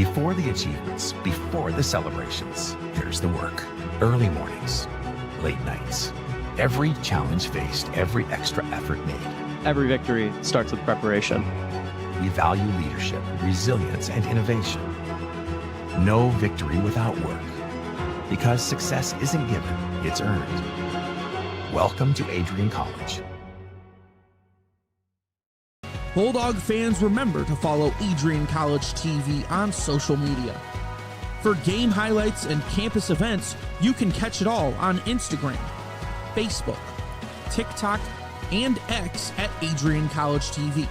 Before the achievements, before the celebrations, there's the work. Early mornings, late nights. Every challenge faced, every extra effort made. Every victory starts with preparation. We value leadership, resilience, and innovation. No victory without work. Because success isn't given, it's earned. Welcome to Adrian College. Bulldog fans, remember to follow Adrian College TV on social media. For game highlights and campus events, you can catch it all on Instagram, Facebook, TikTok, and X at Adrian College TV.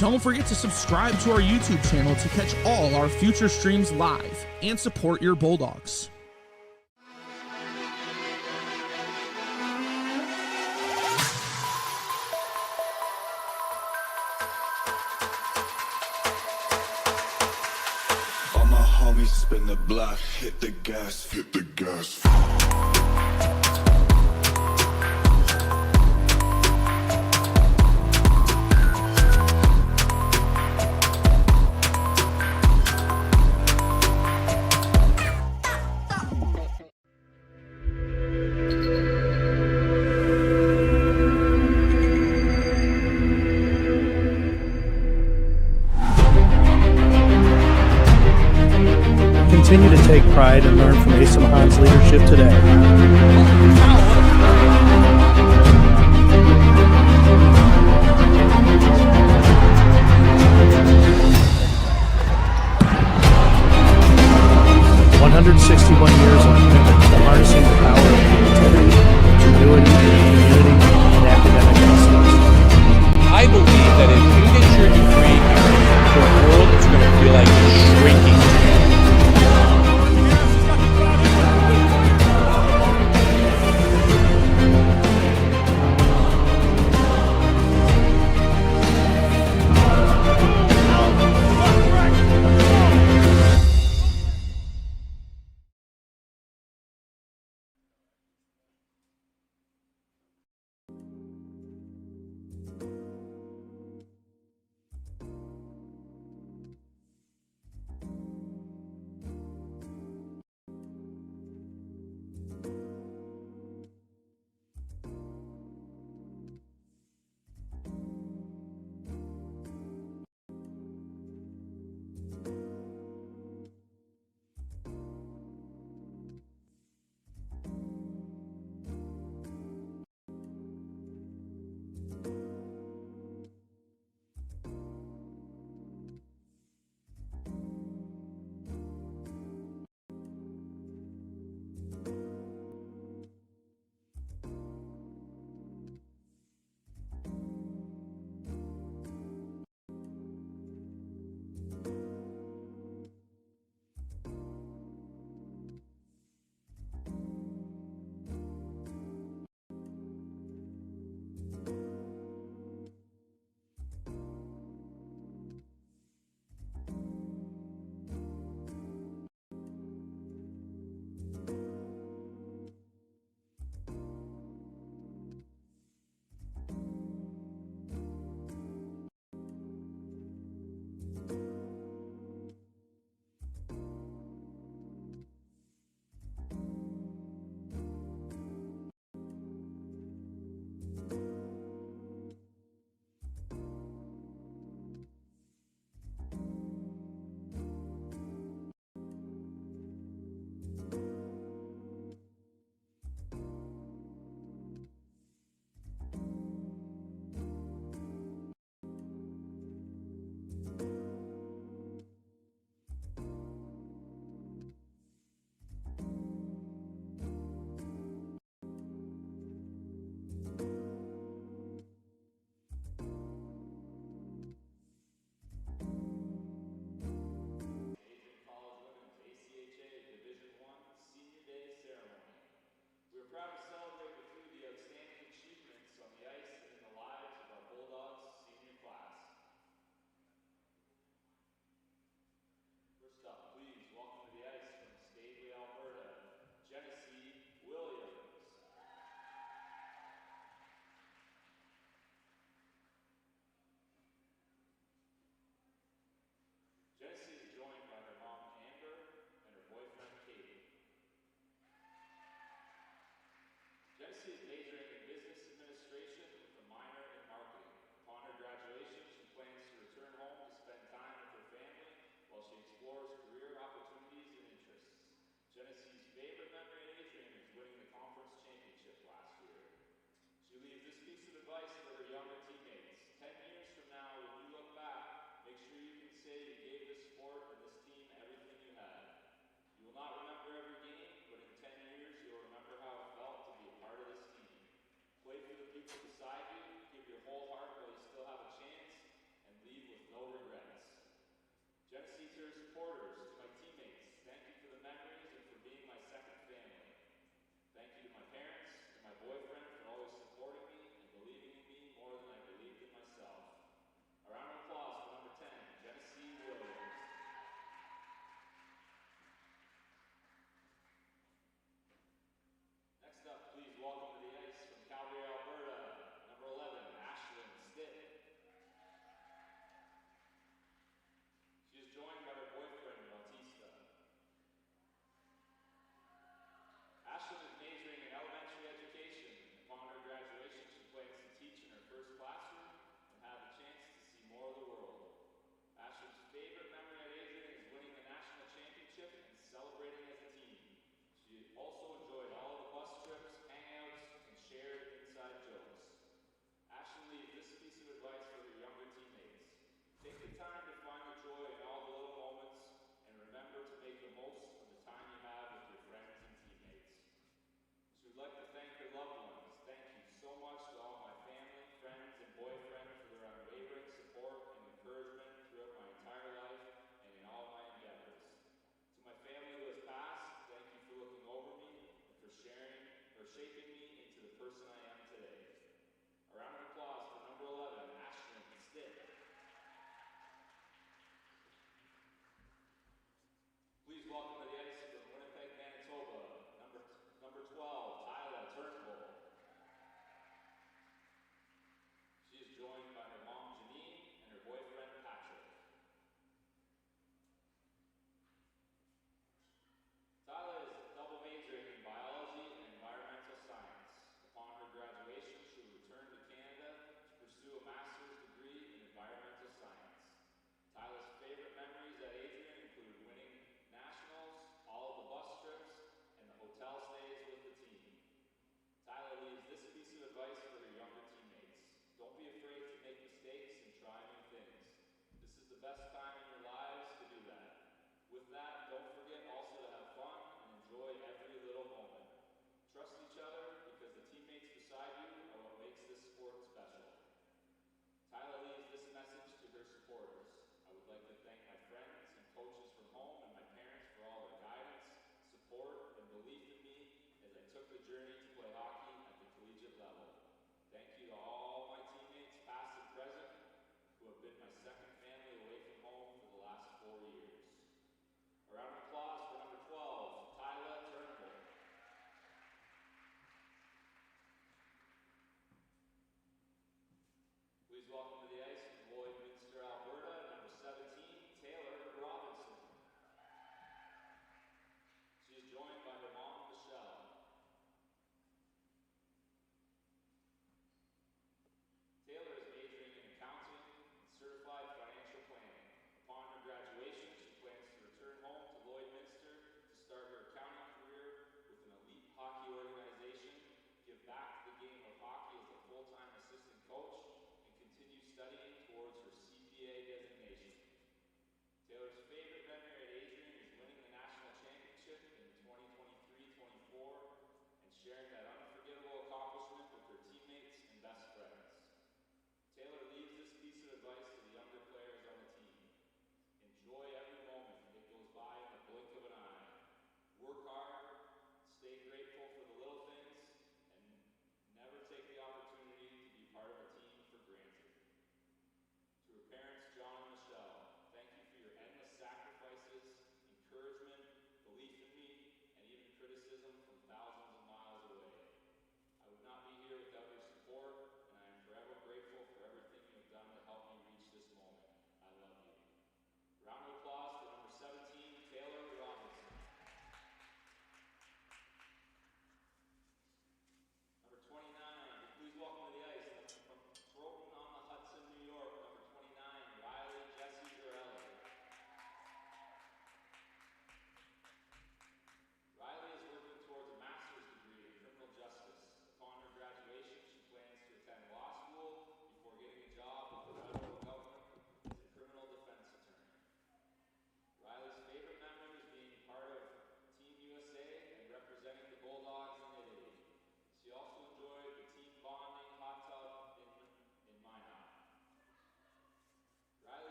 Don't forget to subscribe to our YouTube channel to catch all our future streams live and support your Bulldogs. Spin the block, hit the gas, hit the gas. Continue to take pride and learn from Asa Mahan's leadership today. Years of commitment to harnessing the power of creativity, ingenuity, community, and academic excellence. I believe that if you get your degree here, the world is going to feel like it's shrinking.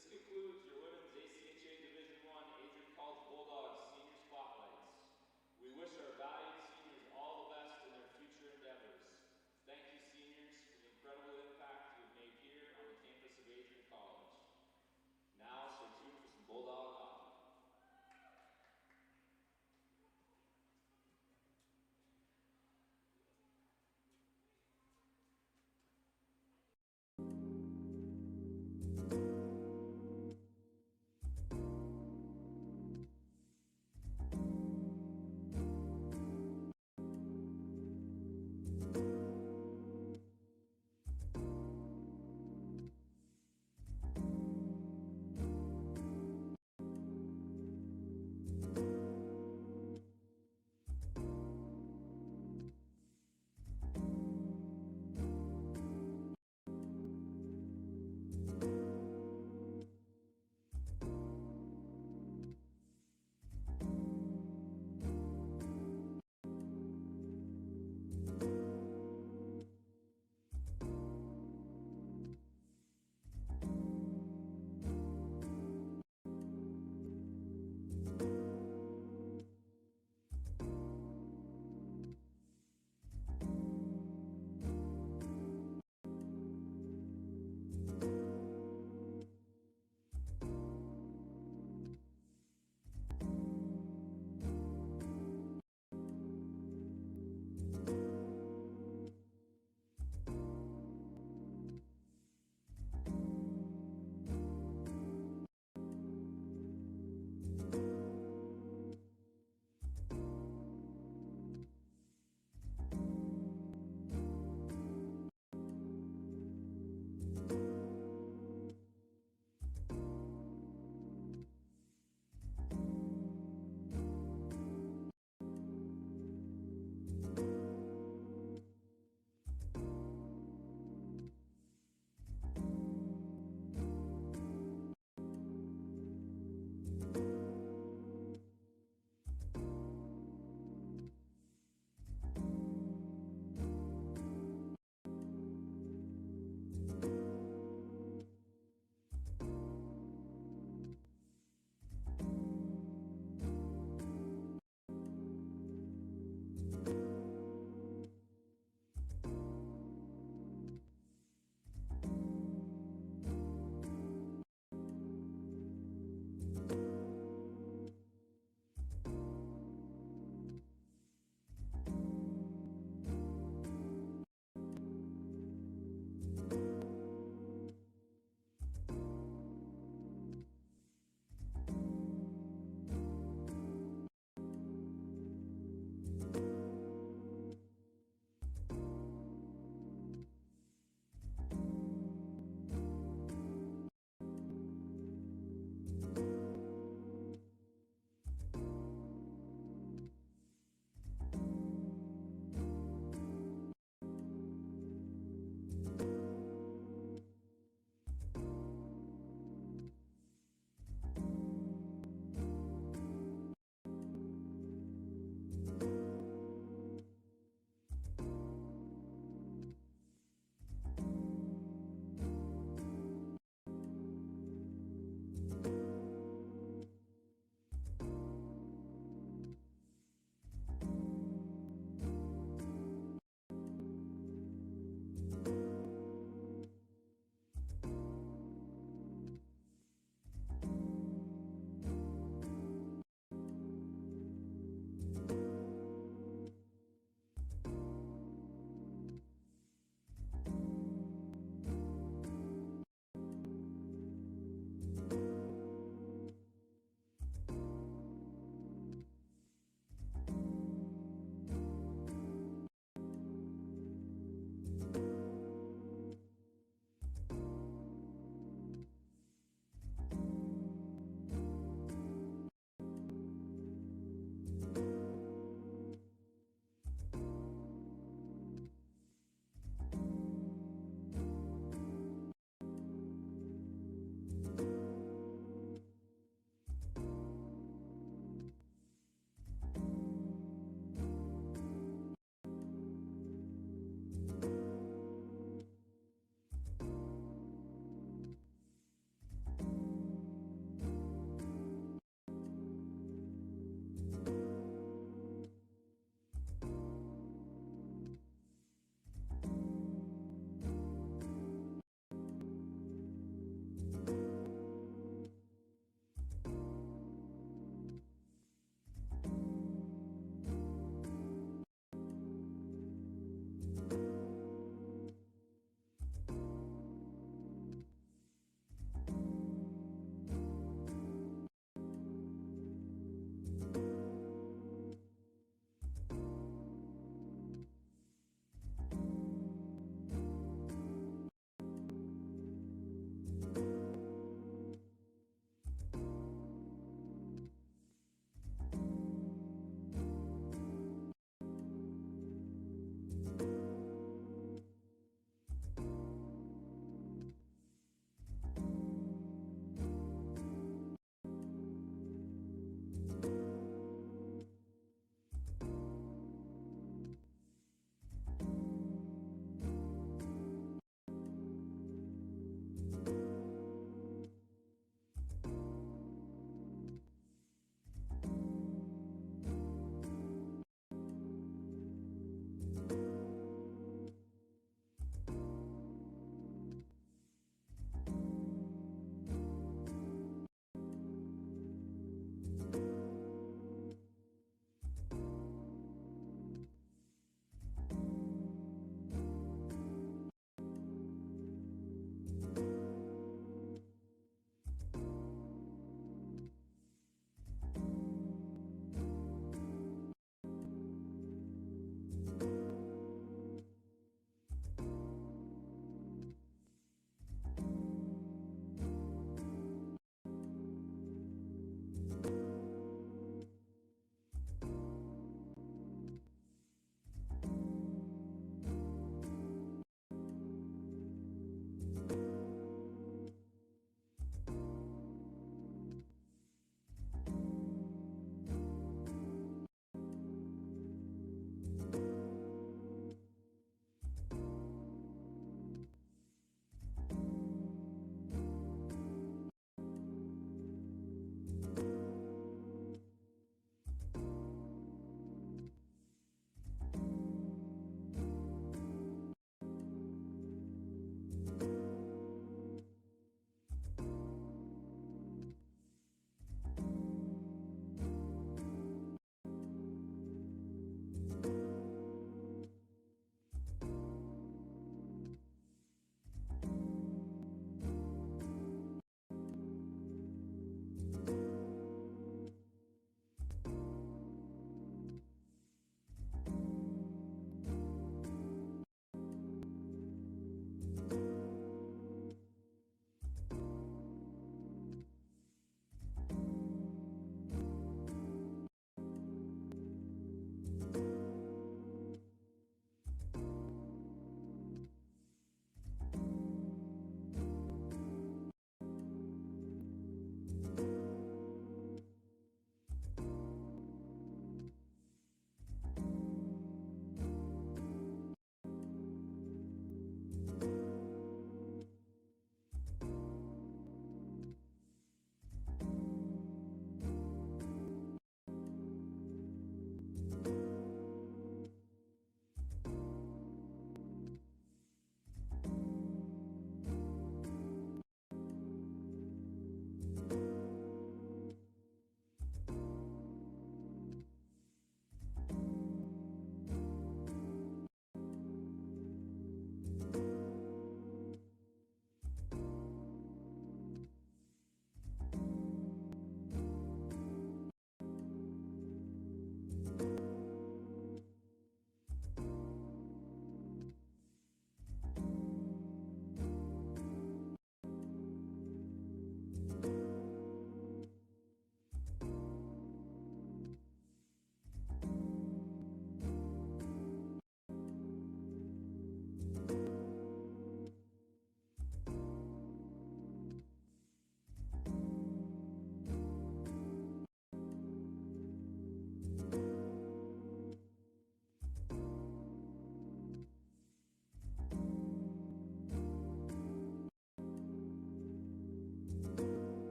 This concludes your women's ACHA Division I Adrian College Bulldogs senior spotlights. We wish our valued seniors all the best in their future endeavors. Thank you, seniors, for the incredible impact you've made here on the campus of Adrian College. Now, stay tuned for some Bulldog hockey.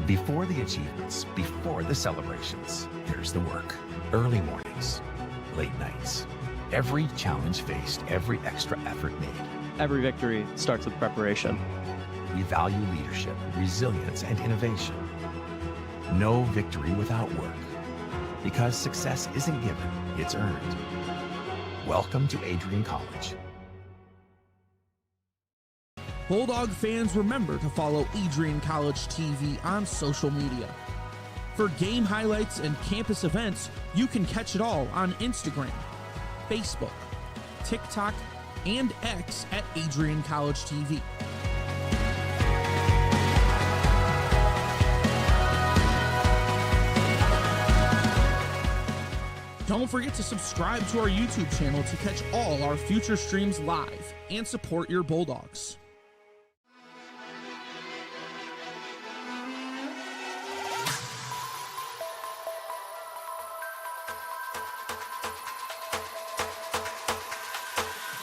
Before the achievements, before the celebrations, there's the work. Early mornings, late nights. Every challenge faced, every extra effort made. Every victory starts with preparation. We value leadership, resilience, and innovation. No victory without work. Because success isn't given, it's earned. Welcome to Adrian College. Bulldog fans, remember to follow AdrianCollegeTV on social media. For game highlights and campus events, you can catch it all on Instagram, Facebook, TikTok, and X at AdrianCollegeTV. Don't forget to subscribe to our YouTube channel to catch all our future streams live and support your Bulldogs.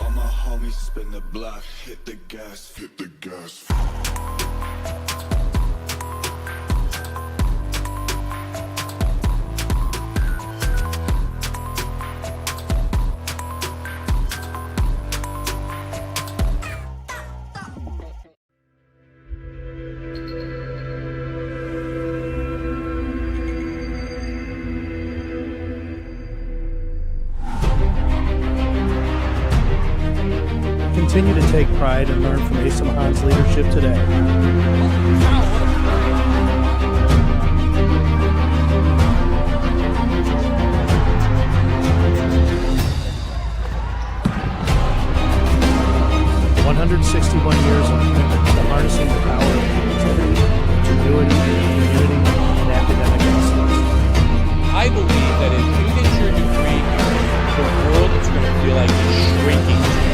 All my homies spin the block, hit the gas, hit the gas. Continue to take pride and learn from Asa Mahan's leadership today. Years of commitment to harnessing the power of creativity, ingenuity, community, and academic excellence. I believe that if you get your degree here, the world is going to feel like it's shrinking to you.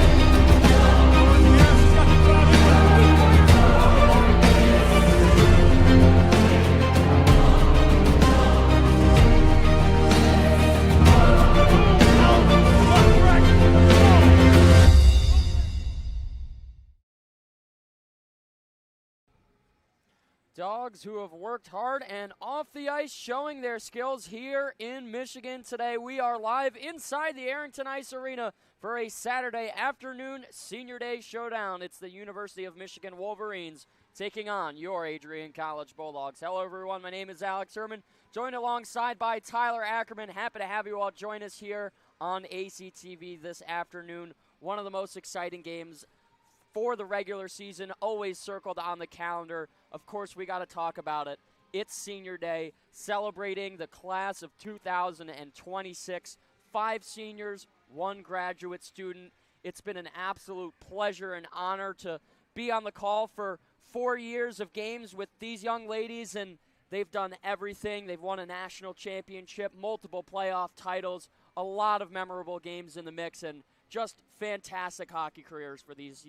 Dogs who have worked hard and off the ice showing their skills here in Michigan today. We are live inside the Arrington Ice Arena for a Saturday afternoon Senior Day showdown. It's the University of Michigan Wolverines taking on your Adrian College Bulldogs. Hello everyone, my name is Alex Herman, joined alongside by Tyler Ackerman. Happy to have you all join us here on ACTV this afternoon. One of the most exciting games for the regular season, always circled on the calendar. Of course, we got to talk about it. It's Senior Day, celebrating the class of 2026. 5 seniors, 1 graduate student. It's been an absolute pleasure and honor to be on the call for 4 years of games with these young ladies, and they've done everything. They've won a national championship, multiple playoff titles, a lot of memorable games in the mix, and just fantastic hockey careers for these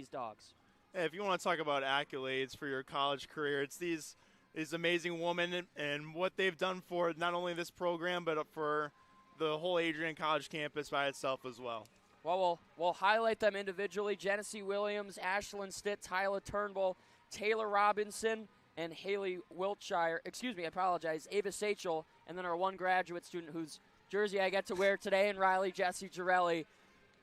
dogs. Hey, if you want to talk about accolades for your college career, it's these amazing women and what they've done for not only this program but for the whole Adrian College campus by itself as well. Well, we'll highlight them individually. Genesee Williams, Ashlyn Stitt, Tyler Turnbull, Taylor Robinson, and Haley Wiltshire. Excuse me, I apologize. Ava Sachel, and then our 1 graduate student whose jersey I get to wear today, and Riley Jesse Girelli.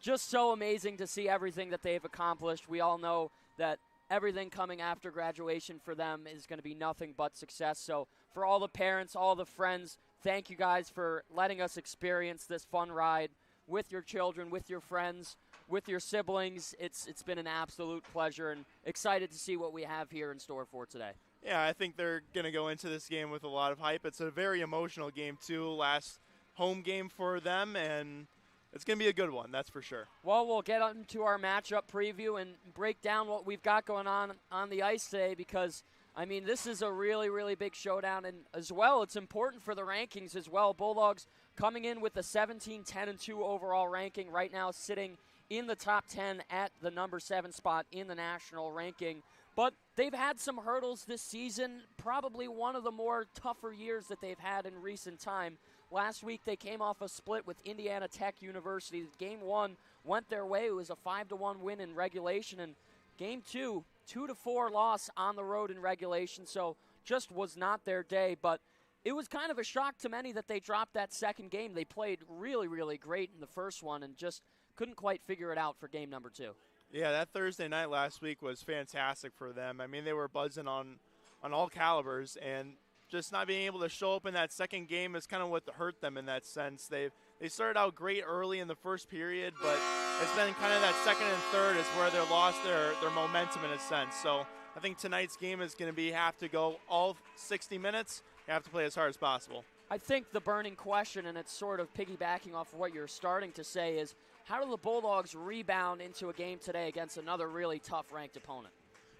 Just so amazing to see everything that they've accomplished. We all know that everything coming after graduation for them is going to be nothing but success. So for all the parents, all the friends, thank you guys for letting us experience this fun ride with your children, with your friends, with your siblings. It's been an absolute pleasure, and excited to see what we have here in store for today. Yeah, I think they're going to go into this game with a lot of hype. It's a very emotional game, too. Last home game for them, and it's going to be a good one, that's for sure. Well, we'll get into our matchup preview and break down what we've got going on the ice today, because I mean, this is a really, really big showdown, and as well, it's important for the rankings as well. Bulldogs coming in with a 17-10-2 overall ranking, right now sitting in the top 10 at the number 7 spot in the national ranking. But they've had some hurdles this season, probably one of the more tougher years that they've had in recent time. Last week, they came off a split with Indiana Tech University. Game 1 went their way. It was a 5-1 win in regulation, and Game 2, 2-4 loss on the road in regulation, so just was not their day. But it was kind of a shock to many that they dropped that second game. They played really, really great in the first one and just couldn't quite figure it out for game number 2. Yeah, that Thursday night last week was fantastic for them. I mean, they were buzzing on all calibers, and just not being able to show up in that second game is kind of what hurt them in that sense. They started out great early in the first period, but it's been kind of that second and third is where they lost their momentum in a sense. So I think tonight's game is going to have to go all 60 minutes. You have to play as hard as possible. I think the burning question, and it's sort of piggybacking off of what you're starting to say, is how do the Bulldogs rebound into a game today against another really tough ranked opponent?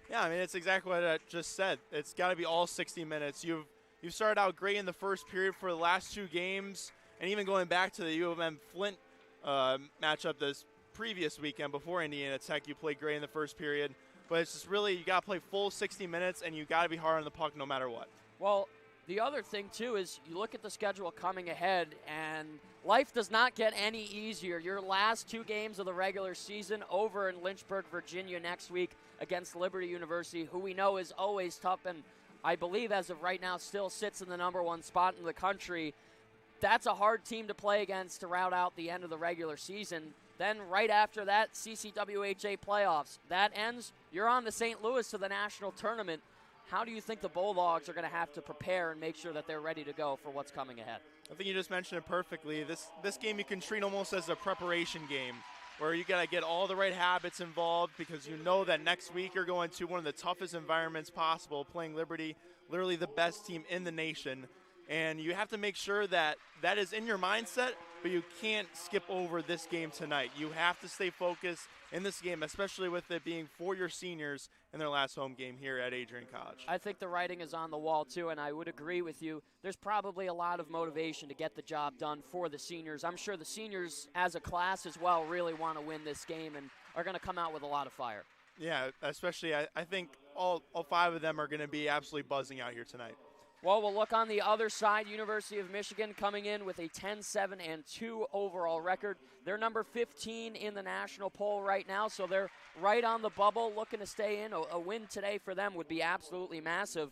Yeah, I mean, it's exactly what I just said. It's got to be all 60 minutes. You've started out great in the first period for the last 2 games, and even going back to the U of M Flint matchup this previous weekend before Indiana Tech, you played great in the first period. But it's just really, you got to play full 60 minutes, and you got to be hard on the puck no matter what. Well, the other thing, too, is you look at the schedule coming ahead, and life does not get any easier. Your last 2 games of the regular season over in Lynchburg, Virginia next week against Liberty University, who we know is always tough, and I believe as of right now still sits in the number 1 spot in the country. That's a hard team to play against to round out the end of the regular season. Then right after that, CCWHA playoffs. That ends, you're on to St. Louis to the national tournament. How do you think the Bulldogs are going to have to prepare and make sure that they're ready to go for what's coming ahead? I think you just mentioned it perfectly. This game you can treat almost as a preparation game where you got to get all the right habits involved because you know that next week you're going to one of the toughest environments possible, playing Liberty, literally the best team in the nation. And you have to make sure that that is in your mindset, but you can't skip over this game tonight. You have to stay focused in this game, especially with it being for your seniors in their last home game here at Adrian College. I think the writing is on the wall, too, and I would agree with you. There's probably a lot of motivation to get the job done for the seniors. I'm sure the seniors as a class as well really want to win this game and are going to come out with a lot of fire. Yeah, especially I think all 5 of them are going to be absolutely buzzing out here tonight. Well, we'll look on the other side. University of Michigan coming in with a 10-7-2 overall record. They're number 15 in the national poll right now, so they're right on the bubble, looking to stay in. A win today for them would be absolutely massive.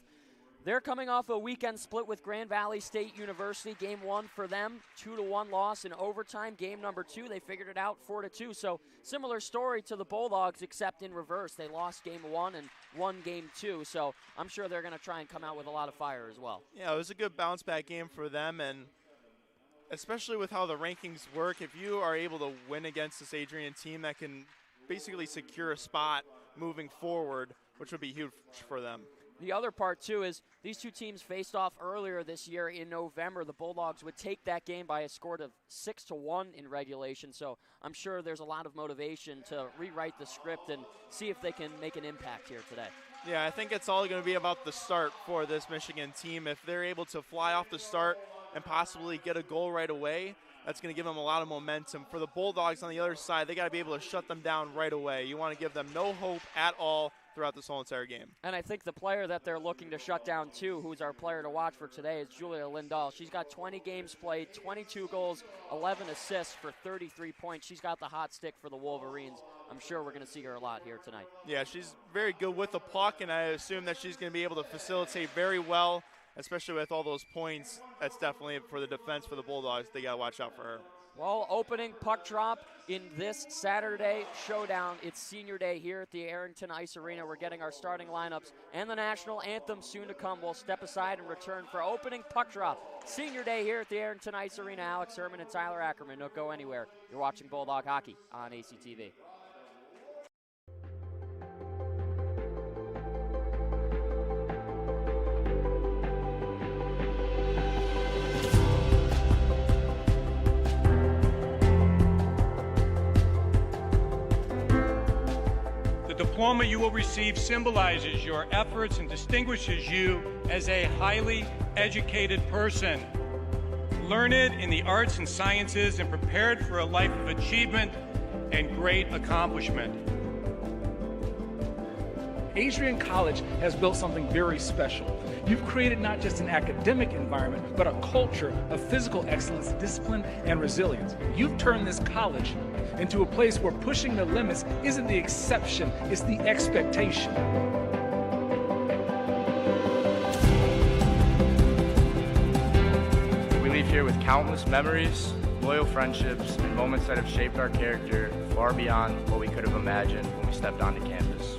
They're coming off a weekend split with Grand Valley State University. Game 1 for them, 2-1 loss in overtime. Game number 2, they figured it out 4-2. So similar story to the Bulldogs, except in reverse. They lost game 1 and won game 2. So I'm sure they're going to try and come out with a lot of fire as well. Yeah, it was a good bounce back game for them, and especially with how the rankings work, if you are able to win against this Adrian team, that can basically secure a spot moving forward, which would be huge for them. The other part, too, is these 2 teams faced off earlier this year in November. The Bulldogs would take that game by a score of 6-1 in regulation, so I'm sure there's a lot of motivation to rewrite the script and see if they can make an impact here today. Yeah, I think it's all going to be about the start for this Michigan team. If they're able to fly off the start and possibly get a goal right away, that's going to give them a lot of momentum. For the Bulldogs on the other side, they got to be able to shut them down right away. You want to give them no hope at all throughout this whole entire game. And I think the player that they're looking to shut down, too, who's our player to watch for today, is Julia Lindahl. She's got 20 games played, 22 goals, 11 assists for 33 points. She's got the hot stick for the Wolverines. I'm sure we're going to see her a lot here tonight. Yeah, she's very good with the puck, and I assume that she's going to be able to facilitate very well, especially with all those points. That's definitely for the defense for the Bulldogs. They got to watch out for her. Well, opening puck drop in this Saturday showdown. It's senior day here at the Arrington Ice Arena. We're getting our starting lineups and the national anthem soon to come. We'll step aside and return for opening puck drop. Senior day here at the Arrington Ice Arena. Alex Herman and Tyler Ackerman. Don't go anywhere. You're watching Bulldog Hockey on ACTV. The diploma you will receive symbolizes your efforts and distinguishes you as a highly educated person, learned in the arts and sciences and prepared for a life of achievement and great accomplishment. Adrian College has built something very special. You've created not just an academic environment, but a culture of physical excellence, discipline, and resilience. You've turned this college into a place where pushing the limits isn't the exception, it's the expectation. We leave here with countless memories, loyal friendships, and moments that have shaped our character far beyond what we could have imagined when we stepped onto campus.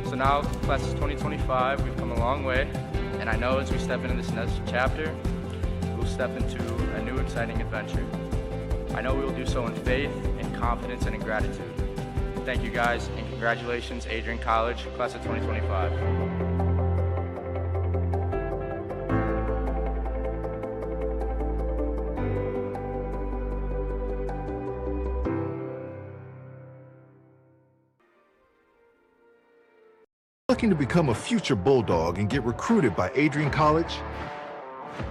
So now, class of 2025, we've come a long way, and I know as we step into this next chapter, we'll step into a new exciting adventure. I know we will do so in faith, in confidence, and in gratitude. Thank you guys, and congratulations, Adrian College, class of 2025. Looking to become a future Bulldog and get recruited by Adrian College?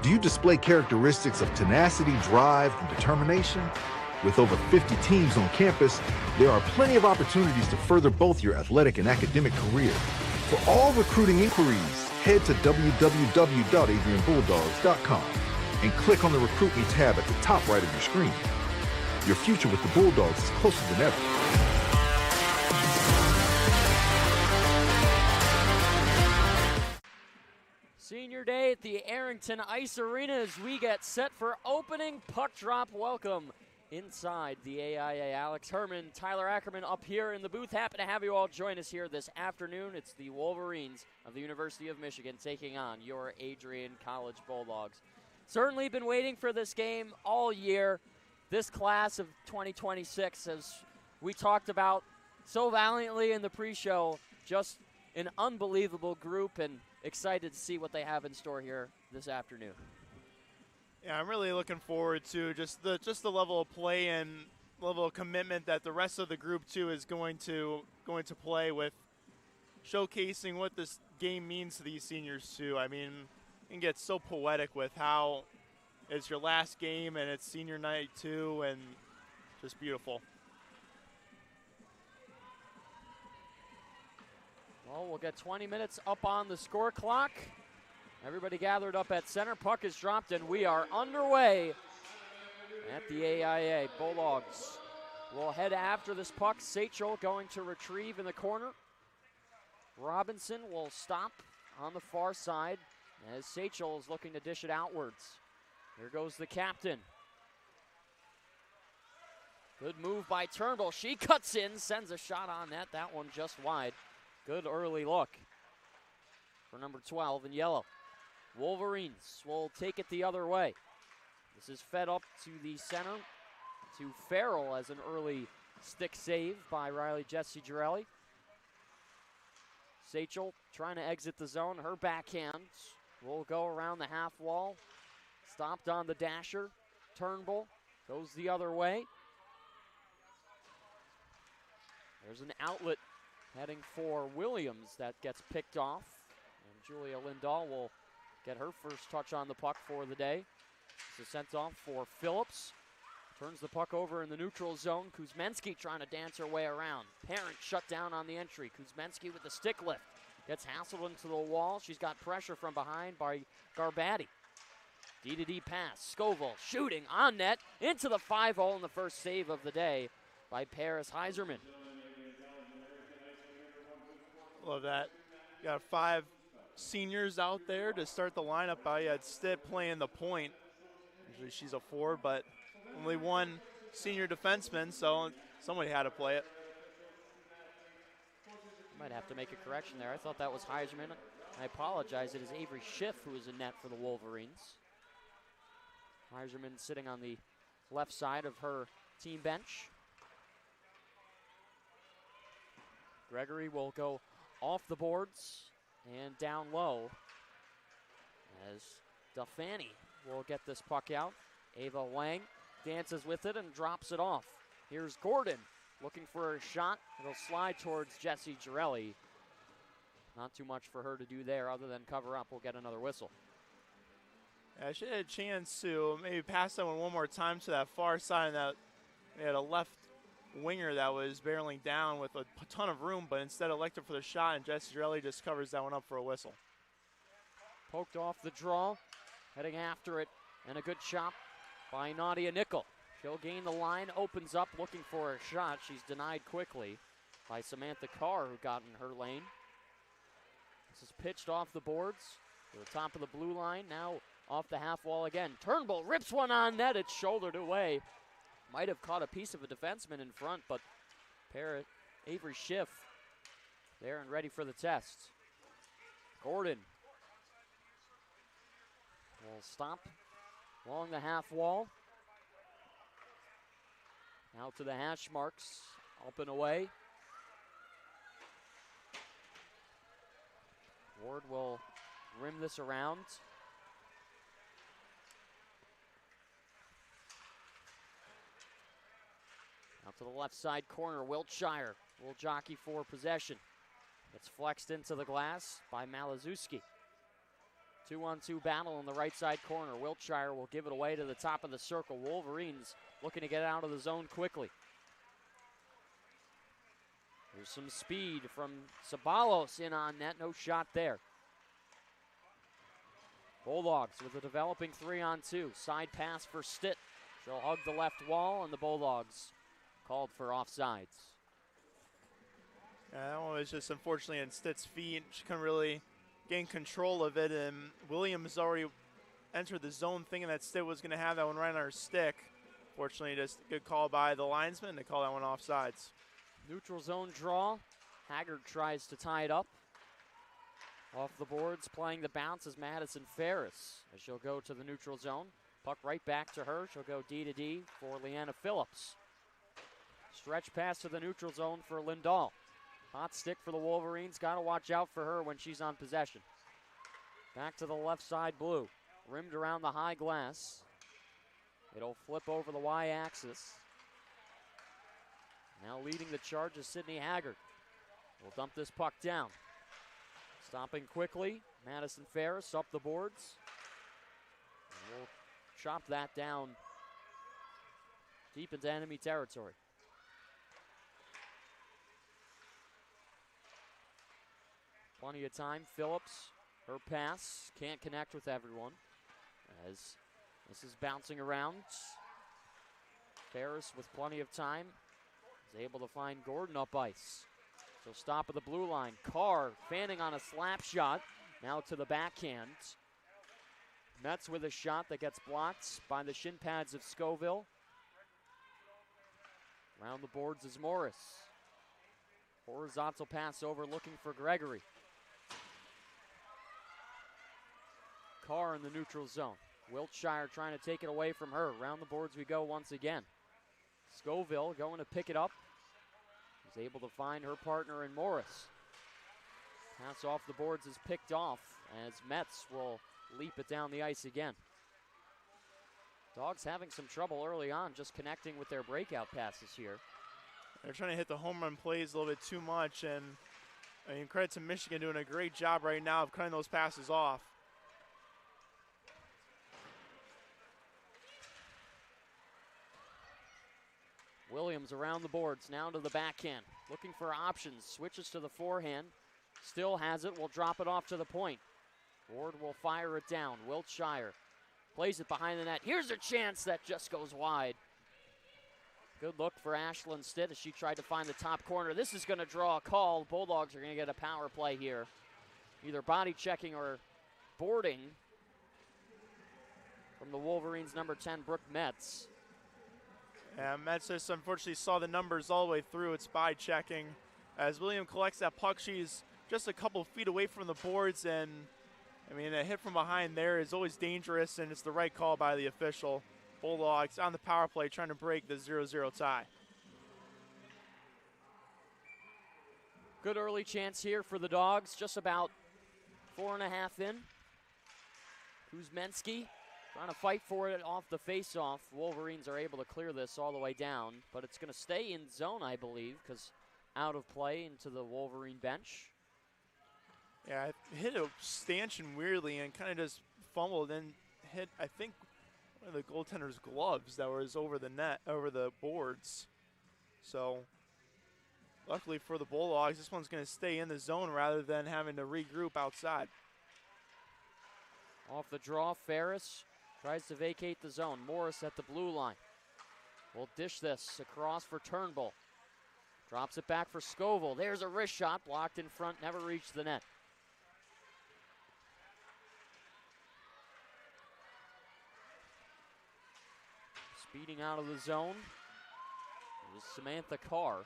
Do you display characteristics of tenacity, drive, and determination? With over 50 teams on campus, there are plenty of opportunities to further both your athletic and academic career. For all recruiting inquiries, head to www.adrianbulldogs.com and click on the Recruit Me tab at the top right of your screen. Your future with the Bulldogs is closer than ever. Senior day at the Arrington Ice Arena as we get set for opening puck drop. Welcome inside the AIA. Alex Herman, Tyler Ackerman up here in the booth. Happy to have you all join us here this afternoon. It's the Wolverines of the University of Michigan taking on your Adrian College Bulldogs. Certainly been waiting for this game all year. This class of 2026, as we talked about so valiantly in the pre-show, just an unbelievable group, and excited to see what they have in store here this afternoon. Yeah, I'm really looking forward to just the level of play and level of commitment that the rest of the group too is going to play with, showcasing what this game means to these seniors too. I mean, it can get so poetic with how it's your last game and it's senior night too, and just beautiful. Well, we'll get 20 minutes up on the score clock. Everybody gathered up at center. Puck is dropped, and we are underway at the AIA. Bulldogs will head after this puck. Sachel going to retrieve in the corner. Robinson will stop on the far side as Sachel is looking to dish it outwards. Here goes the captain. Good move by Turnbull. She cuts in, sends a shot on net. That one just wide. Good early look for number 12 in yellow. Wolverines will take it the other way. This is fed up to the center to Farrell as an early stick save by Riley Jesse Girelli. Sachel trying to exit the zone. Her backhand will go around the half wall. Stopped on the dasher. Turnbull goes the other way. There's an outlet heading for Williams that gets picked off. And Julia Lindahl will get her first touch on the puck for the day. It's a sent off for Phillips. Turns the puck over in the neutral zone. Kuzmenski trying to dance her way around. Parent shut down on the entry. Kuzmenski with the stick lift. Gets hassled into the wall. She's got pressure from behind by Garbatti. D-to-D pass. Scoville shooting on net into the 5-hole in the first save of the day by Paris Heiserman. Love that. Got 5 seniors out there to start the lineup. I had Stitt playing the point. Usually she's a forward, but only one senior defenseman, so somebody had to play it. Might have to make a correction there. I thought that was Heiserman. I apologize. It is Avery Schiff who is in net for the Wolverines. Heiserman sitting on the left side of her team bench. Gregory will go off the boards and down low as Delfani will get this puck out. Ava Wang dances with it and drops it off. Here's Gordon. looking for a shot. It'll slide towards Jessie Girelli. Not too much for her to do there other than cover up. We'll get another whistle. Yeah, she had a chance to maybe pass that one more time to that far side, and that they had a left winger that was barreling down with a ton of room, but instead elected for the shot, and Jessie Girelli just covers that one up for a whistle. Poked off the draw, heading after it, and a good chop by Nadia Nickel. She'll gain the line, opens up looking for a shot. She's denied quickly by Samantha Carr, who got in her lane. This is pitched off the boards to the top of the blue line, now off the half wall again. Turnbull rips one on net, it's shouldered away. Might have caught a piece of a defenseman in front, but Avery Schiff there and ready for the test. Gordon will stop along the half wall. Now to the hash marks, up and away. Ward will rim this around. Out to the left side corner, Wiltshire will jockey for possession. It's flexed into the glass by Malazewski. 2-on-2 battle in the right side corner. Wiltshire will give it away to the top of the circle. Wolverines looking to get out of the zone quickly. There's some speed from Sabalos in on net. No shot there. Bulldogs with a developing 3-on-2. Side pass for Stitt. She'll hug the left wall, and the Bulldogs called for offsides. Yeah, that one was just unfortunately in Stitt's feet. She couldn't really gain control of it, and Williams already entered the zone thinking that Stitt was going to have that one right on her stick. Fortunately, just a good call by the linesman to call that one offsides. Neutral zone draw. Haggard tries to tie it up. Off the boards, playing the bounce is Madison Ferris as she'll go to the neutral zone. Puck right back to her. She'll go D to D for Leanna Phillips. Stretch pass to the neutral zone for Lindahl. Hot stick for the Wolverines. Got to watch out for her when she's on possession. Back to the left side blue. Rimmed around the high glass. It'll flip over the Y-axis. Now leading the charge is Sydney Haggard. We'll dump this puck down. Stopping quickly, Madison Ferris up the boards. And we'll chop that down deep into enemy territory. Plenty of time. Phillips, her pass, can't connect with everyone as this is bouncing around. Ferris with plenty of time is able to find Gordon up ice. So stop at the blue line. Carr fanning on a slap shot. Now to the backhand. Metz with a shot that gets blocked by the shin pads of Scoville. Around the boards is Morris. Horizontal pass over looking for Gregory. Carr in the neutral zone. Wiltshire trying to take it away from her. Around the boards we go once again. Scoville going to pick it up. Is able to find her partner in Morris. Pass off the boards is picked off as Metz will leap it down the ice again. Dogs having some trouble early on just connecting with their breakout passes here. They're trying to hit the home run plays a little bit too much, and I mean, credit to Michigan doing a great job right now of cutting those passes off. Williams around the boards, now to the backhand. Looking for options, switches to the forehand. Still has it, will drop it off to the point. Ward will fire it down. Wiltshire plays it behind the net. Here's a chance that just goes wide. Good look for Ashlyn Stitt as she tried to find the top corner. This is going to draw a call. Bulldogs are going to get a power play here. Either body checking or boarding from the Wolverines' number 10, Brooke Metz. Yeah, Metz just unfortunately saw the numbers all the way through. It's by checking. As William collects that puck, she's just a couple feet away from the boards, and I mean, a hit from behind there is always dangerous, and it's the right call by the official. Bulldogs on the power play trying to break the 0-0 tie. Good early chance here for the Dogs, just about 4.5 in. Kuzmenski Trying to fight for it off the face-off. Wolverines are able to clear this all the way down, but it's going to stay in zone, I believe, because out of play into the Wolverine bench. Yeah, it hit a stanchion weirdly and kind of just fumbled and hit, I think, one of the goaltender's gloves that was over the net, over the boards. So, luckily for the Bulldogs, this one's going to stay in the zone rather than having to regroup outside. Off the draw, Ferris tries to vacate the zone. Morris at the blue line. Will dish this across for Turnbull. Drops it back for Scoville. There's a wrist shot, blocked in front, never reached the net. Speeding out of the zone is Samantha Carr.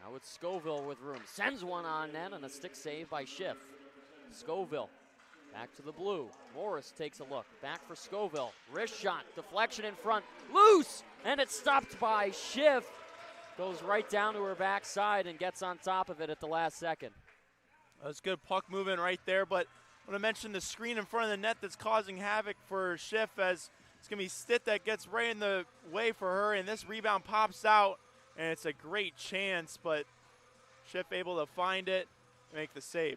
Now it's Scoville with room. Sends one on net and a stick save by Schiff. Scoville back to the blue. Morris takes a look. Back for Scoville. Wrist shot. Deflection in front. Loose! And it's stopped by Schiff. Goes right down to her backside and gets on top of it at the last second. That was good puck movement right there, but I want to mention the screen in front of the net that's causing havoc for Schiff, as it's going to be Stitt that gets right in the way for her, and this rebound pops out, and it's a great chance, but Schiff able to find it and make the save.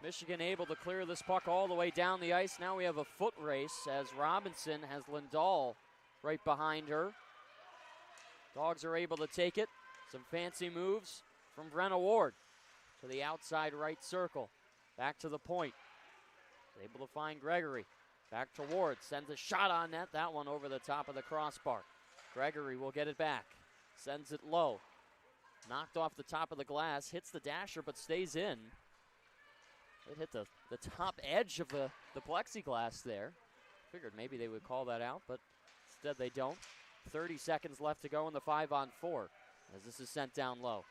Michigan able to clear this puck all the way down the ice. Now we have a foot race as Robinson has Lindahl right behind her. Dogs are able to take it. Some fancy moves from Brenna Ward to the outside right circle. Back to the point. Able to find Gregory. Back to Ward. Sends a shot on net. That one over the top of the crossbar. Gregory will get it back. Sends it low. Knocked off the top of the glass. Hits the dasher but stays in. It hit the top edge of the plexiglass there. Figured maybe they would call that out, but instead they don't. 30 seconds left to go in the 5-on-4 as this is sent down low.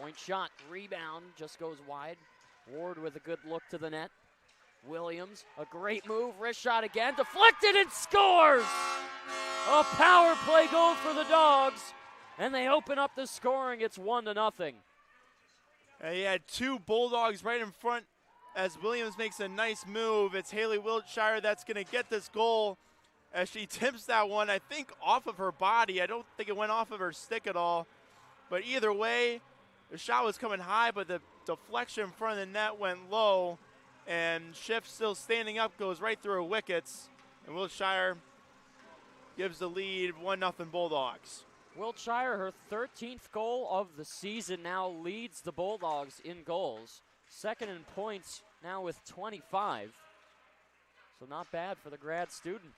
Point shot, rebound, just goes wide. Ward with a good look to the net. Williams, a great move, wrist shot again, deflected and scores! A power play goal for the Dogs, and they open up the scoring. It's 1-0. He had two Bulldogs right in front as Williams makes a nice move. It's Haley Wiltshire that's going to get this goal as she tips that one, I think, off of her body. I don't think it went off of her stick at all. But either way, the shot was coming high, but the deflection in front of the net went low. And Schiff still standing up, goes right through her wickets. And Wiltshire gives the lead, 1-0 Bulldogs. Wiltshire, her 13th goal of the season, now leads the Bulldogs in goals. Second in points now with 25. So not bad for the grad student.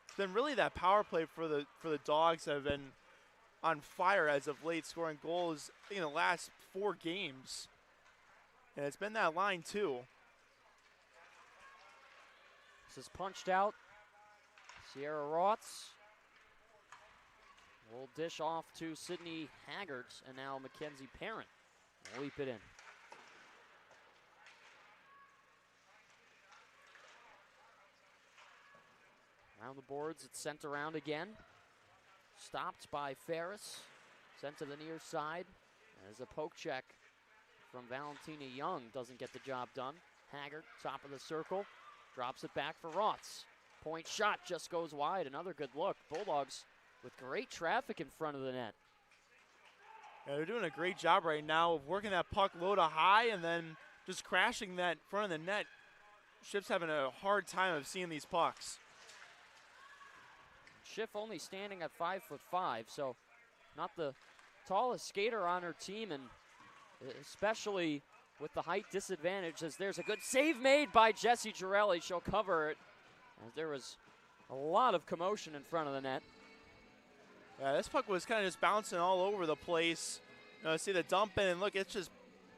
It's been really that power play for the Dogs that have been on fire as of late, scoring goals in the last 4 games. And it's been that line too. This is punched out. Sierra Rotz will dish off to Sydney Haggart, and now Mackenzie Parent will leap it in. Around the boards, it's sent around again. Stopped by Ferris. Sent to the near side. As a poke check from Valentina Young doesn't get the job done. Haggart, top of the circle, drops it back for Rotz. Point shot just goes wide. Another good look. Bulldogs with great traffic in front of the net. Yeah, they're doing a great job right now of working that puck low to high and then just crashing that front of the net. Schiff's having a hard time of seeing these pucks. Schiff only standing at 5'5", so not the tallest skater on her team, and especially with the height disadvantage, as there's a good save made by Jessie Girelli. She'll cover it, as there was a lot of commotion in front of the net. Yeah, this puck was kind of just bouncing all over the place. You know, see the dump in, and look, it's just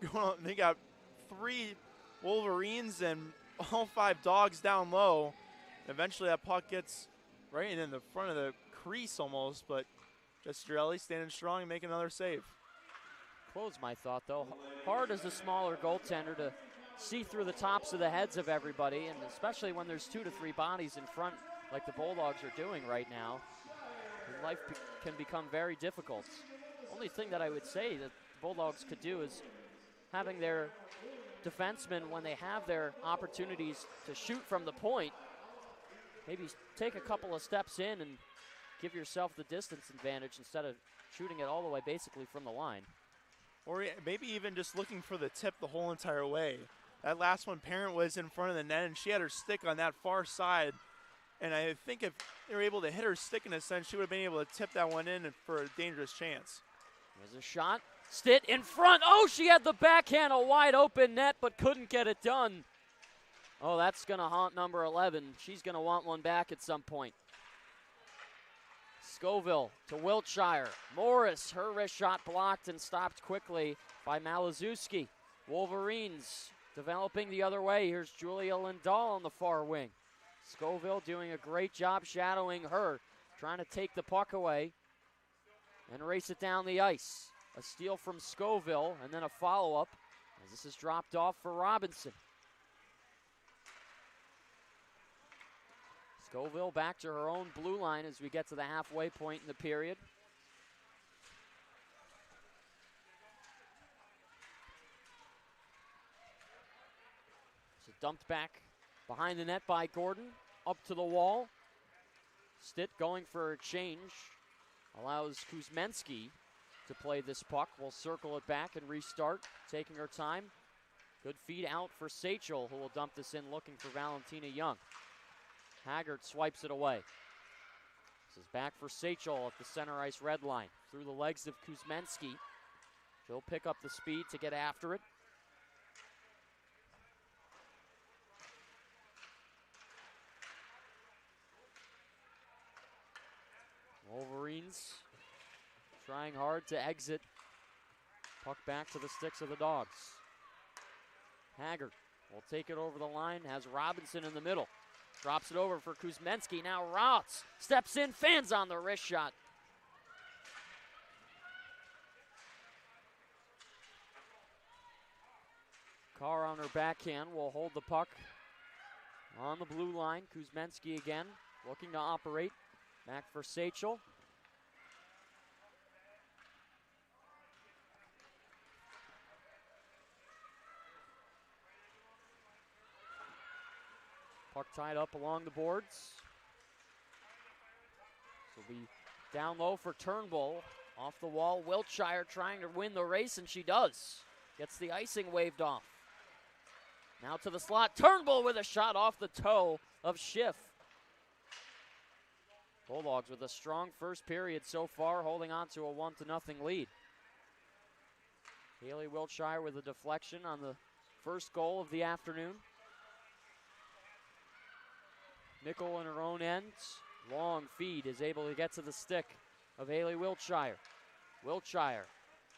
going on. They got 3 Wolverines and all 5 Dogs down low. Eventually that puck gets right in the front of the crease almost, but Jessie Girelli standing strong and making another save. Close my thought, though. Hard as a smaller goaltender to see through the tops of the heads of everybody, and especially when there's 2 to 3 bodies in front like the Bulldogs are doing right now, life can become very difficult. Only thing that I would say that the Bulldogs could do is having their defensemen, when they have their opportunities to shoot from the point, maybe take a couple of steps in and give yourself the distance advantage instead of shooting it all the way basically from the line. Or maybe even just looking for the tip the whole entire way. That last one, Parent was in front of the net, and she had her stick on that far side. And I think if they were able to hit her stick in a sense, she would have been able to tip that one in for a dangerous chance. There's a shot. Stitt in front. Oh, she had the backhand, a wide open net, but couldn't get it done. Oh, that's going to haunt number 11. She's going to want one back at some point. Scoville to Wiltshire. Morris, her wrist shot blocked and stopped quickly by Malazewski. Wolverines developing the other way. Here's Julia Lindahl on the far wing. Scoville doing a great job shadowing her, trying to take the puck away and race it down the ice. A steal from Scoville, and then a follow-up as this is dropped off for Robinson. Scoville back to her own blue line as we get to the halfway point in the period. So dumped back behind the net by Gordon, up to the wall. Stitt going for a change, allows Kuzmenski to play this puck. We'll circle it back and restart, taking her time. Good feed out for Sachel, who will dump this in looking for Valentina Young. Haggard swipes it away. This is back for Sachel at the center ice red line. Through the legs of Kuzmenski. She'll pick up the speed to get after it. Wolverines trying hard to exit. Puck back to the sticks of the Dogs. Haggard will take it over the line, has Robinson in the middle. Drops it over for Kuzmenski. Now Rotz steps in, fans on the wrist shot. Carr on her backhand will hold the puck on the blue line. Kuzmenski again looking to operate. Back for Sachel. Puck tied up along the boards. This will be down low for Turnbull. Off the wall, Wiltshire trying to win the race, and she does. Gets the icing waved off. Now to the slot. Turnbull with a shot off the toe of Schiff. Bulldogs with a strong first period so far, holding on to a 1-0 lead. Haley Wiltshire with a deflection on the first goal of the afternoon. Nickel in her own end. Long feed is able to get to the stick of Haley Wiltshire. Wiltshire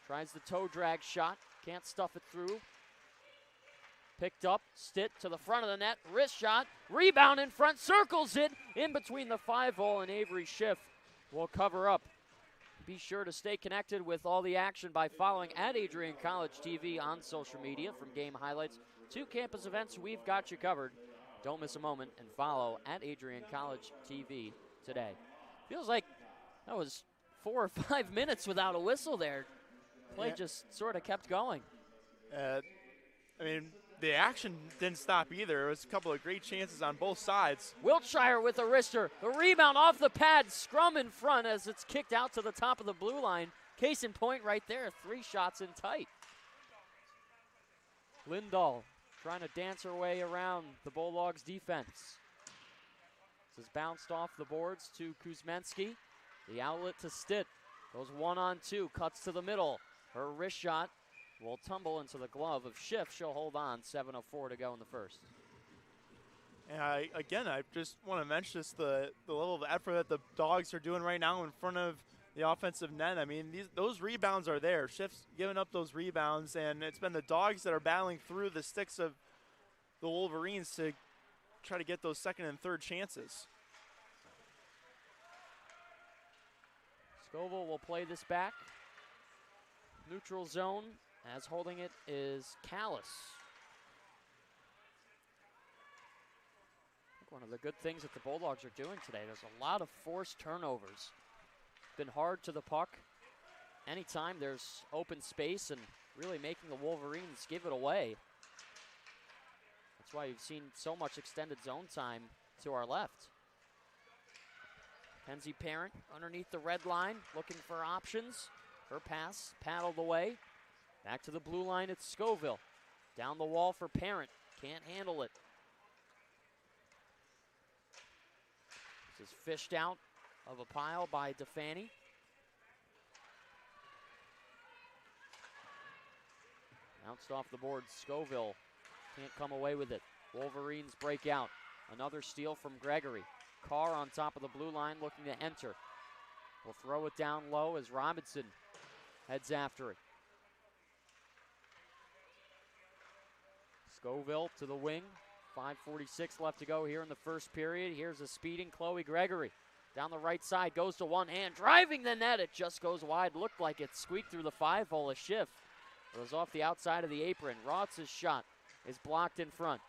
tries the toe drag shot. Can't stuff it through. Picked up. Stitt to the front of the net. Wrist shot. Rebound in front. Circles it in between the 5-hole, and Avery Schiff will cover up. Be sure to stay connected with all the action by following at AdrianCollegeTV on social media. From game highlights to campus events, we've got you covered. Don't miss a moment and follow at AdrianCollegeTV today. Feels like that was 4 or 5 minutes without a whistle there. Play just sort of kept going. I mean, the action didn't stop either. There was a couple of great chances on both sides. Wiltshire with a wrister. The rebound off the pad. Scrum in front as it's kicked out to the top of the blue line. Case in point right there. 3 shots in tight. Lindahl trying to dance her way around the Bulldogs defense. This is bounced off the boards to Kuzmenski. The outlet to Stitt. Goes 1-on-2. Cuts to the middle. Her wrist shot will tumble into the glove of Schiff. She'll hold on. 7:04 to go in the first. And I just want to mention just the level of effort that the Dogs are doing right now in front of the offensive net. I mean, those rebounds are there. Schiff's giving up those rebounds, and it's been the Dogs that are battling through the sticks of the Wolverines to try to get those second and third chances. Scoville will play this back. Neutral zone, as holding it is Callis. one of the good things that the Bulldogs are doing today. There's a lot of forced turnovers. Been hard to the puck. Anytime there's open space and really making the Wolverines give it away. That's why you've seen so much extended zone time to our left. Kenzie Parent underneath the red line, looking for options. Her pass paddled away. Back to the blue line, it's Scoville. Down the wall for Parent, can't handle it. This is fished out of a pile by DeFanny. Bounced off the board, Scoville can't come away with it. Wolverines break out. Another steal from Gregory. Carr on top of the blue line looking to enter. Will throw it down low as Robinson heads after it. Scoville to the wing. 5:46 left to go here in the first period. Here's a speeding Chloe Gregory. Down the right side, goes to one hand, driving the net. It just goes wide. Looked like it squeaked through the 5-hole. A shift. It was off the outside of the apron. Roth's shot is blocked in front.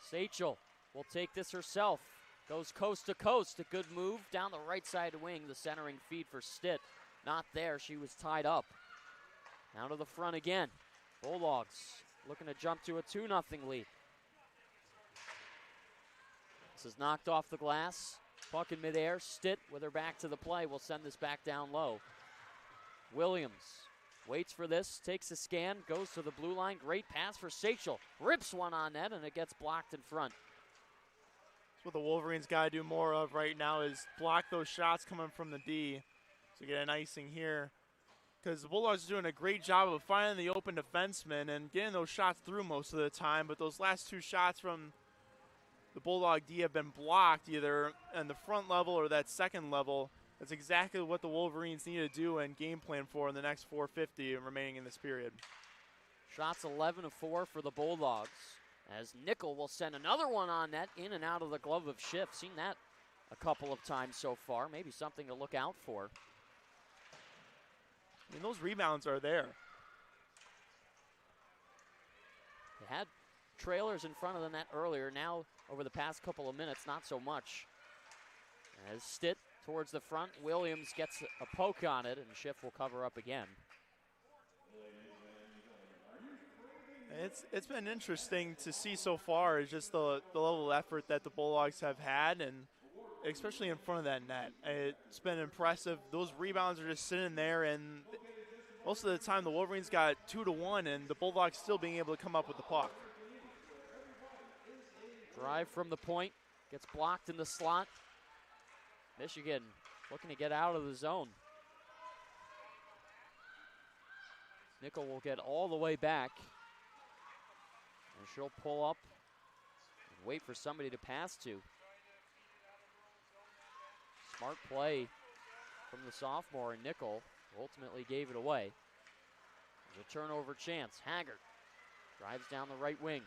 Sachel will take this herself. Goes coast to coast. A good move down the right side wing. The centering feed for Stitt. Not there. She was tied up. Now to the front again. Bulldogs looking to jump to a 2-0 lead. This is knocked off the glass. Puck in midair. Stitt with her back to the play will send this back down low. Williams waits for this, takes a scan, goes to the blue line. Great pass for Sachel. Rips one on net, and it gets blocked in front. That's what the Wolverines got to do more of right now is block those shots coming from the D. So get an icing here. Because the Bulldogs are doing a great job of finding the open defenseman and getting those shots through most of the time. But those last two shots from the Bulldog D have been blocked either on the front level or that second level. That's exactly what the Wolverines need to do and game plan for in the next 4:50 remaining in this period. Shots 11 of 4 for the Bulldogs. As Nickel will send another one on net, in and out of the glove of Schiff. Seen that a couple of times so far. Maybe something to look out for. I mean, those rebounds are there. They had trailers in front of the net earlier. Now, over the past couple of minutes, not so much. As Stitt towards the front, Williams gets a poke on it, and Schiff will cover up again. It's been interesting to see so far is just the level of effort that the Bulldogs have had, and especially in front of that net. It's been impressive. Those rebounds are just sitting there, and most of the time the Wolverines got 2-1, and the Bulldogs still being able to come up with the puck. Drive from the point, gets blocked in the slot. Michigan looking to get out of the zone. Nickel will get all the way back. And she'll pull up and wait for somebody to pass to. Smart play from the sophomore, and Nickel ultimately gave it away. There's a turnover chance. Haggard drives down the right wing.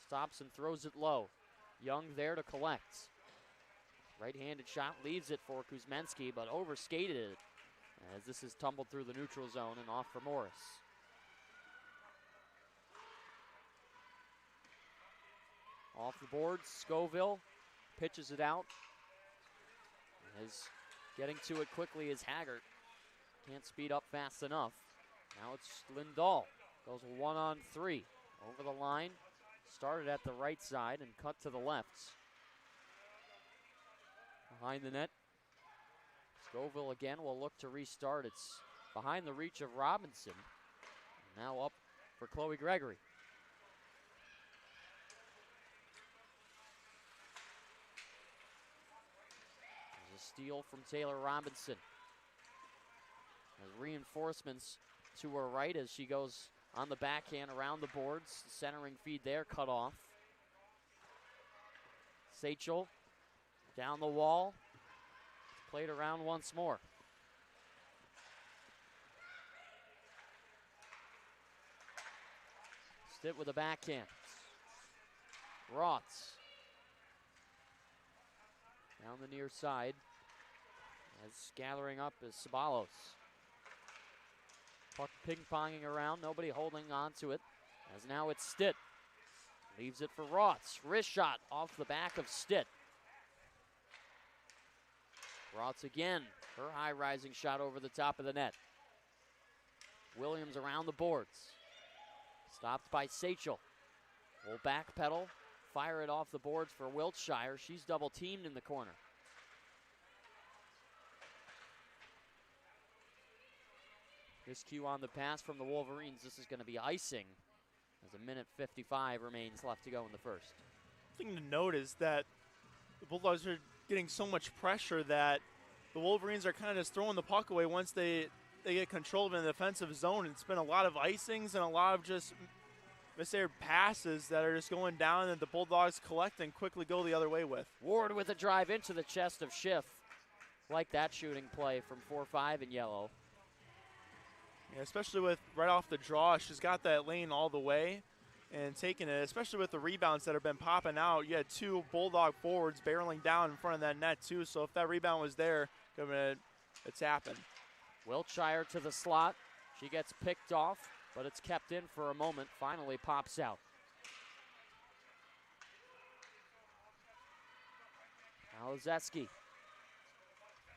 Stops and throws it low. Young there to collect. Right-handed shot leaves it for Kuzmenski, but overskated it as this is tumbled through the neutral zone and off for Morris. Off the board, Scoville pitches it out. Is getting to it quickly as Haggard. Can't speed up fast enough. Now it's Lindahl. Goes 1-on-3. Over the line. Started at the right side and cut to the left. Behind the net. Scoville again will look to restart. It's behind the reach of Robinson. Now up for Chloe Gregory. There's a steal from Taylor Robinson. As reinforcements to her right as she goes on the backhand around the boards. Centering feed there, cut off. Sachel down the wall. Played around once more. Stitt with a backhand. Roths. Down the near side. As gathering up is Sabalos. Puck ping-ponging around, nobody holding on to it. As now it's Stitt. Leaves it for Roths. Wrist shot off the back of Stitt. Roths again. Her high-rising shot over the top of the net. Williams around the boards. Stopped by Sachel. Will backpedal. Fire it off the boards for Wiltshire. She's double-teamed in the corner. Miscue on the pass from the Wolverines. This is going to be icing as a minute 55 remains left to go in the first. The thing to note is that the Bulldogs are getting so much pressure that the Wolverines are kind of just throwing the puck away once they get control of it in the defensive zone. It's been a lot of icings and a lot of just misaired passes that are just going down that the Bulldogs collect and quickly go the other way with. Ward with a drive into the chest of Schiff. Like that shooting play from 4-5 in yellow. Yeah, especially with right off the draw, she's got that lane all the way and taking it, especially with the rebounds that have been popping out. You had two Bulldog forwards barreling down in front of that net too, so if that rebound was there, it's happened. Wiltshire to the slot. She gets picked off, but it's kept in for a moment. Finally pops out. Malizeski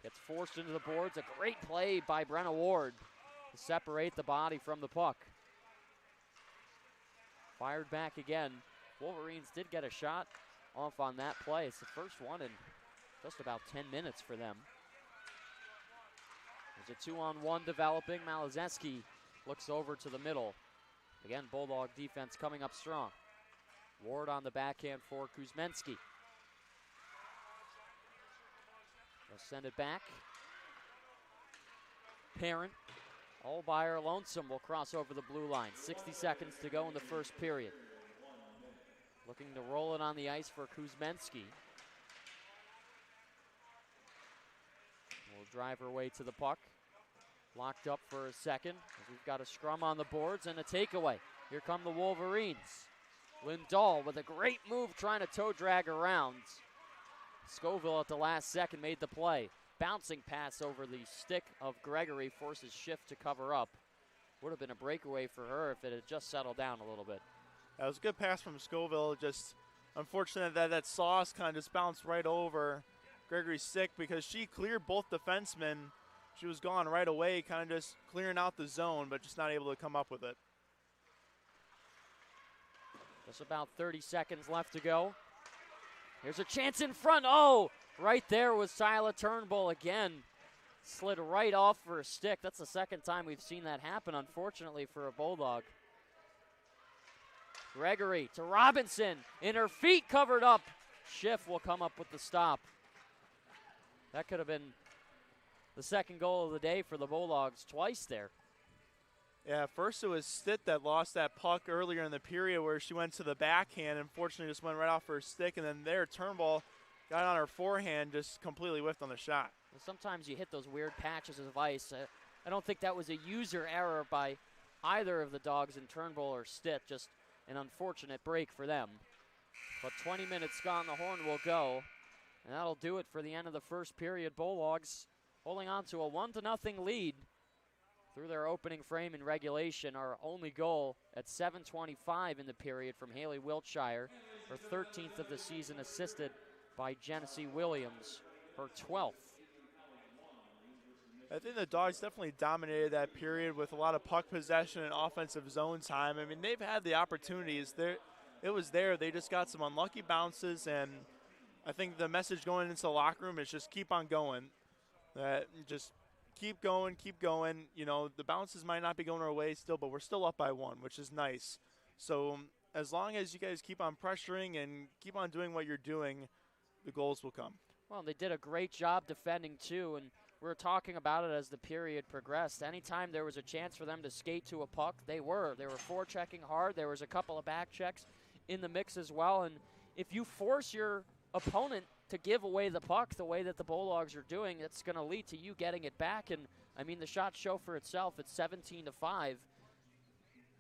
gets forced into the boards. A great play by Brenna Ward to separate the body from the puck. Fired back again. Wolverines did get a shot off on that play. It's the first one in just about 10 minutes for them. There's a 2-on-1 developing. Malizeski looks over to the middle. Again, Bulldog defense coming up strong. Ward on the backhand for Kuzmenski. They'll send it back. Parent, all by her lonesome, will cross over the blue line. 60 seconds to go in the first period. Looking to roll it on the ice for Kuzmenski. Will drive her way to the puck. Locked up for a second. We've got a scrum on the boards and a takeaway. Here come the Wolverines. Lindahl with a great move trying to toe drag around. Scoville at the last second made the play. Bouncing pass over the stick of Gregory forces Schiff to cover up. Would have been a breakaway for her if it had just settled down a little bit. That was a good pass from Scoville. Just unfortunate that Sauce kind of just bounced right over Gregory's stick because she cleared both defensemen. She was gone right away, kind of just clearing out the zone, but just not able to come up with it. Just about 30 seconds left to go. Here's a chance in front. Oh, right there was Tyler Turnbull again. Slid right off for a stick. That's the second time we've seen that happen, unfortunately, for a Bulldog. Gregory to Robinson. In her feet covered up. Schiff will come up with the stop. That could have been the second goal of the day for the Bulldogs twice there. Yeah, first it was Stitt that lost that puck earlier in the period where she went to the backhand. Unfortunately, just went right off her stick. And then there, Turnbull got on her forehand, just completely whiffed on the shot. Well, sometimes you hit those weird patches of ice. I don't think that was a user error by either of the dogs in Turnbull or Stitt. Just an unfortunate break for them. But 20 minutes gone, the horn will go. And that'll do it for the end of the first period. Bulldogs holding on to a 1-0 lead through their opening frame in regulation. Our only goal at 7:25 in the period from Haley Wiltshire, her 13th of the season, assisted by Genesee Williams, her 12th. I think the Dogs definitely dominated that period with a lot of puck possession and offensive zone time. I mean, they've had the opportunities. It was there. They just got some unlucky bounces, and I think the message going into the locker room is just keep on going. Just keep going, keep going. You know, the bounces might not be going our way still, but we're still up by one, which is nice. So as long as you guys keep on pressuring and keep on doing what you're doing, the goals will come. Well, they did a great job defending, too, and we were talking about it as the period progressed. Anytime there was a chance for them to skate to a puck, they were. They were forechecking hard. There was a couple of back checks in the mix as well. And if you force your opponent to give away the puck the way that the Bulldogs are doing, it's going to lead to you getting it back. And, I mean, the shots show for itself. It's 17-5.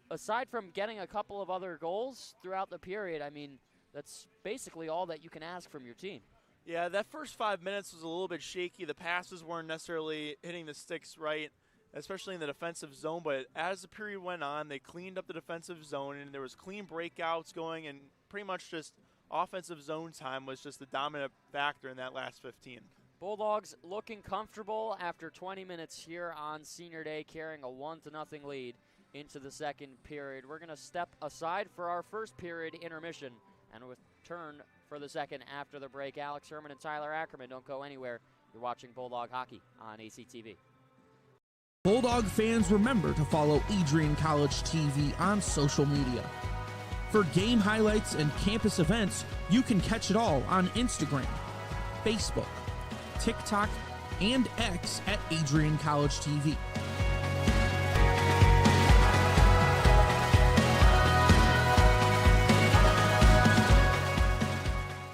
Aside from getting a couple of other goals throughout the period, I mean, that's basically all that you can ask from your team. Yeah, that first 5 minutes was a little bit shaky. The passes weren't necessarily hitting the sticks right. especially in the defensive zone. But as the period went on, they cleaned up the defensive zone, and there was clean breakouts going, and pretty much just offensive zone time was just the dominant factor in that last 15. Bulldogs looking comfortable after 20 minutes here on Senior Day, carrying a 1-0 lead into the second period. We're going to step aside for our first period intermission and return for the second after the break. Alex Herman and Tyler Ackerman, don't go anywhere. You're watching Bulldog Hockey on ACTV. Bulldog fans, remember to follow Adrian College TV on social media. For game highlights and campus events, you can catch it all on Instagram, Facebook, TikTok, and X at AdrianCollegeTV.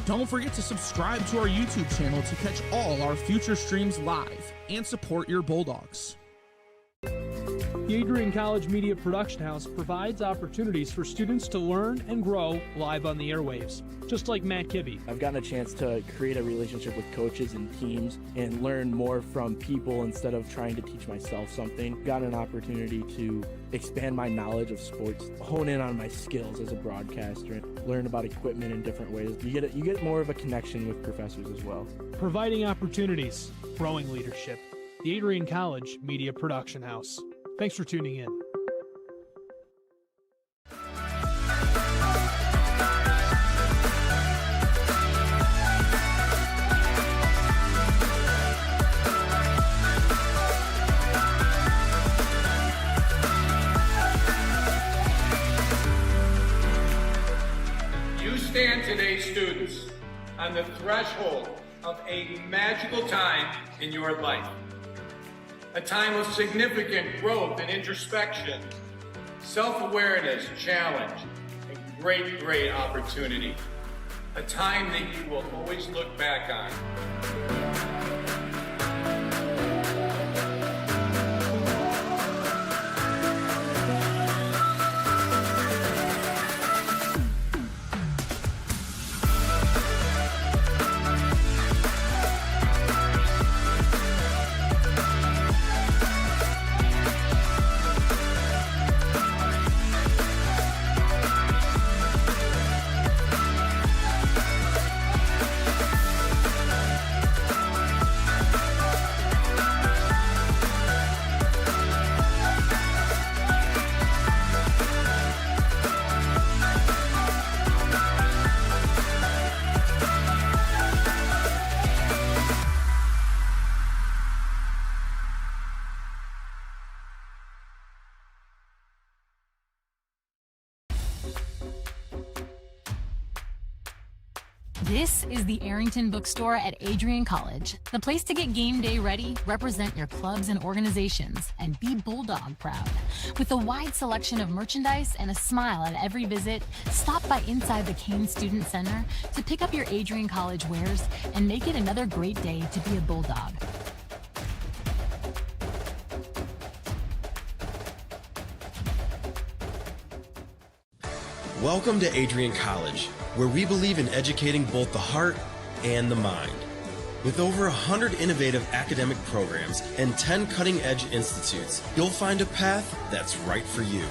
Don't forget to subscribe to our YouTube channel to catch all our future streams live and support your Bulldogs. The Adrian College Media Production House provides opportunities for students to learn and grow live on the airwaves, just like Matt Kibbe. I've gotten a chance to create a relationship with coaches and teams and learn more from people instead of trying to teach myself something. Got an opportunity to expand my knowledge of sports, hone in on my skills as a broadcaster, and learn about equipment in different ways. You get more of a connection with professors as well. Providing opportunities, growing leadership. The Adrian College Media Production House. Thanks for tuning in. You stand today, students, on the threshold of a magical time in your life. A time of significant growth and introspection, self-awareness, challenge, and great opportunity. A time that you will always look back on. This is the Arrington Bookstore at Adrian College, the place to get game day ready, represent your clubs and organizations, and be Bulldog proud. With a wide selection of merchandise and a smile at every visit, stop by inside the Kane Student Center to pick up your Adrian College wares and make it another great day to be a Bulldog. Welcome to Adrian College, where we believe in educating both the heart and the mind. With over 100 innovative academic programs and 10 cutting-edge institutes, you'll find a path that's right for you.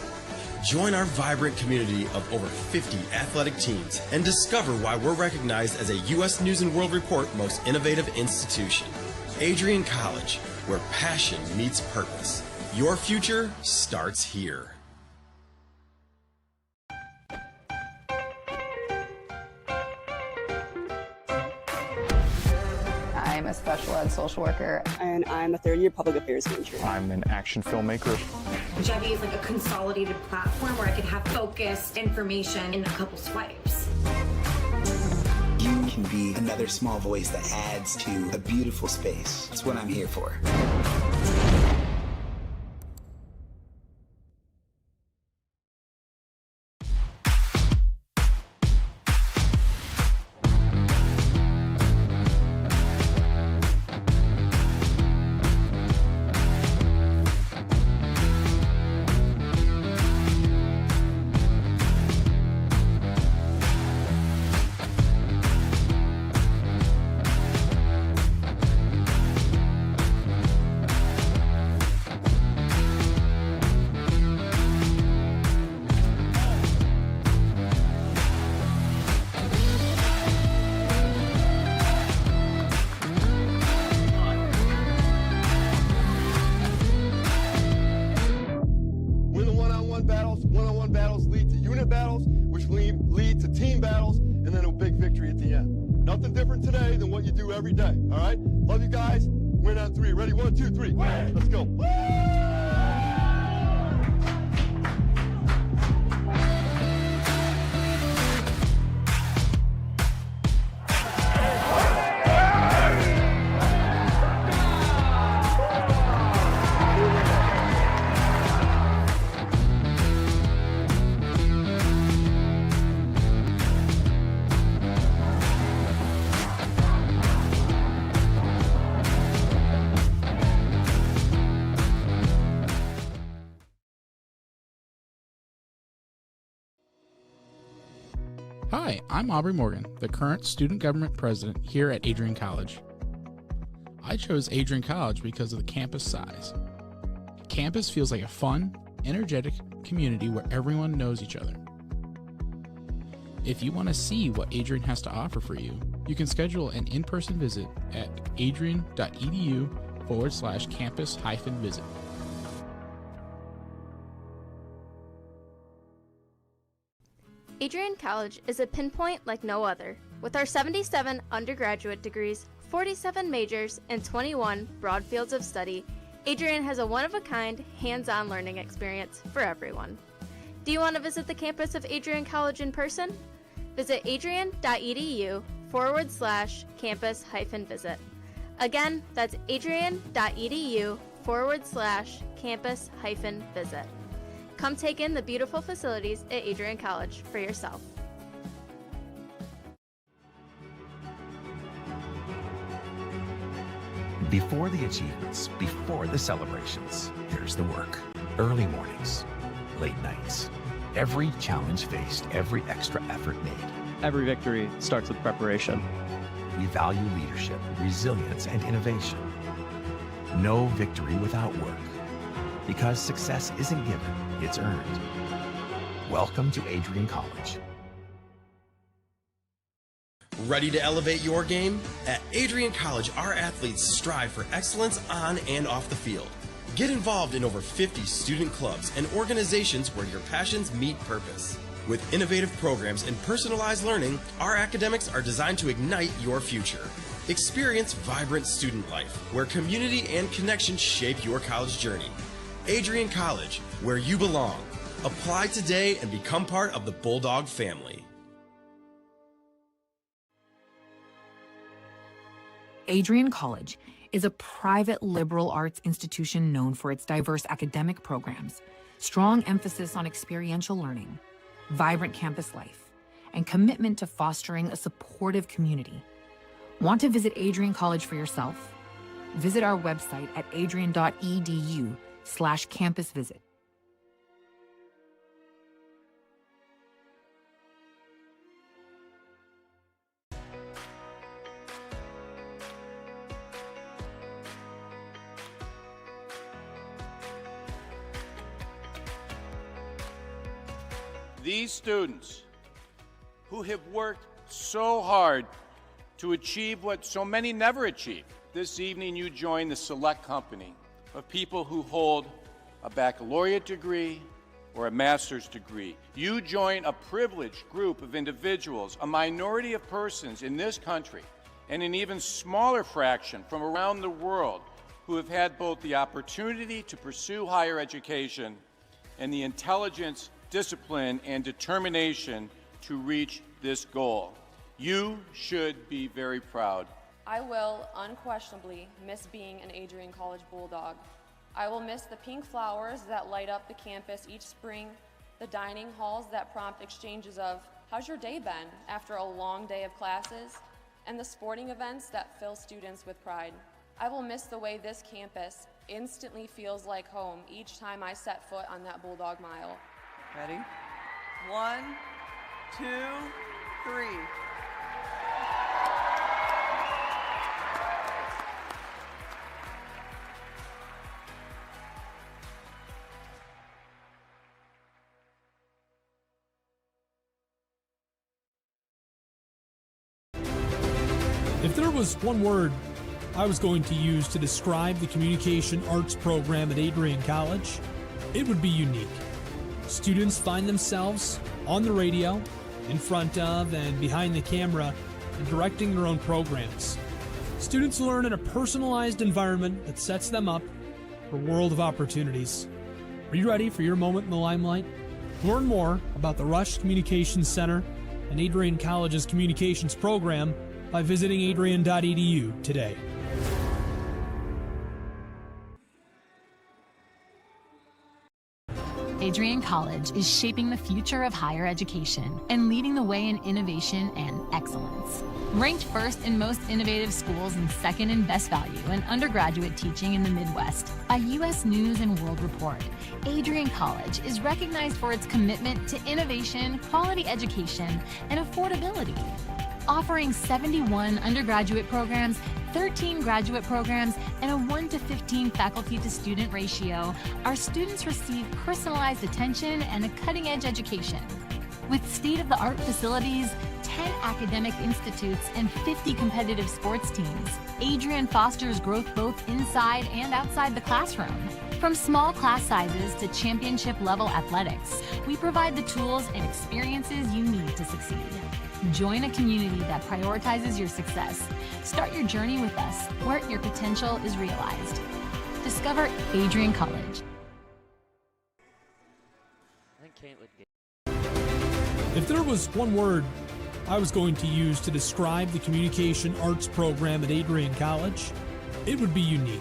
Join our vibrant community of over 50 athletic teams and discover why we're recognized as a U.S. News & World Report Most Innovative Institution. Adrian College, where passion meets purpose. Your future starts here. I'm a special ed social worker. And I'm a third-year public affairs major. I'm an action filmmaker. Jevi is like a consolidated platform where I could have focused information in a couple swipes. You can be another small voice that adds to a beautiful space. That's what I'm here for. one-on-one battles lead to unit battles, which lead to team battles, and then a big victory at the end. Nothing different today than what you do every day, all right? Love you guys. Win on 3. Ready? 1, 2, 3. Win. Let's go. Hi, I'm Aubrey Morgan, the current student government president here at Adrian College. I chose Adrian College because of the campus size. Campus feels like a fun, energetic community where everyone knows each other. If you want to see what Adrian has to offer for you, you can schedule an in-person visit at adrian.edu/campus-visit. Adrian College is a pinpoint like no other. With our 77 undergraduate degrees, 47 majors, and 21 broad fields of study, Adrian has a one-of-a-kind, hands-on learning experience for everyone. Do you want to visit the campus of Adrian College in person? Visit adrian.edu/campus-visit. Again, that's adrian.edu/campus-visit. Come take in the beautiful facilities at Adrian College for yourself. Before the achievements, before the celebrations, there's the work. Early mornings, late nights. Every challenge faced, every extra effort made. Every victory starts with preparation. We value leadership, resilience, and innovation. No victory without work. Because success isn't given, it's earned. Welcome to Adrian College. Ready to elevate your game? At Adrian College, our athletes strive for excellence on and off the field. Get involved in over 50 student clubs and organizations where your passions meet purpose. With innovative programs and personalized learning, our academics are designed to ignite your future. Experience vibrant student life, where community and connection shape your college journey. Adrian College, where you belong. Apply today and become part of the Bulldog family. Adrian College is a private liberal arts institution known for its diverse academic programs, strong emphasis on experiential learning, vibrant campus life, and commitment to fostering a supportive community. Want to visit Adrian College for yourself? Visit our website at adrian.edu/campus-visit. These students who have worked so hard to achieve what so many never achieve. This evening you join the select company of people who hold a baccalaureate degree or a master's degree. You join a privileged group of individuals, a minority of persons in this country, and an even smaller fraction from around the world who have had both the opportunity to pursue higher education and the intelligence, discipline, and determination to reach this goal. You should be very proud. I will unquestionably miss being an Adrian College Bulldog. I will miss the pink flowers that light up the campus each spring, the dining halls that prompt exchanges of, "How's your day been?" after a long day of classes, and the sporting events that fill students with pride. I will miss the way this campus instantly feels like home each time I set foot on that Bulldog Mile. Ready? 1, 2, 3. If there was one word I was going to use to describe the communication arts program at Adrian College, it would be unique. Students find themselves on the radio, in front of and behind the camera, and directing their own programs. Students learn in a personalized environment that sets them up for a world of opportunities. Are you ready for your moment in the limelight? Learn more about the Rush Communications Center and Adrian College's communications program by visiting adrian.edu today. Adrian College is shaping the future of higher education and leading the way in innovation and excellence. Ranked first in most innovative schools and second in best value in undergraduate teaching in the Midwest by U.S. News and World Report, Adrian College is recognized for its commitment to innovation, quality education, and affordability. Offering 71 undergraduate programs, 13 graduate programs, and a 1:15 faculty-to-student ratio, our students receive personalized attention and a cutting-edge education. With state-of-the-art facilities, 10 academic institutes, and 50 competitive sports teams, Adrian fosters growth both inside and outside the classroom. From small class sizes to championship-level athletics, we provide the tools and experiences you need to succeed. Join a community that prioritizes your success. Start your journey with us, where your potential is realized. Discover Adrian College. If there was one word I was going to use to describe the communication arts program at Adrian College, it would be unique.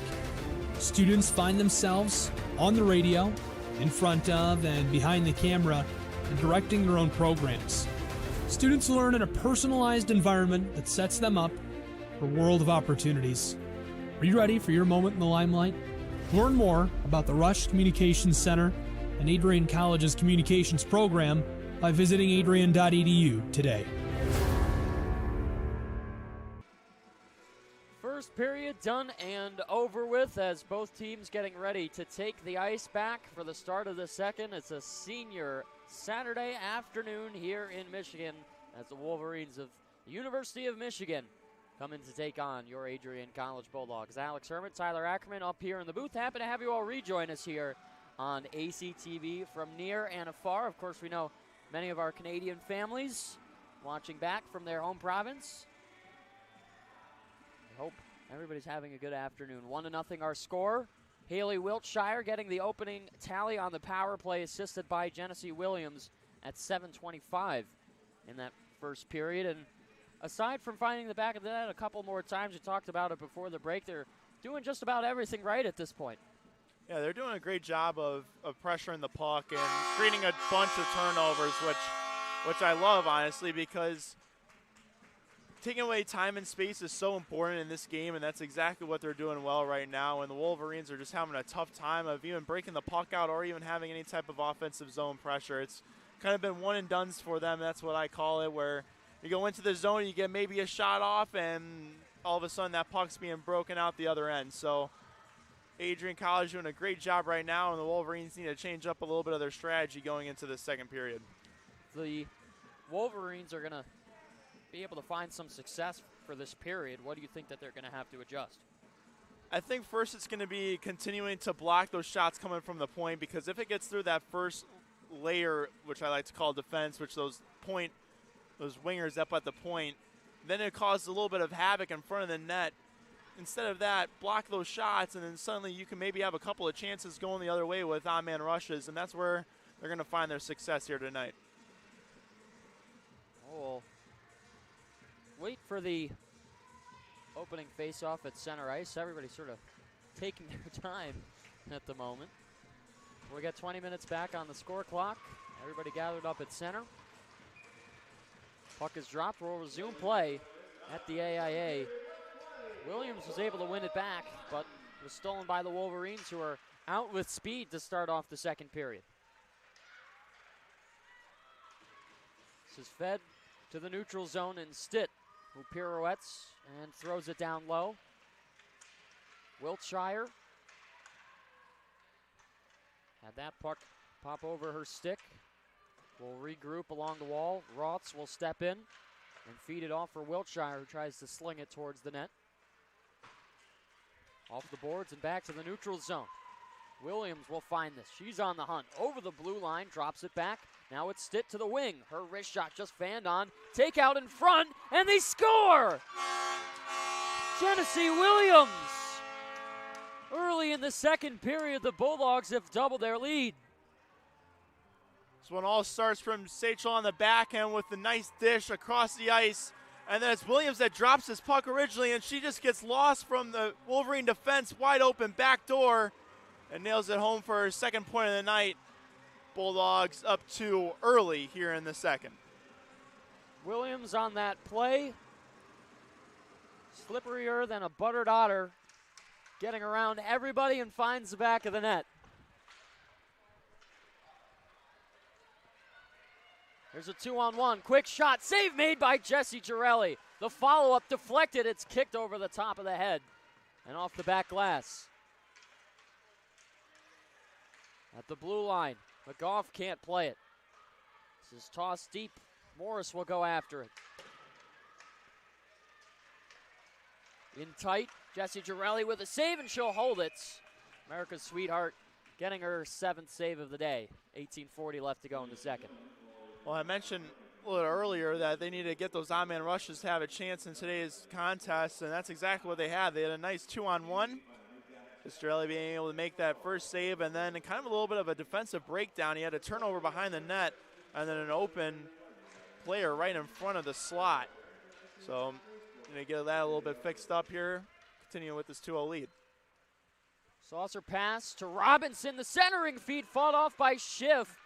Students find themselves on the radio, in front of and behind the camera, and directing their own programs. Students learn in a personalized environment that sets them up for a world of opportunities. Are you ready for your moment in the limelight? Learn more about the Rush Communications Center and Adrian College's communications program by visiting adrian.edu today. First period done and over with as both teams getting ready to take the ice back for the start of the second. It's a senior Saturday afternoon here in Michigan as the Wolverines of the University of Michigan come in to take on your Adrian College Bulldogs. Alex Herman, Tyler Ackerman up here in the booth. Happy to have you all rejoin us here on ACTV from near and afar. Of course, we know many of our Canadian families watching back from their home province. I hope everybody's having a good afternoon. 1-0 our score. Haley Wiltshire getting the opening tally on the power play, assisted by Genesee Williams at 7:25 in that first period. And aside from finding the back of the net a couple more times, we talked about it before the break, they're doing just about everything right at this point. Yeah, they're doing a great job of pressuring the puck and creating a bunch of turnovers, which I love, honestly, because taking away time and space is so important in this game, and that's exactly what they're doing well right now. And the Wolverines are just having a tough time of even breaking the puck out or even having any type of offensive zone pressure. It's kind of been one and dones for them. That's what I call it, where you go into the zone, you get maybe a shot off, and all of a sudden that puck's being broken out the other end. So Adrian College doing a great job right now, and the Wolverines need to change up a little bit of their strategy going into the second period. The Wolverines are going to be able to find some success for this period. What do you think that they're going to have to adjust? I think first it's going to be continuing to block those shots coming from the point, because if it gets through that first layer, which I like to call defense, which those wingers up at the point, then it causes a little bit of havoc in front of the net. Instead of that, block those shots, and then suddenly you can maybe have a couple of chances going the other way with on-man rushes, and that's where they're going to find their success here tonight. We'll wait for the opening face-off at center ice. Everybody's sort of taking their time at the moment. We got 20 minutes back on the score clock. Everybody gathered up at center. Puck is dropped. We'll resume play at the AIA. Williams was able to win it back, but was stolen by the Wolverines, who are out with speed to start off the second period. This is fed to the neutral zone, and Stitt, who pirouettes and throws it down low. Wiltshire had that puck pop over her stick. Will regroup along the wall. Roths will step in and feed it off for Wiltshire, who tries to sling it towards the net. Off the boards and back to the neutral zone. Williams will find this. She's on the hunt. Over the blue line, drops it back. Now it's Stitt to the wing. Her wrist shot just fanned on. Take out in front, and they score! Genesee Williams! Early in the second period, the Bulldogs have doubled their lead. This one all starts from Sachel on the backhand with the nice dish across the ice. And then it's Williams that drops his puck originally, and she just gets lost from the Wolverine defense, wide open back door, and nails it home for her second point of the night. Bulldogs up 2 early here in the second. Williams on that play. Slipperier than a buttered otter. Getting around everybody and finds the back of the net. Here's a 2-on-1. Quick shot. Save made by Jessie Girelli. The follow-up deflected. It's kicked over the top of the head and off the back glass. At the blue line, McGough can't play it. This is tossed deep. Morris will go after it. In tight, Jessie Girelli with a save, and she'll hold it. America's sweetheart getting her 7th save of the day. 18:40 left to go in the second. Well, I mentioned a little earlier that they need to get those on-man rushes to have a chance in today's contest, and that's exactly what they had. They had a nice 2-on-1. Girelli being able to make that first save, and then kind of a little bit of a defensive breakdown. He had a turnover behind the net, and then an open player right in front of the slot. So, going to get that a little bit fixed up here. Continuing with this 2-0 lead. Saucer pass to Robinson. The centering feed fought off by Schiff.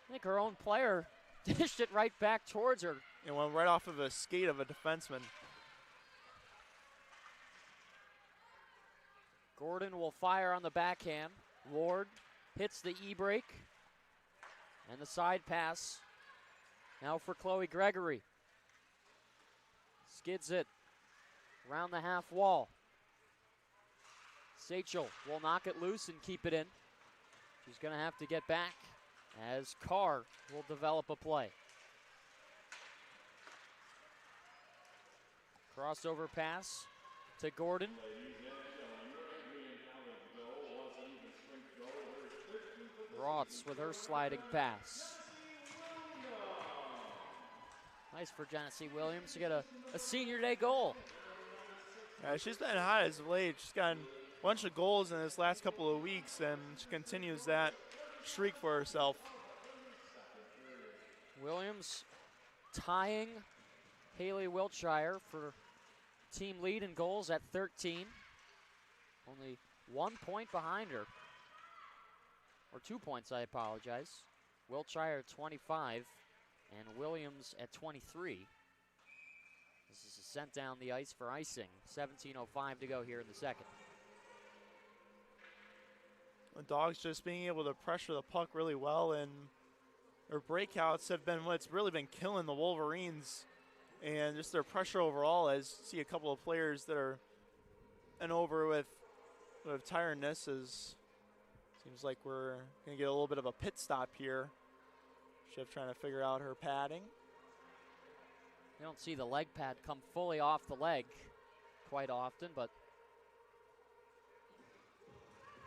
I think her own player dished it right back towards her. It went right off of a skate of a defenseman. Gordon will fire on the backhand. Ward hits the e-break. And the side pass now for Chloe Gregory. Skids it around the half wall. Sachel will knock it loose and keep it in. She's going to have to get back as Carr will develop a play. Crossover pass to Gordon. Rotz with her sliding pass. Nice for Genesee Williams to get a senior day goal. Yeah, she's been hot as of late. She's gotten a bunch of goals in this last couple of weeks, and she continues that streak for herself. Williams tying Haley Wiltshire for team lead in goals at 13. Only 1 point behind her. Or 2 points, I apologize. Wiltshire at 25 and Williams at 23. This is sent down the ice for icing. 17:05 to go here in the second. The Dogs just being able to pressure the puck really well, and their breakouts have been what's really been killing the Wolverines, and just their pressure overall. As you see a couple of players that are over with tiredness, as seems like we're going to get a little bit of a pit stop here. Schiff trying to figure out her padding. You don't see the leg pad come fully off the leg quite often, but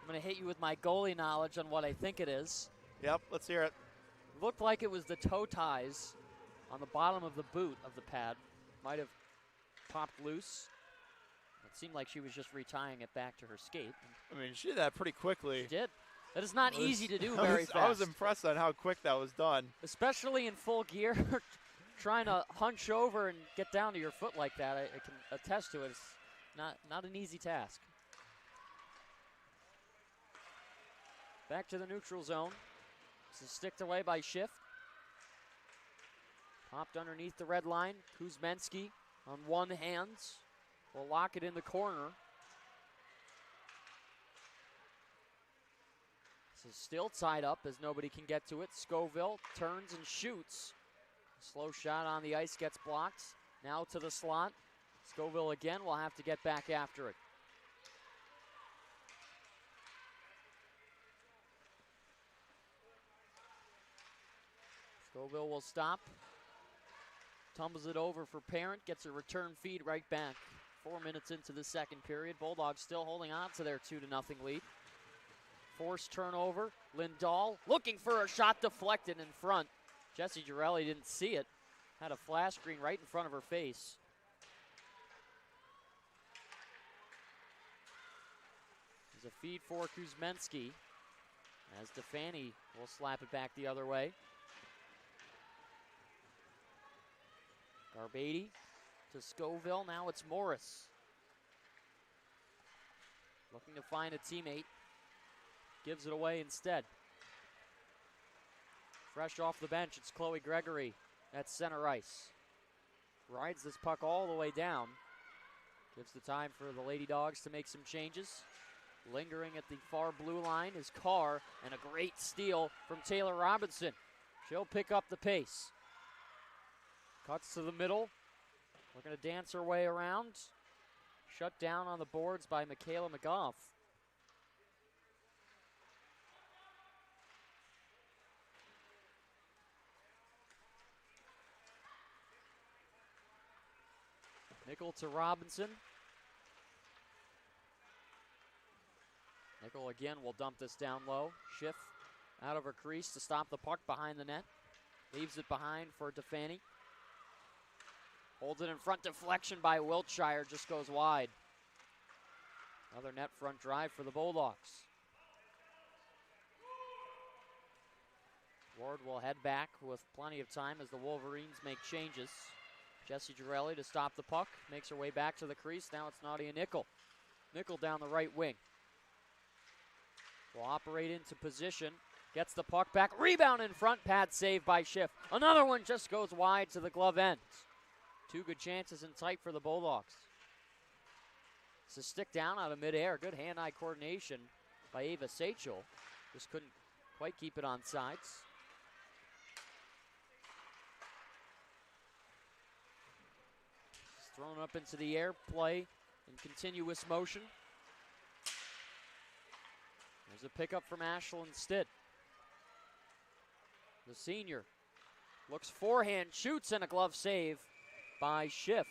I'm going to hit you with my goalie knowledge on what I think it is. Yep, let's hear it. Looked like it was the toe ties on the bottom of the boot of the pad. Might have popped loose. It seemed like she was just retying it back to her skate. I mean, she did that pretty quickly. She did. That is not easy to do very fast. I was impressed on how quick that was done. Especially in full gear, trying to hunch over and get down to your foot like that. I can attest to it. It's not an easy task. Back to the neutral zone. This is sticked away by Schiff. Popped underneath the red line. Kuzmenski on one hand will lock it in the corner. This is still tied up as nobody can get to it. Scoville turns and shoots. Slow shot on the ice gets blocked. Now to the slot. Scoville again will have to get back after it. Scoville will stop. Tumbles it over for Parent. Gets a return feed right back. 4 minutes into the second period. Bulldogs still holding on to their 2-0 lead. Forced turnover. Lindahl looking for a shot deflected in front. Jessie Girelli didn't see it. Had a flash screen right in front of her face. There's a feed for Kuzmensky as Stefani will slap it back the other way. Garbady to Scoville. Now it's Morris. Looking to find a teammate. Gives it away instead. Fresh off the bench, it's Chloe Gregory at center ice. Rides this puck all the way down. Gives the time for the Lady Dogs to make some changes. Lingering at the far blue line is Carr, and a great steal from Taylor Robinson. She'll pick up the pace. Cuts to the middle. We're going to dance her way around. Shut down on the boards by Michaela McGough. Nickel to Robinson. Nickel again will dump this down low. Schiff out of her crease to stop the puck behind the net. Leaves it behind for Defani. Holds it in front, deflection by Wiltshire, just goes wide. Another net front drive for the Bulldogs. Ward will head back with plenty of time as the Wolverines make changes. Jessie Girelli to stop the puck, makes her way back to the crease. Now it's Nadia Nickel. Nickel down the right wing. Will operate into position, gets the puck back, rebound in front, pad save by Schiff. Another one just goes wide to the glove end. Two good chances in sight for the Bulldogs. It's a stick down out of midair. Good hand-eye coordination by Ava Sachel. Just couldn't quite keep it on sides. It's thrown up into the air, play in continuous motion. There's a pickup from Ashlyn Stitt. The senior looks forehand, shoots, and a glove save by Schiff.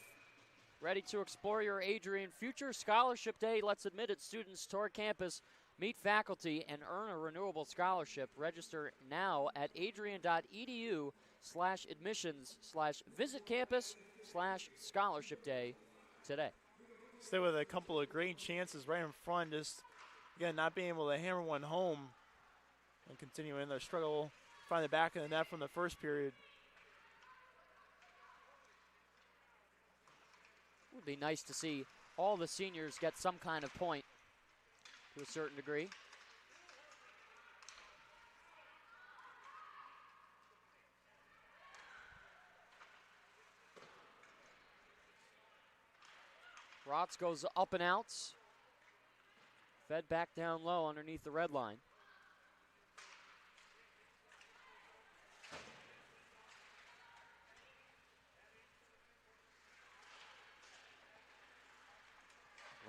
Ready to explore your Adrian future? Scholarship Day lets admitted students tour campus, meet faculty, and earn a renewable scholarship. Register now at adrian.edu/admissions/visit campus/scholarship day today. Stay with a couple of great chances right in front. Just, again, not being able to hammer one home and continuing their struggle. Find the back of the net from the first period. It would be nice to see all the seniors get some kind of point to a certain degree. Rotz goes up and out. Fed back down low underneath the red line.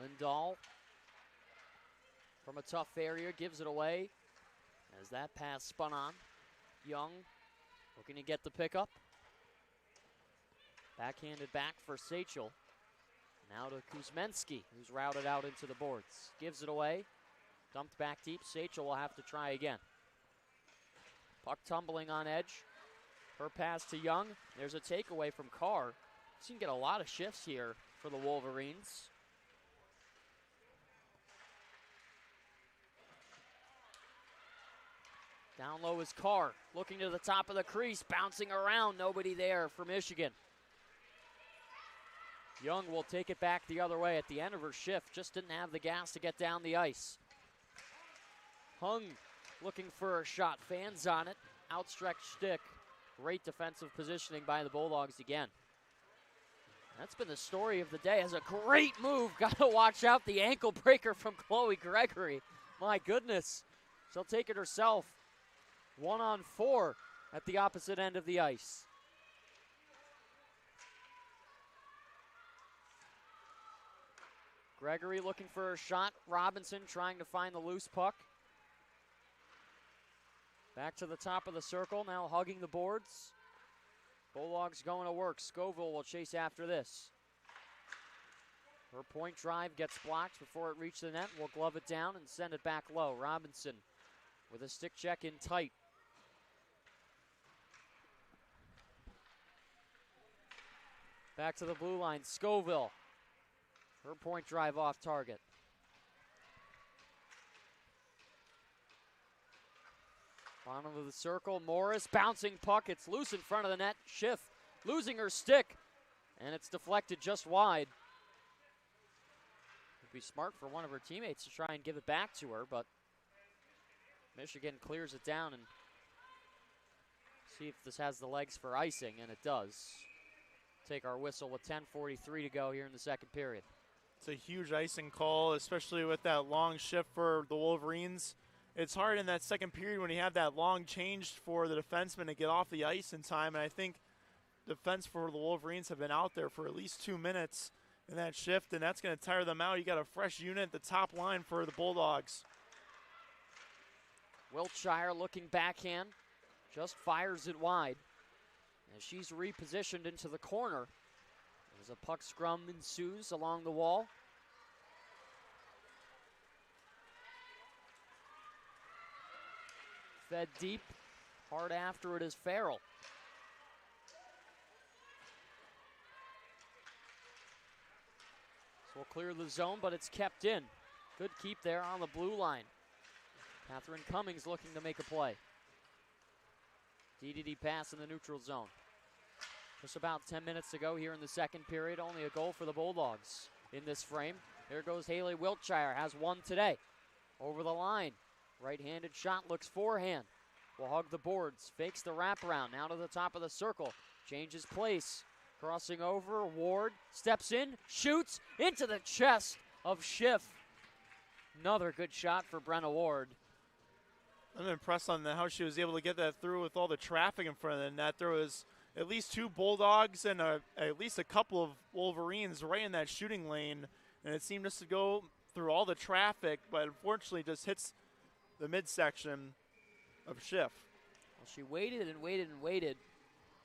Lindahl from a tough area gives it away as that pass spun on. Young looking to get the pickup. Backhanded back for Sachel. Now to Kuzmensky, who's routed out into the boards. Gives it away. Dumped back deep. Sachel will have to try again. Puck tumbling on edge. Her pass to Young. There's a takeaway from Carr. So you can get a lot of shifts here for the Wolverines. Down low is Carr, looking to the top of the crease, bouncing around, nobody there for Michigan. Young will take it back the other way at the end of her shift, just didn't have the gas to get down the ice. Hung looking for a shot, fans on it, outstretched stick. Great defensive positioning by the Bulldogs again. That's been the story of the day. Has a great move, gotta watch out the ankle breaker from Chloe Gregory. My goodness, she'll take it herself. 1-on-4 at the opposite end of the ice. Gregory looking for a shot. Robinson trying to find the loose puck. Back to the top of the circle, now hugging the boards. Bulldogs going to work. Scoville will chase after this. Her point drive gets blocked before it reached the net. We'll glove it down and send it back low. Robinson with a stick check in tight. Back to the blue line, Scoville. Her point drive off target. Bottom of the circle, Morris, bouncing puck. It's loose in front of the net. Schiff losing her stick, and it's deflected just wide. It'd be smart for one of her teammates to try and give it back to her, but Michigan clears it down and see if this has the legs for icing, and it does. Take our whistle with 10:43 to go here in the second period. It's a huge icing call, especially with that long shift for the Wolverines. It's hard in that second period when you have that long change for the defenseman to get off the ice in time, and I think defense for the Wolverines have been out there for at least 2 minutes in that shift, and that's going to tire them out. You got a fresh unit at the top line for the Bulldogs. Wiltshire looking backhand, just fires it wide. As she's repositioned into the corner, as a puck scrum ensues along the wall. Fed deep, hard after it is Farrell. So we'll clear the zone, but it's kept in. Good keep there on the blue line. Catherine Cummings looking to make a play. DDD pass in the neutral zone. Just about 10 minutes to go here in the second period. Only a goal for the Bulldogs in this frame. There goes Haley Wiltshire, has one today. Over the line. Right-handed shot, looks forehand. Will hug the boards, fakes the wraparound, now to the top of the circle. Changes place, crossing over, Ward steps in, shoots into the chest of Schiff. Another good shot for Brenna Ward. I'm impressed on how she was able to get that through with all the traffic in front of the net. There was at least 2 Bulldogs and at least a couple of Wolverines right in that shooting lane, and it seemed just to go through all the traffic, but unfortunately just hits the midsection of Schiff. Well, she waited and waited and waited.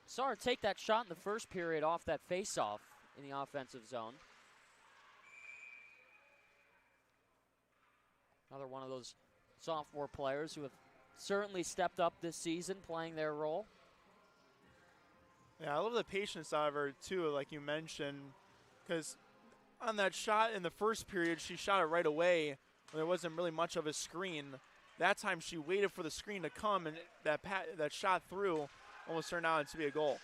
Saw her take that shot in the first period off that face-off in the offensive zone. Another one of those sophomore players who have certainly stepped up this season playing their role. Yeah, I love the patience out of her, too, like you mentioned, because on that shot in the first period, she shot it right away when there wasn't really much of a screen. That time she waited for the screen to come, and that shot through almost turned out to be a goal.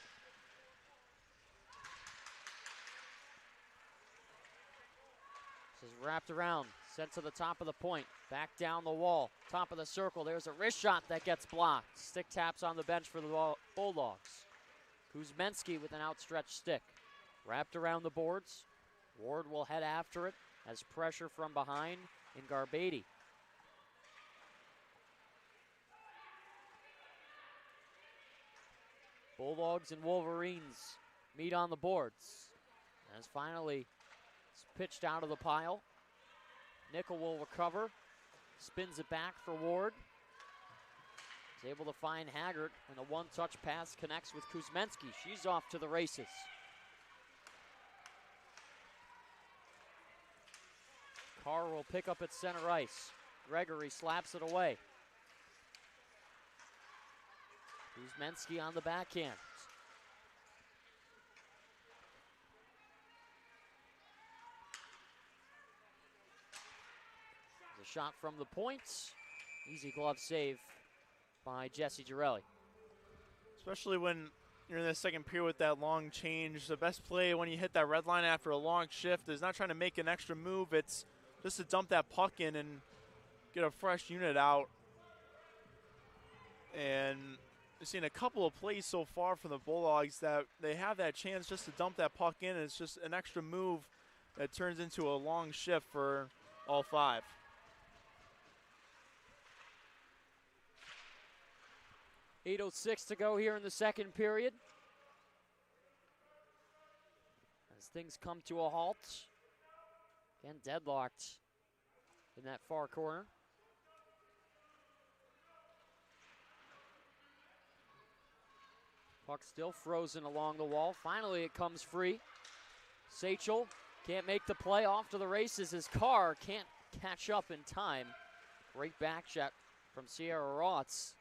This is wrapped around, sent to the top of the point, back down the wall, top of the circle. There's a wrist shot that gets blocked. Stick taps on the bench for the Bulldogs. Kuzmenski with an outstretched stick. Wrapped around the boards. Ward will head after it as pressure from behind in Garbady. Bulldogs and Wolverines meet on the boards. As finally it's pitched out of the pile. Nickel will recover. Spins it back for Ward. Is able to find Haggard when the one-touch pass connects with Kuzmenski. She's off to the races. Carr will pick up at center ice. Gregory slaps it away. Kuzmenski on the backhand. The shot from the point. Easy glove save by Jesse Girelli. Especially when you're in the second period with that long change. The best play when you hit that red line after a long shift is not trying to make an extra move. It's just to dump that puck in and get a fresh unit out. And we've seen a couple of plays so far from the Bulldogs that they have that chance just to dump that puck in. And it's just an extra move that turns into a long shift for all 5. .806 to go here in the second period. As things come to a halt. Again, deadlocked in that far corner. Puck still frozen along the wall. Finally, it comes free. Sachel Can't make the play off to the races. His car can't catch up in time. Great back check from Sierra Rotz.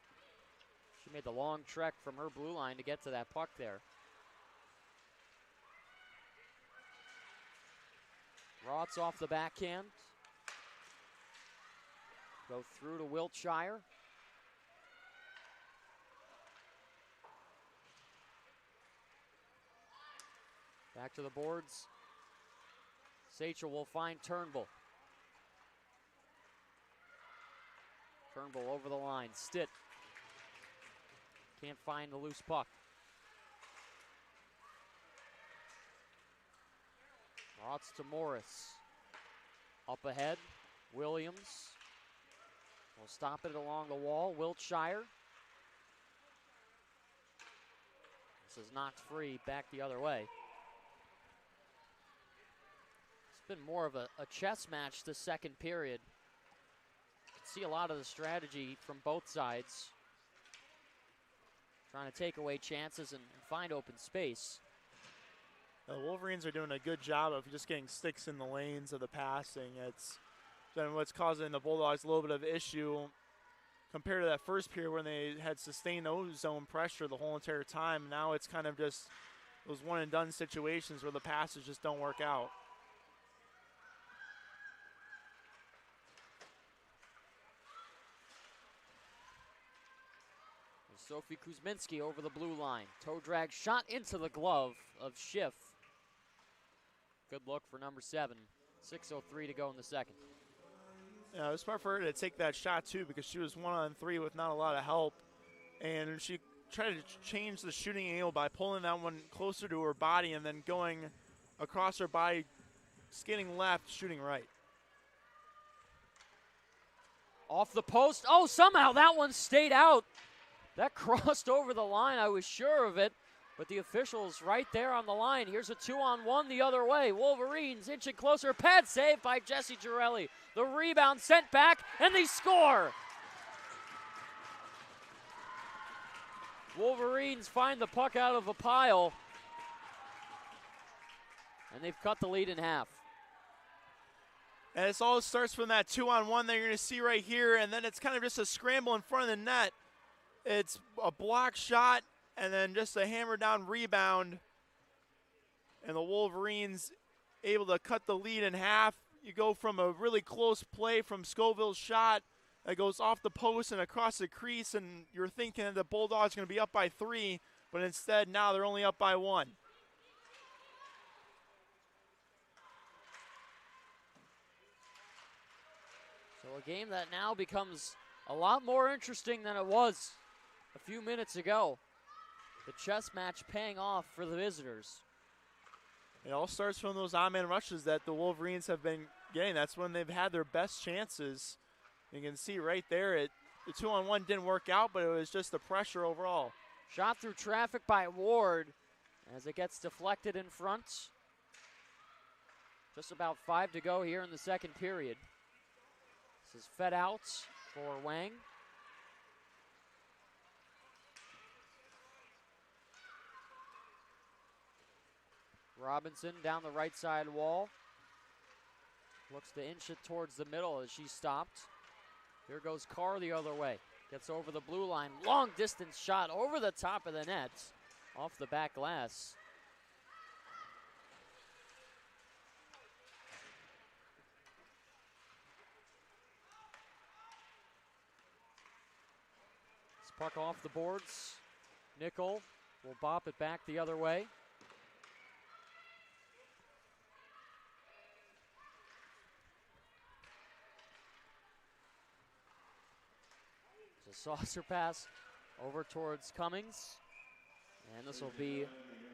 She made the long trek from her blue line to get to that puck there. Rotz off the backhand. Go through to Wiltshire. Back to the boards. ACHA will find Turnbull. Turnbull over the line. Stitt can't find the loose puck. Rotz to Morris. Up ahead, Williams will stop it along the wall. Wiltshire. This is knocked free, back the other way. It's been more of a chess match this second period. See a lot of the strategy from both sides. Trying to take away chances and find open space. The Wolverines are doing a good job of just getting sticks in the lanes of the passing. It's been what's causing the Bulldogs a little bit of issue compared to that first period when they had sustained zone pressure the whole entire time. Now it's kind of just those one and done situations where the passes just don't work out. Sophie Kuzminski over the blue line. Toe drag shot into the glove of Schiff. Good look for number 7. 6:03 to go in the second. Yeah, it was smart for her to take that shot too because she was 1-on-3 with not a lot of help. And she tried to change the shooting angle by pulling that one closer to her body and then going across her body, skating left, shooting right. Off the post. Oh, somehow that one stayed out. That crossed over the line, I was sure of it, but the official's right there on the line. Here's a 2-on-1 the other way. Wolverines inching closer. Pad save by Jesse Girelli. The rebound sent back, and they score. Wolverines find the puck out of a pile, and they've cut the lead in half. And it all starts from that 2-on-1 that you're going to see right here, and then it's kind of just a scramble in front of the net. It's a block shot and then just a hammer down rebound. And the Wolverines able to cut the lead in half. You go from a really close play from Scoville's shot that goes off the post and across the crease, and you're thinking that the Bulldogs are going to be up by 3, but instead now they're only up by 1. So a game that now becomes a lot more interesting than it was a few minutes ago. The chess match paying off for the visitors. It all starts from those odd-man rushes that the Wolverines have been getting. That's when they've had their best chances. You can see right there, the 2-on-1 didn't work out, but it was just the pressure overall. Shot through traffic by Ward as it gets deflected in front. Just about 5 to go here in the second period. This is fed out for Wang. Robinson down the right side wall. Looks to inch it towards the middle as she stopped. Here goes Carr the other way. Gets over the blue line. Long distance shot over the top of the net. Off the back glass. This puck off the boards. Nickel will bop it back the other way. Saucer pass over towards Cummings. And this will be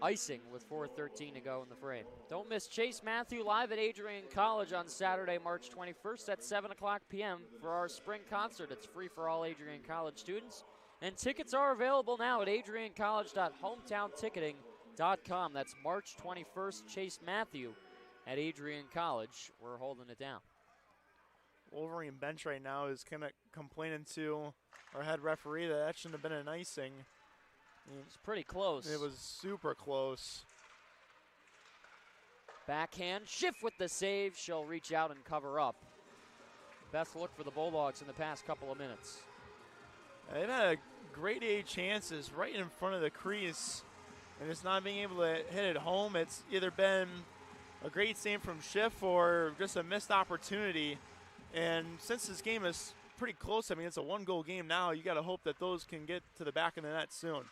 icing with 4:13 to go in the frame. Don't miss Chase Matthew live at Adrian College on Saturday, March 21st at 7 o'clock p.m. for our spring concert. It's free for all Adrian College students. And tickets are available now at adriancollege.hometownticketing.com. That's March 21st, Chase Matthew at Adrian College. We're holding it down. Wolverine bench right now is kind of complaining to our head referee that shouldn't have been an icing. It's pretty close. It was super close. Backhand, Schiff with the save. She'll reach out and cover up. Best look for the Bulldogs in the past couple of minutes. They've had great A chances right in front of the crease, and just not being able to hit it home. It's either been a great save from Schiff or just a missed opportunity. And since this game is pretty close, I mean, it's a one-goal game now, you got to hope that those can get to the back of the net soon.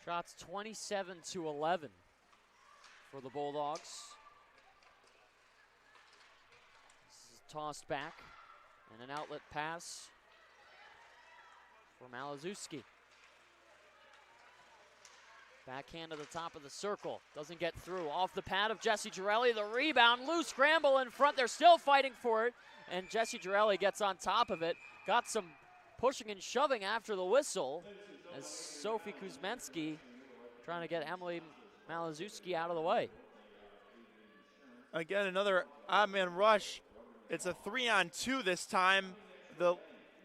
Shots 27-11 for the Bulldogs. This is tossed back and an outlet pass for Malazewski. Backhand to the top of the circle. Doesn't get through. Off the pad of Jesse Girelli. The rebound. Loose scramble in front. They're still fighting for it. And Jesse Girelli gets on top of it. Got some pushing and shoving after the whistle as Sophie Kuzmensky trying to get Emily Malazewski out of the way. Again, another odd man rush. It's a 3-on-2 this time. The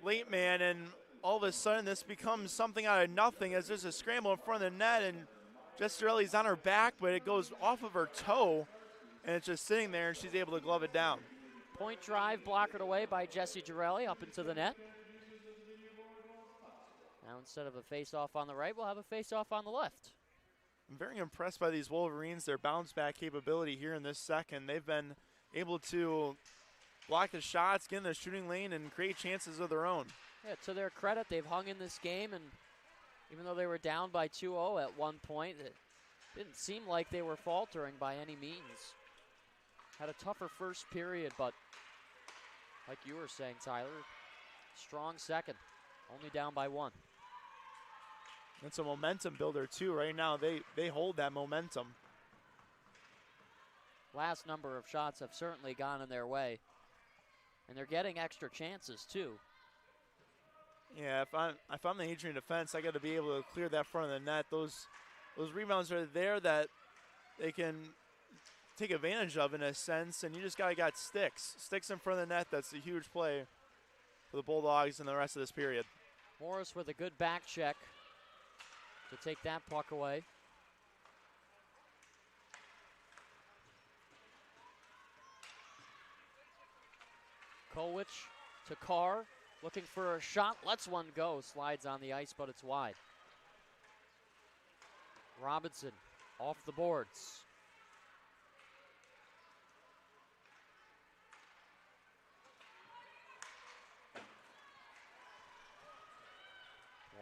late man, and all of a sudden this becomes something out of nothing as there's a scramble in front of the net, and Jess Girelli's on her back, but it goes off of her toe, and it's just sitting there, and she's able to glove it down. Point drive blockered away by Jesse Girelli up into the net. Now instead of a face-off on the right, we'll have a face-off on the left. I'm very impressed by these Wolverines, their bounce-back capability here in this second. They've been able to block the shots, get in the shooting lane, and create chances of their own. Yeah, to their credit, they've hung in this game, and even though they were down by 2-0 at one point, it didn't seem like they were faltering by any means. Had a tougher first period, but like you were saying, Tyler, strong second, only down by 1. It's a momentum builder, too. Right now, they hold that momentum. Last number of shots have certainly gone in their way, and they're getting extra chances, too. Yeah, if I'm the Adrian defense, I got to be able to clear that front of the net. Those rebounds are there that they can take advantage of in a sense, and you just got sticks in front of the net. That's a huge play for the Bulldogs in the rest of this period. Morris with a good back check to take that puck away. Kolwich to Carr. Looking for a shot, lets one go, slides on the ice, but it's wide. Robinson off the boards.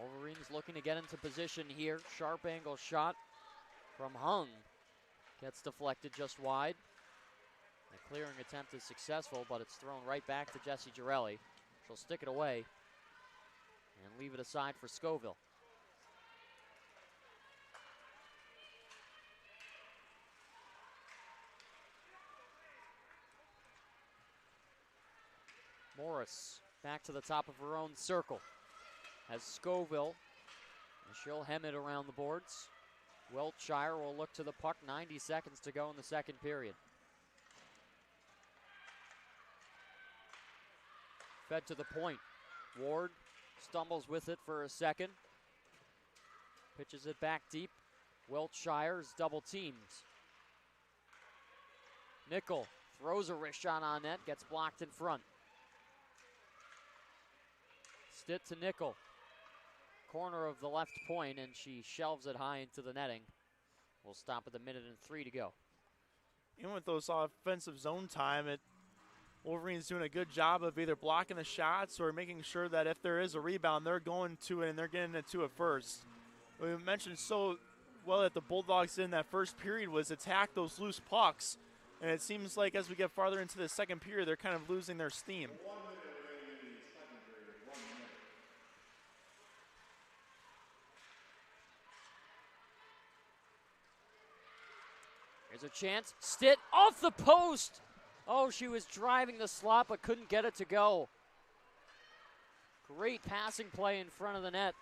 Wolverines looking to get into position here. Sharp angle shot from Hung. Gets deflected just wide. The clearing attempt is successful, but it's thrown right back to Jesse Girelli. She'll stick it away and leave it aside for Scoville. Morris back to the top of her own circle. Has Scoville, and she'll hem it around the boards. Wiltshire will look to the puck. 90 seconds to go in the second period. Fed to the point. Ward stumbles with it for a second. Pitches it back deep. Wiltshire is double teamed. Nickel throws a wrist shot on net, gets blocked in front. Stitt to Nickel. Corner of the left point, and she shelves it high into the netting. We'll stop at the 1:03 to go. Even with those offensive zone time, Wolverines doing a good job of either blocking the shots or making sure that if there is a rebound, they're going to it and they're getting it to it first. We mentioned so well that the Bulldogs in that first period was attack those loose pucks, and it seems like as we get farther into the second period, they're kind of losing their steam. Here's a chance. Stitt off the post. Oh, she was driving the slot but couldn't get it to go. Great passing play in front of the net.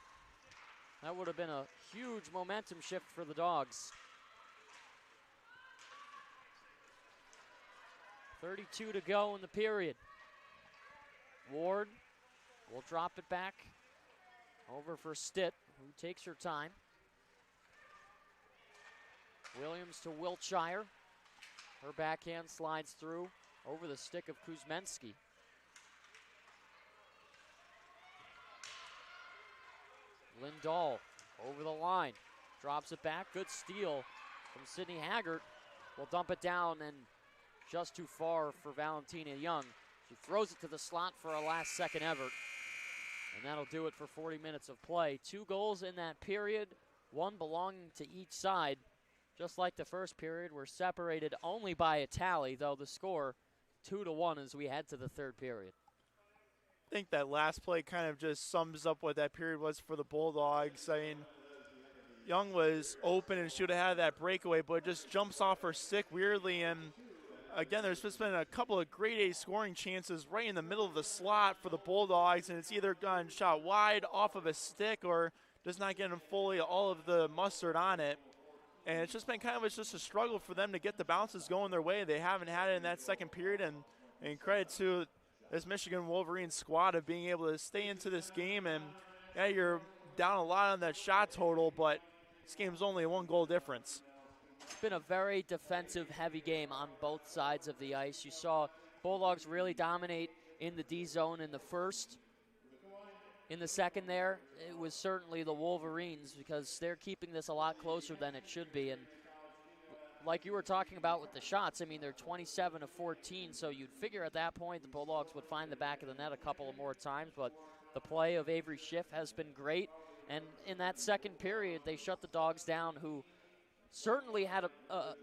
That would have been a huge momentum shift for the Dogs. 32 to go in the period. Ward will drop it back over for Stitt, who takes her time. Williams to Wiltshire. Her backhand slides through over the stick of Kuzmenski. Lindahl over the line, drops it back. Good steal from Sydney Haggart. Will dump it down and just too far for Valentina Young. She throws it to the slot for a last second effort. And that'll do it for 40 minutes of play. 2 goals in that period, 1 belonging to each side. Just like the first period, we're separated only by a tally, though the score 2-1 as we head to the third period. I think that last play kind of just sums up what that period was for the Bulldogs. I mean, Young was open and should have had that breakaway, but it just jumps off her stick weirdly. And again, there's just been a couple of grade A scoring chances right in the middle of the slot for the Bulldogs, and it's either gone shot wide off of a stick or just not getting fully all of the mustard on it. And it's just been kind of just a struggle for them to get the bounces going their way. They haven't had it in that second period, and credit to this Michigan Wolverines squad of being able to stay into this game. And yeah, you're down a lot on that shot total, but this game's only a 1-goal difference. It's been a very defensive-heavy game on both sides of the ice. You saw Bulldogs really dominate in the D zone in the first. In the second there, it was certainly the Wolverines because they're keeping this a lot closer than it should be. And like you were talking about with the shots, I mean, they're 27 of 14, so you'd figure at that point the Bulldogs would find the back of the net a couple of more times, but the play of Avery Schiff has been great. And in that second period, they shut the Dogs down, who certainly had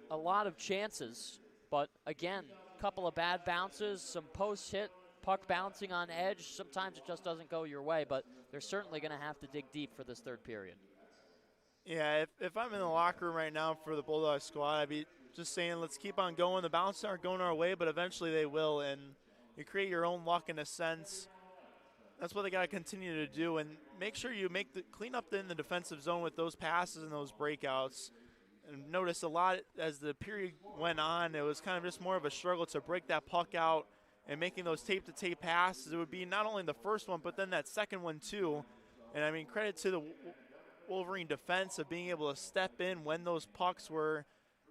a lot of chances, but again, a couple of bad bounces, some post-hit, puck bouncing on edge. Sometimes it just doesn't go your way, but they're certainly going to have to dig deep for this third period. Yeah, if I'm in the locker room right now for the Bulldog squad, I'd be just saying, let's keep on going. The bounces aren't going our way, but eventually they will, and you create your own luck in a sense. That's what they got to continue to do, and make sure you clean up in the defensive zone with those passes and those breakouts. And notice a lot as the period went on, it was kind of just more of a struggle to break that puck out and making those tape-to-tape passes. It would be not only the first one, but then that second one too. And I mean, credit to the Wolverine defense of being able to step in when those pucks were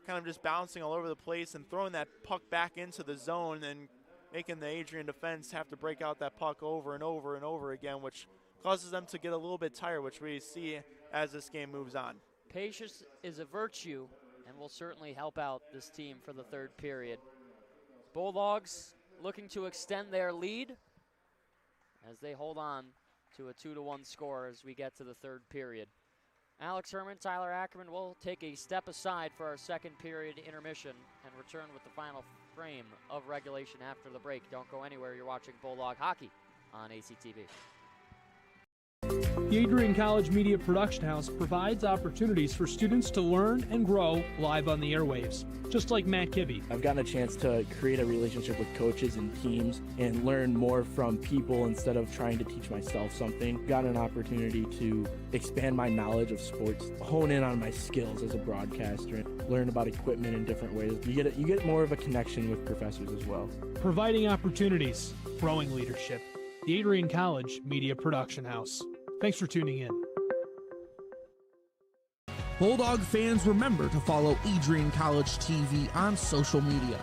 kind of just bouncing all over the place and throwing that puck back into the zone and making the Adrian defense have to break out that puck over and over and over again, which causes them to get a little bit tired, which we see as this game moves on. Patience is a virtue and will certainly help out this team for the third period. Bulldogs looking to extend their lead as they hold on to a 2-1 score as we get to the third period. Alex Herman, Tyler Ackerman will take a step aside for our second period intermission and return with the final frame of regulation after the break. Don't go anywhere. You're watching Bulldog Hockey on ACTV. The Adrian College Media Production House provides opportunities for students to learn and grow live on the airwaves, just like Matt Kibbe. I've gotten a chance to create a relationship with coaches and teams and learn more from people instead of trying to teach myself something. Got an opportunity to expand my knowledge of sports, hone in on my skills as a broadcaster, and learn about equipment in different ways. You get more of a connection with professors as well. Providing opportunities, growing leadership. The Adrian College Media Production House. Thanks for tuning in. Bulldog fans, remember to follow Adrian College TV on social media.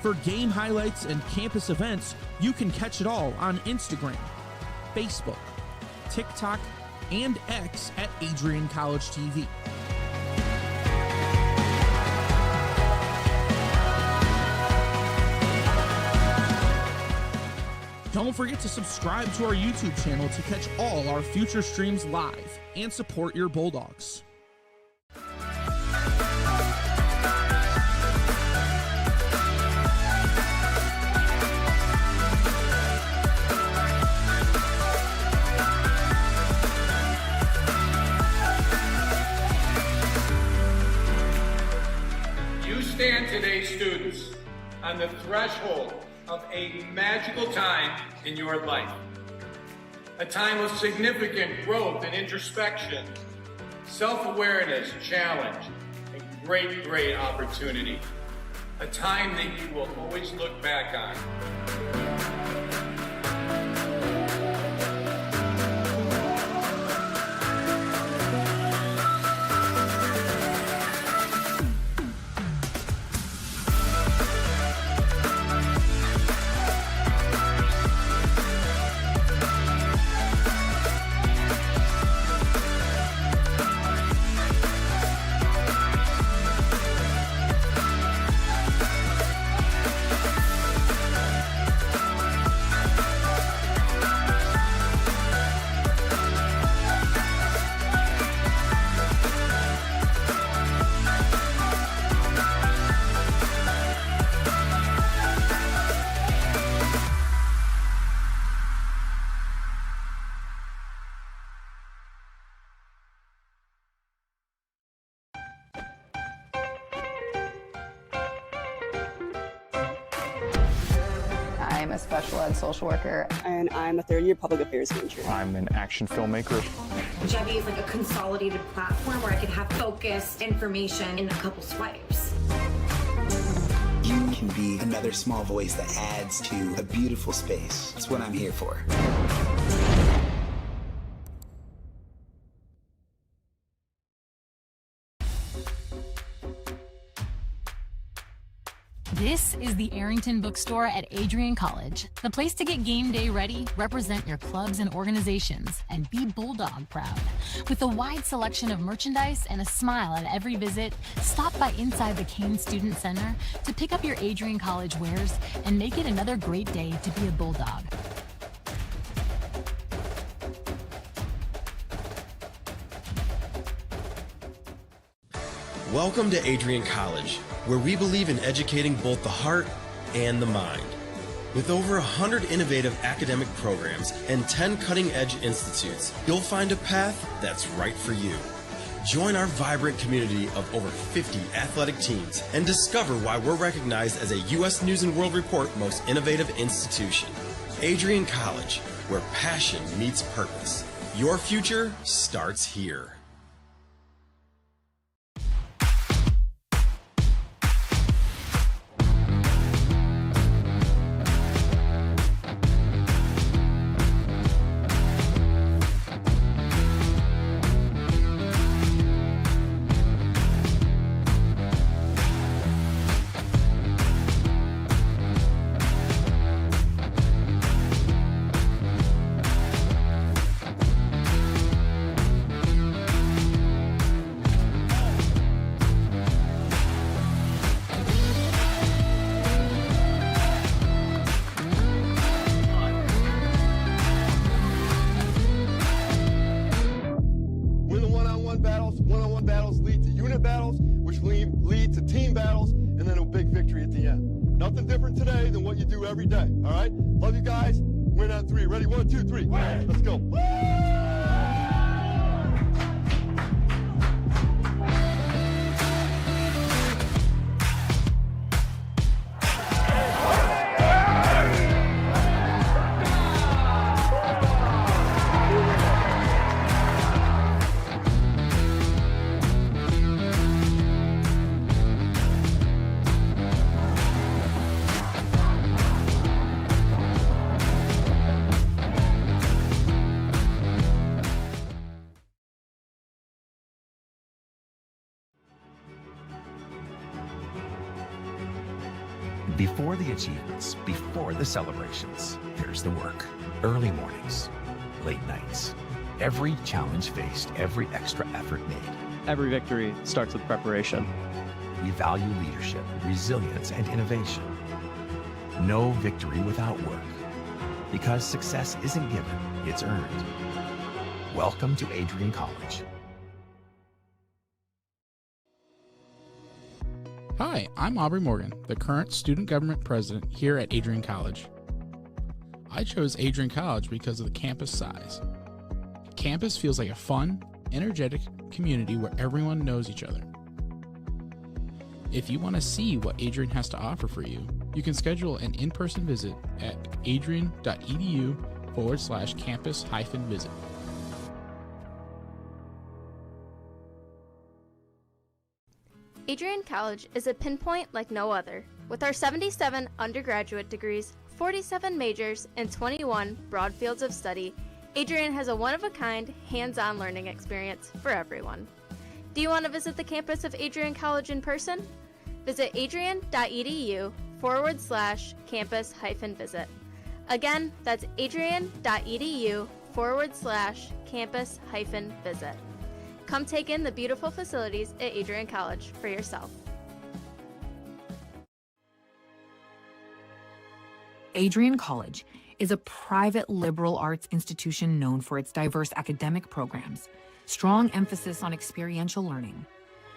For game highlights and campus events, you can catch it all on Instagram, Facebook, TikTok, and X at AdrianCollegeTV. Don't forget to subscribe to our YouTube channel to catch all our future streams live and support your Bulldogs. You stand today, students, on the threshold of a magical time in your life. A time of significant growth and introspection, self-awareness, challenge, and great, great opportunity. A time that you will always look back on. I'm a special ed social worker, and I'm a third-year public affairs major. I'm an action filmmaker. Jevi is like a consolidated platform where I could have focused information in a couple swipes. You can be another small voice that adds to a beautiful space. That's what I'm here for. This is the Arrington Bookstore at Adrian College, the place to get game day ready, represent your clubs and organizations, and be Bulldog proud. With a wide selection of merchandise and a smile at every visit, stop by inside the Kane Student Center to pick up your Adrian College wares and make it another great day to be a Bulldog. Welcome to Adrian College, where we believe in educating both the heart and the mind. With over 100 innovative academic programs and 10 cutting-edge institutes, you'll find a path that's right for you. Join our vibrant community of over 50 athletic teams and discover why we're recognized as a U.S. News & World Report Most Innovative Institution. Adrian College, where passion meets purpose. Your future starts here. One-on-one battles lead to unit battles, which lead to team battles, and then a big victory at the end. Nothing different today than what you do every day, all right? Love you guys. Win on three. Ready? 1, 2, 3. Win. Let's go. Before the achievements, before the celebrations, there's the work. Early mornings, late nights. Every challenge faced, every extra effort made. Every victory starts with preparation. We value leadership, resilience, and innovation. No victory without work. Because success isn't given, it's earned. Welcome to Adrian College. Hi, I'm Aubrey Morgan, the current student government president here at Adrian College. I chose Adrian College because of the campus size. Campus feels like a fun, energetic community where everyone knows each other. If you want to see what Adrian has to offer for you, you can schedule an in-person visit at adrian.edu/campus-visit. Adrian College is a pinpoint like no other. With our 77 undergraduate degrees, 47 majors, and 21 broad fields of study, Adrian has a one-of-a-kind, hands-on learning experience for everyone. Do you want to visit the campus of Adrian College in person? Visit adrian.edu/campus-visit. Again, that's adrian.edu/campus-visit. Come take in the beautiful facilities at Adrian College for yourself. Adrian College is a private liberal arts institution known for its diverse academic programs, strong emphasis on experiential learning,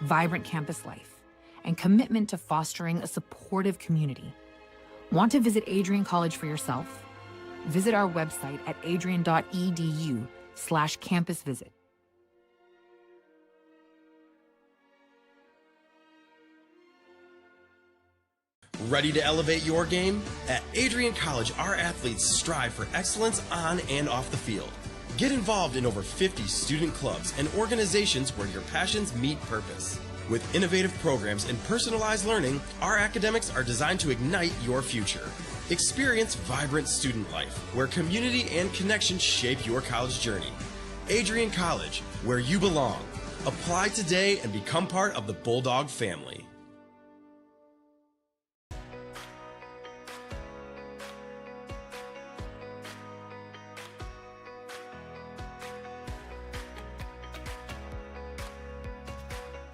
vibrant campus life, and commitment to fostering a supportive community. Want to visit Adrian College for yourself? Visit our website at adrian.edu/campus-visit. Ready to elevate your game? At Adrian College, our athletes strive for excellence on and off the field. Get involved in over 50 student clubs and organizations where your passions meet purpose. With innovative programs and personalized learning, our academics are designed to ignite your future. Experience vibrant student life, where community and connection shape your college journey. Adrian College, where you belong. Apply today and become part of the Bulldog family.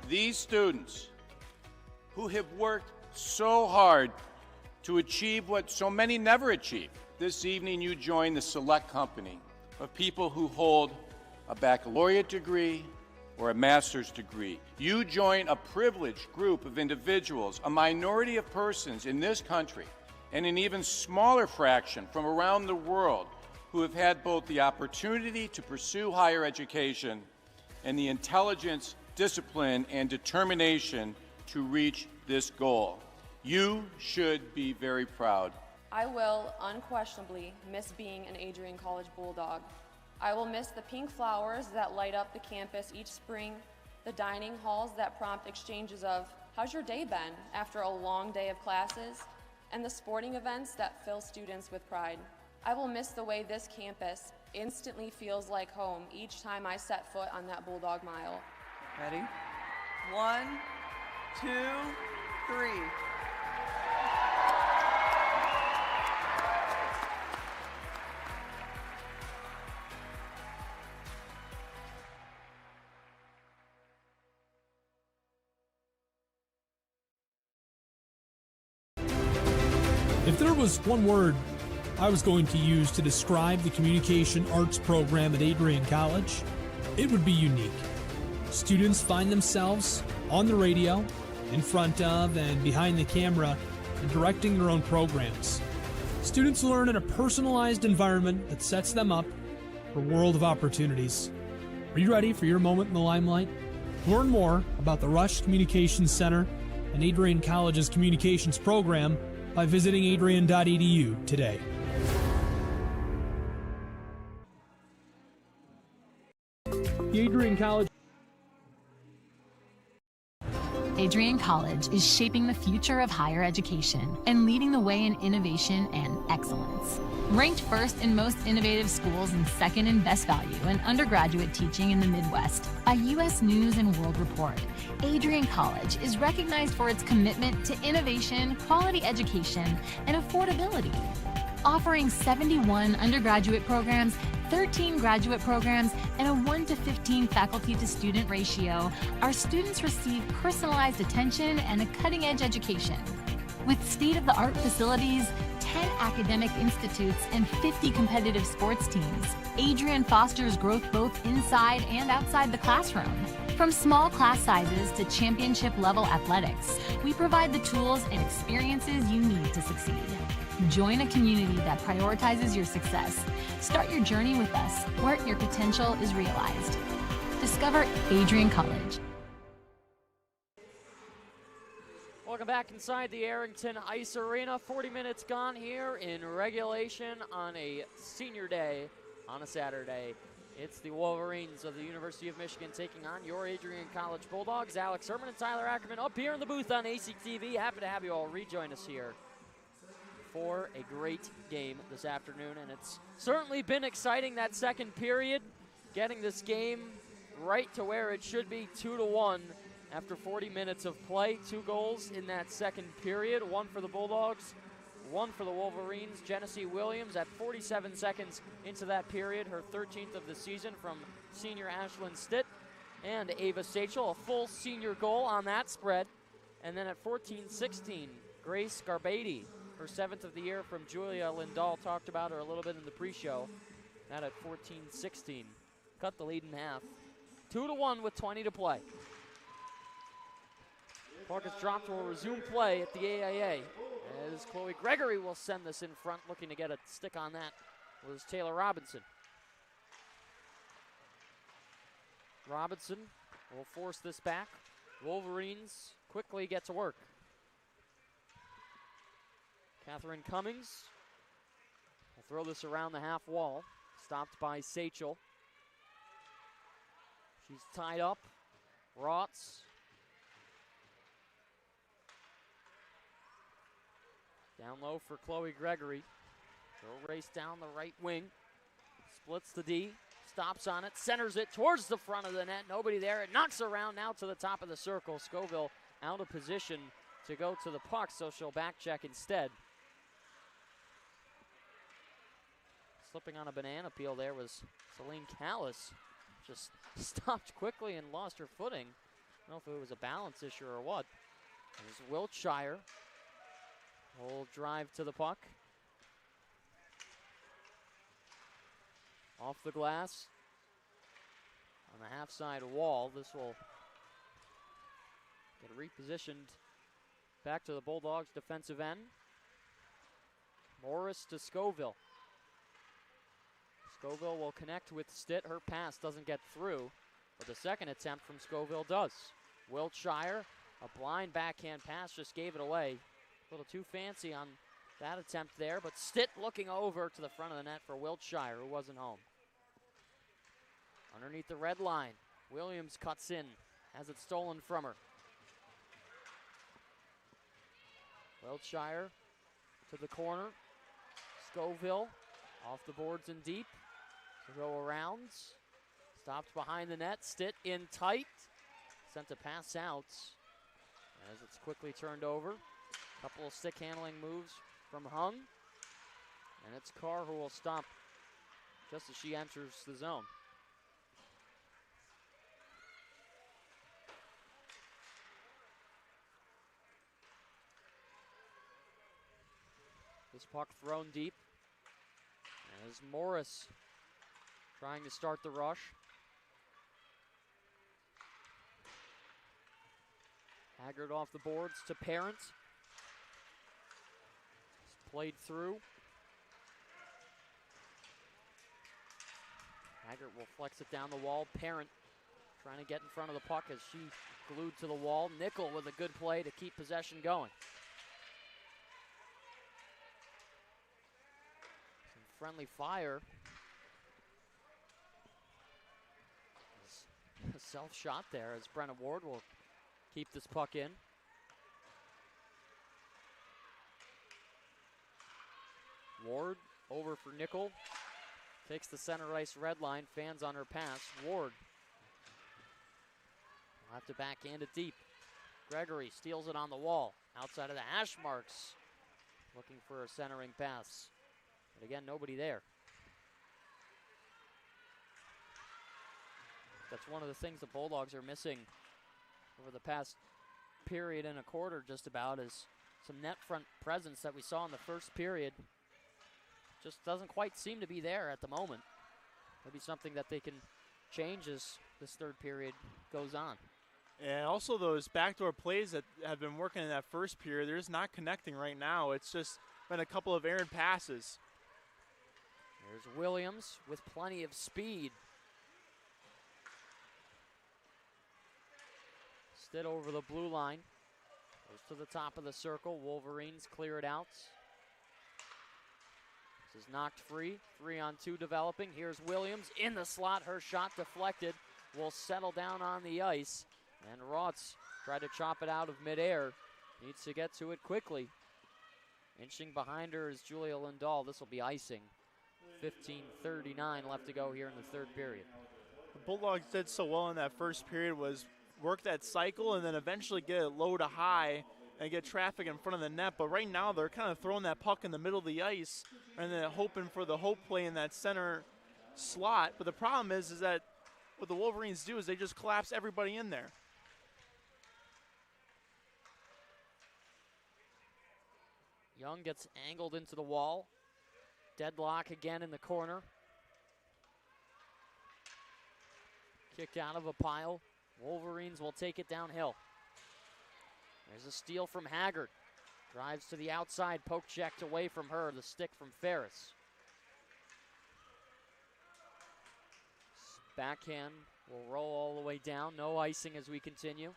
These students who have worked so hard to achieve what so many never achieve. This evening you join the select company of people who hold a baccalaureate degree or a master's degree. You join a privileged group of individuals, a minority of persons in this country, and an even smaller fraction from around the world who have had both the opportunity to pursue higher education and the intelligence, discipline, and determination to reach this goal. You should be very proud. I will unquestionably miss being an Adrian College Bulldog. I will miss the pink flowers that light up the campus each spring, the dining halls that prompt exchanges of, "How's your day been?" after a long day of classes, and the sporting events that fill students with pride. I will miss the way this campus instantly feels like home each time I set foot on that Bulldog Mile. Ready? 1, 2, 3. If there was one word I was going to use to describe the communication arts program at Adrian College, it would be unique. Students find themselves on the radio, in front of and behind the camera, and directing their own programs. Students learn in a personalized environment that sets them up for a world of opportunities. Are you ready for your moment in the limelight? Learn more about the Rush Communications Center and Adrian College's communications program by visiting adrian.edu today. The Adrian College. Adrian College is shaping the future of higher education and leading the way in innovation and excellence. Ranked first in most innovative schools and second in best value in undergraduate teaching in the Midwest by U.S. News and World Report, Adrian College is recognized for its commitment to innovation, quality education, and affordability. Offering 71 undergraduate programs, 13 graduate programs, and a 1-to-15 faculty-to-student ratio, our students receive personalized attention and a cutting-edge education. With state-of-the-art facilities, 10 academic institutes, and 50 competitive sports teams, Adrian fosters growth both inside and outside the classroom. From small class sizes to championship-level athletics, we provide the tools and experiences you need to succeed. Join a community that prioritizes your success. Start your journey with us, where your potential is realized. Discover Adrian College. Welcome back inside the Arrington Ice Arena. 40 minutes gone here in regulation on a senior day on a Saturday. It's the Wolverines of the University of Michigan taking on your Adrian College Bulldogs. Alex Herman and Tyler Ackerman up here in the booth on ACHA. Happy to have you all rejoin us here for a great game this afternoon, and it's certainly been exciting that second period, getting this game right to where it should be, 2-1 after 40 minutes of play. 2 goals in that second period, 1 for the Bulldogs, 1 for the Wolverines. Genesee Williams at 47 seconds into that period, her 13th of the season from senior Ashlyn Stitt, and Ava Sachel, a full senior goal on that spread. And then at 14-16, Grace Garbady, her 7th of the year from Julia Lindahl. Talked about her a little bit in the pre-show. That at 14-16. Cut the lead in half. 2-1 with 20 to play. Puck is dropped. Will resume play at the AIA. As Chloe Gregory will send this in front, looking to get a stick on that was Taylor Robinson. Robinson will force this back. Wolverines quickly get to work. Catherine Cummings will throw this around the half wall. Stopped by Sachel. She's tied up. Rotz. Down low for Chloe Gregory. She'll race down the right wing. Splits the D. Stops on it. Centers it towards the front of the net. Nobody there. It knocks around now to the top of the circle. Scoville out of position to go to the puck, so she'll back check instead. Slipping on a banana peel there was Celine Callis. Just stopped quickly and lost her footing. I don't know if it was a balance issue or what. There's Wiltshire. Will drive to the puck. Off the glass. On the half side wall. This will get repositioned back to the Bulldogs' defensive end. Morris to Scoville. Scoville will connect with Stitt. Her pass doesn't get through, but the second attempt from Scoville does. Wiltshire, a blind backhand pass, just gave it away. A little too fancy on that attempt there, but Stitt looking over to the front of the net for Wiltshire, who wasn't home. Underneath the red line, Williams cuts in, has it stolen from her. Wiltshire to the corner. Scoville off the boards and deep. To go around. Stopped behind the net. Stitt in tight. Sent a pass out as it's quickly turned over. Couple of stick handling moves from Hung. And it's Carr who will stop just as she enters the zone. This puck thrown deep. As Morris trying to start the rush. Haggard off the boards to Parent. Played through. Haggard will flex it down the wall. Parent trying to get in front of the puck as she glued to the wall. Nickel with a good play to keep possession going. Some friendly fire. A self-shot there as Brenna Ward will keep this puck in. Ward over for Nickel. Takes the center ice red line. Fans on her pass. Ward will have to backhand it deep. Gregory steals it on the wall. Outside of the hash marks. Looking for a centering pass. But again, nobody there. That's one of the things the Bulldogs are missing over the past period and a quarter just about, is some net front presence that we saw in the first period. Just doesn't quite seem to be there at the moment. Maybe something that they can change as this third period goes on. And also those backdoor plays that have been working in that first period, they're just not connecting right now. It's just been a couple of errant passes. There's Williams with plenty of speed. Stitt over the blue line. Goes to the top of the circle. Wolverines clear it out. This is knocked free. 3-on-2 developing. Here's Williams in the slot. Her shot deflected. Will settle down on the ice. And Rotz tried to chop it out of midair. Needs to get to it quickly. Inching behind her is Julia Lindahl. This will be icing. 15:39 left to go here in the third period. The Bulldogs did so well in that first period was work that cycle and then eventually get it low to high and get traffic in front of the net. But right now they're kind of throwing that puck in the middle of the ice and then hoping for the hope play in that center slot. But the problem is that what the Wolverines do is they just collapse everybody in there. Young gets angled into the wall. Deadlock again in the corner. Kicked out of a pile. Wolverines will take it downhill. There's a steal from Haggard. Drives to the outside, poke checked away from her. The stick from Ferris. Backhand will roll all the way down. No icing as we continue.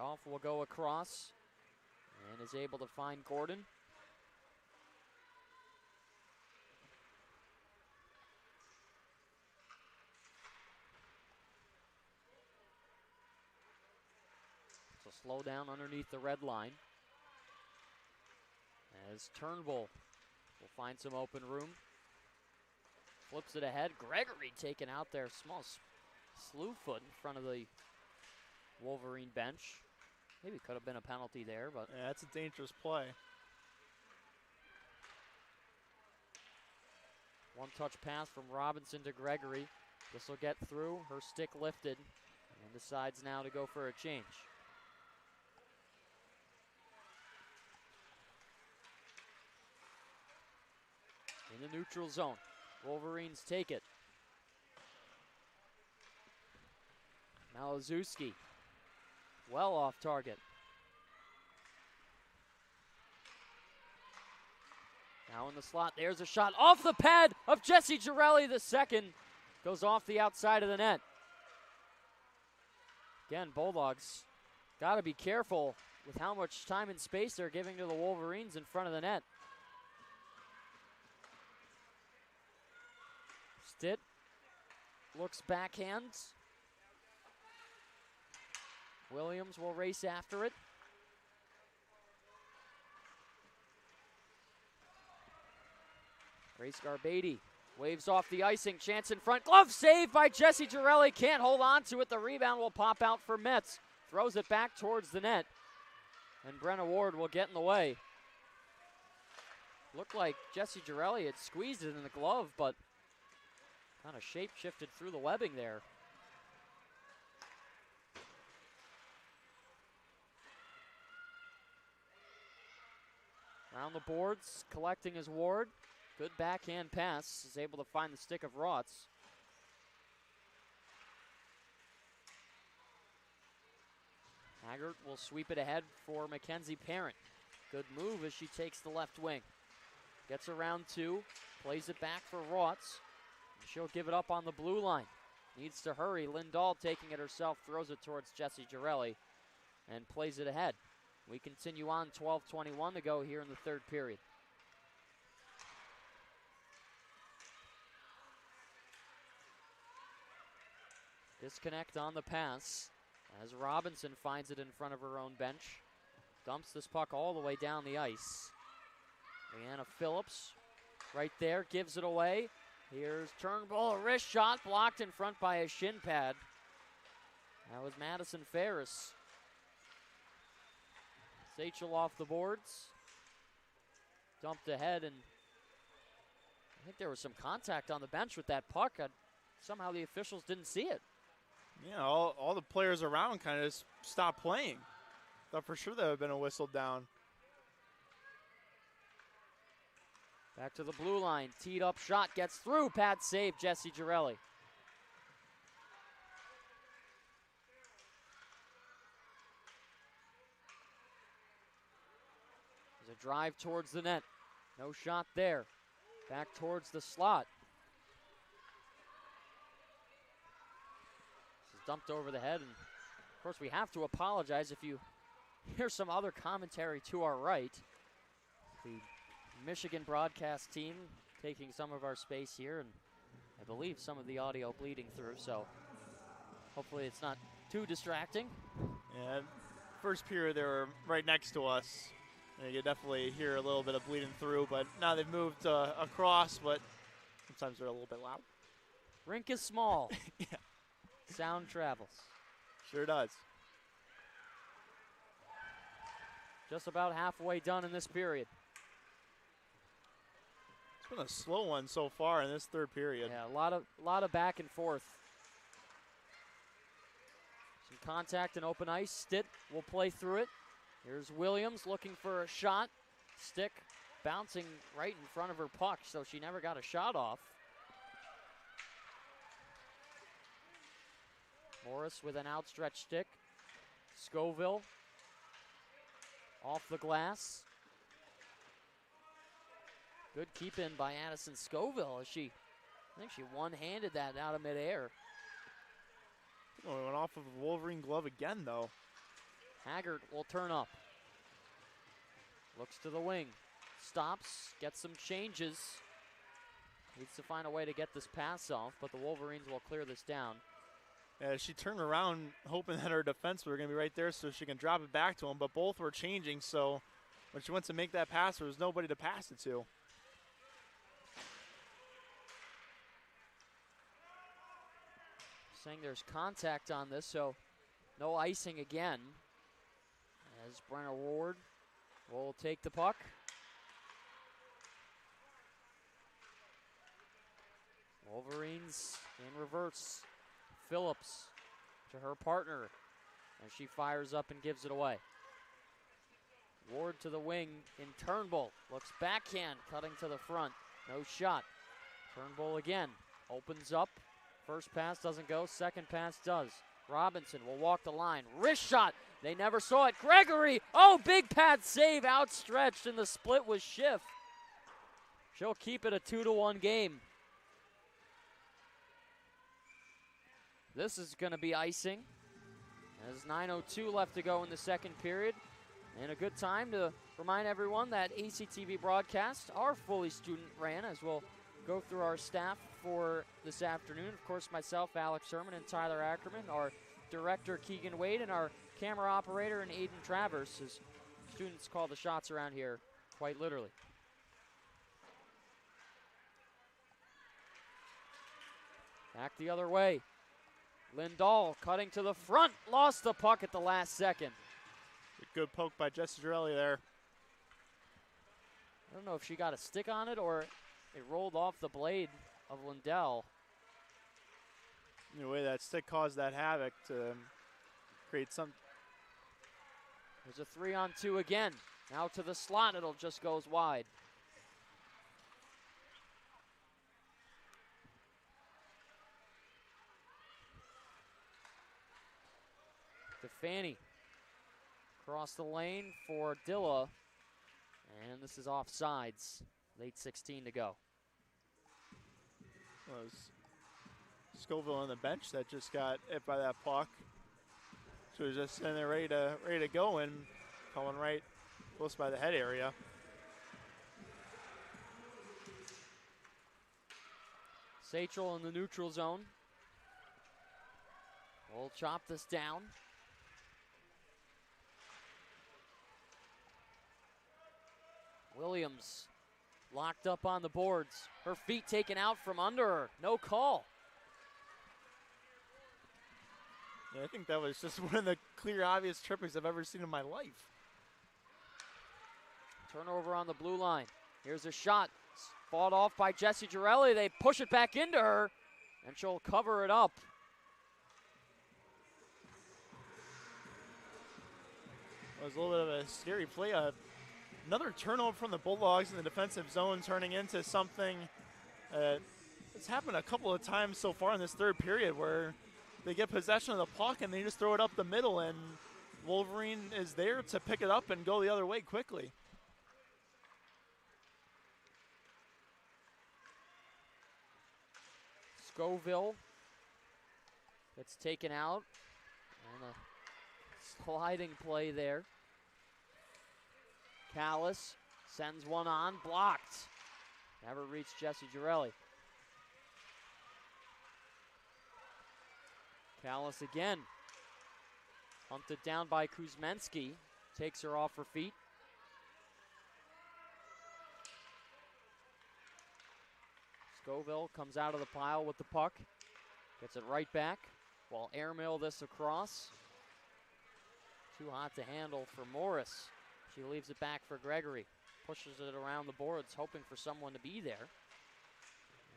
Goff will go across and is able to find Gordon. So slow down underneath the red line. As Turnbull will find some open room. Flips it ahead. Gregory taken out there. Small slew foot in front of the Wolverine bench. Maybe could have been a penalty there, but yeah, that's a dangerous play. One-touch pass from Robinson to Gregory. This will get through. Her stick lifted and decides now to go for a change. In the neutral zone. Wolverines take it. Malazewski. Well off target. Now in the slot, there's a shot off the pad of Jesse Girelli. The second goes off the outside of the net. Again, Bulldogs got to be careful with how much time and space they're giving to the Wolverines in front of the net. Stitt looks backhands. Williams will race after it. Grace Garbady waves off the icing. Chance in front. Glove save by Jesse Girelli. Can't hold on to it. The rebound will pop out for Metz. Throws it back towards the net. And Brenna Ward will get in the way. Looked like Jesse Girelli had squeezed it in the glove, but kind of shape shifted through the webbing there. Around the boards, collecting his Ward. Good backhand pass, is able to find the stick of Rotz. Haggart will sweep it ahead for Mackenzie Parent. Good move as she takes the left wing. Gets around two, plays it back for Rotz. She'll give it up on the blue line. Needs to hurry. Lindahl taking it herself, throws it towards Jesse Girelli and plays it ahead. We continue on, 12:21 to go here in the third period. Disconnect on the pass as Robinson finds it in front of her own bench. Dumps this puck all the way down the ice. Leanna Phillips right there, gives it away. Here's Turnbull, a wrist shot blocked in front by a shin pad. That was Madison Ferris. Sachel off the boards. Dumped ahead, and I think there was some contact on the bench with that puck. Somehow the officials didn't see it. Yeah, all the players around kind of stopped playing. Thought for sure there would have been a whistle down. Back to the blue line. Teed up shot. Gets through. Pad save. Jesse Girelli. There's a drive towards the net. No shot there. Back towards the slot. This is dumped over the head. And of course, we have to apologize if you hear some other commentary to our right. The Michigan broadcast team taking some of our space here, and I believe some of the audio bleeding through, so hopefully it's not too distracting. Yeah, first period they were right next to us, and you could definitely hear a little bit of bleeding through, but now they've moved across, but sometimes they're a little bit loud. Rink is small. Yeah. Sound travels. Sure does. Just about halfway done in this period. It's been a slow one so far in this third period. Yeah, a lot of back and forth. Some contact and open ice. Stitt will play through it. Here's Williams looking for a shot. Stick bouncing right in front of her puck, so she never got a shot off. Morris with an outstretched stick. Scoville off the glass. Good keep in by Addison Scoville as I think she one-handed that out of midair. Oh, it went off of a Wolverine glove again, though. Haggard will turn up. Looks to the wing. Stops, gets some changes. Needs to find a way to get this pass off, but the Wolverines will clear this down. Yeah, she turned around hoping that her defense were going to be right there so she can drop it back to him, but both were changing, so when she went to make that pass, there was nobody to pass it to. Saying there's contact on this, so no icing again. As Brenna Ward will take the puck. Wolverines in reverse. Phillips to her partner as she fires up and gives it away. Ward to the wing in Turnbull. Looks backhand, cutting to the front. No shot. Turnbull again. Opens up. First pass doesn't go. Second pass does. Robinson will walk the line. Wrist shot. They never saw it. Gregory. Oh, big pad save. Outstretched, and the split was Schiff. She'll keep it a 2-1 game. This is going to be icing. There's 9:02 left to go in the second period. And a good time to remind everyone that ACTV broadcasts are fully student ran, as we'll go through our staff for this afternoon. Of course, myself, Alex Sherman, and Tyler Ackerman, our director, Keegan Wade, and our camera operator, and Aiden Travers, as students call the shots around here quite literally. Back the other way. Lindahl cutting to the front, lost the puck at the last second. A good poke by Jessie Girelli there. I don't know if she got a stick on it or it rolled off the blade of Lindell. Anyway, that stick caused that havoc to create some. There's a 3-on-2 again. Now to the slot, it'll just goes wide. Fanny across the lane for Dilla, and this is offsides. Late 16 to go. Well, it was Scoville on the bench that just got hit by that puck. She was just in there ready to go and coming right close by the head area. Sachel in the neutral zone. We'll chop this down. Williams locked up on the boards. Her feet taken out from under her. No call. Yeah, I think that was just one of the clear, obvious trippings I've ever seen in my life. Turnover on the blue line. Here's a shot. Fought off by Jessie Girelli. They push it back into her, and she'll cover it up. It was a little bit of a scary play. Another turnover from the Bulldogs in the defensive zone, turning into something that's happened a couple of times so far in this third period, where they get possession of the puck and they just throw it up the middle, and Wolverine is there to pick it up and go the other way quickly. Scoville gets taken out, and a sliding play there. Callis sends one on, blocked. Never reached Jessie Girelli. Callis again. Hunted down by Kuzmenski. Takes her off her feet. Scoville comes out of the pile with the puck. Gets it right back. While airmail this across. Too hot to handle for Morris. She leaves it back for Gregory. Pushes it around the boards, hoping for someone to be there.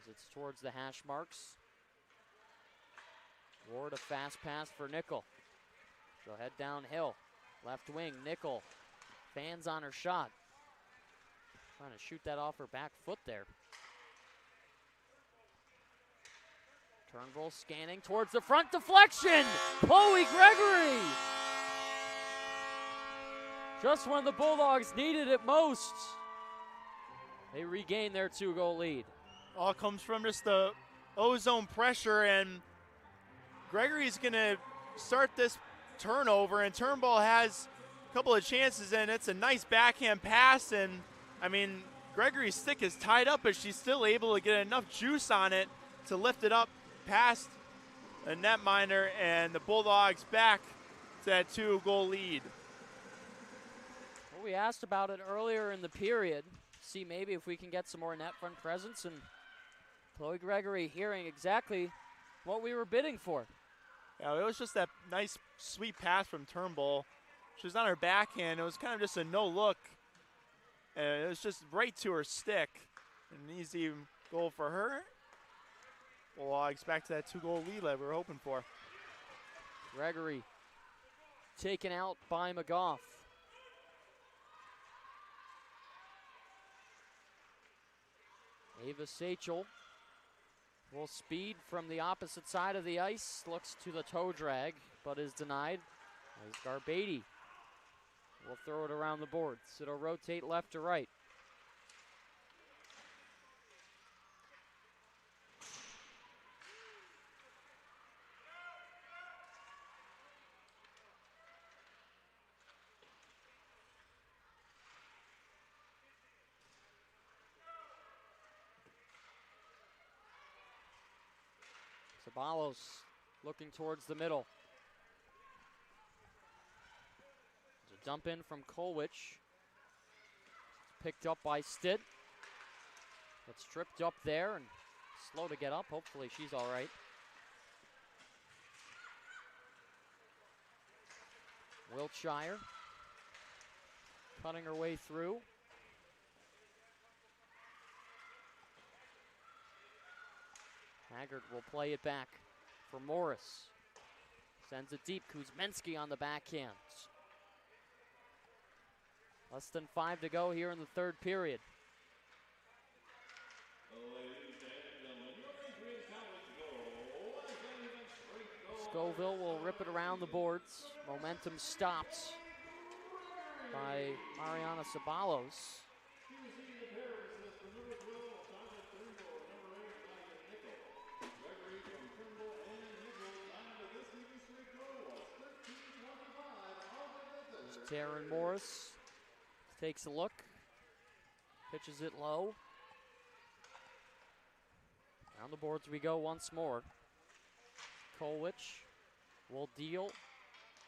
As it's towards the hash marks. Ward, a fast pass for Nickel. She'll head downhill. Left wing, Nickel. Fans on her shot. Trying to shoot that off her back foot there. Turnbull scanning towards the front, deflection! Chloe Gregory! Just when the Bulldogs needed it most, they regain their 2-goal lead. All comes from just the ozone pressure, and Gregory's going to start this turnover, and Turnbull has a couple of chances, and it's a nice backhand pass. And I mean, Gregory's stick is tied up, but she's still able to get enough juice on it to lift it up past a netminder, and the Bulldogs back to that 2-goal lead. Well, we asked about it earlier in the period. See maybe if we can get some more net front presence, and Chloe Gregory hearing exactly what we were bidding for. Yeah, it was just that nice sweet pass from Turnbull. She was on her backhand. It was kind of just a no look. And it was just right to her stick. An easy goal for her. Bulldogs back to that 2-goal lead that we were hoping for. Gregory taken out by McGough. Ava Sachel will speed from the opposite side of the ice, looks to the toe drag, but is denied as Garbady will throw it around the boards. It'll rotate left to right. Sabalos looking towards the middle. There's a dump in from Kolwich. Picked up by Stitt. Gets tripped up there and slow to get up. Hopefully she's all right. Wiltshire cutting her way through. Haggard will play it back for Morris. Sends it deep. Kuzmenski on the backhand. Less than 5 to go here in the third period. Scoville will rip it around the boards. Momentum stopped by Mariana Sabalos. Taryn Morris takes a look, pitches it low. Down the boards we go once more. Kolwich will deal.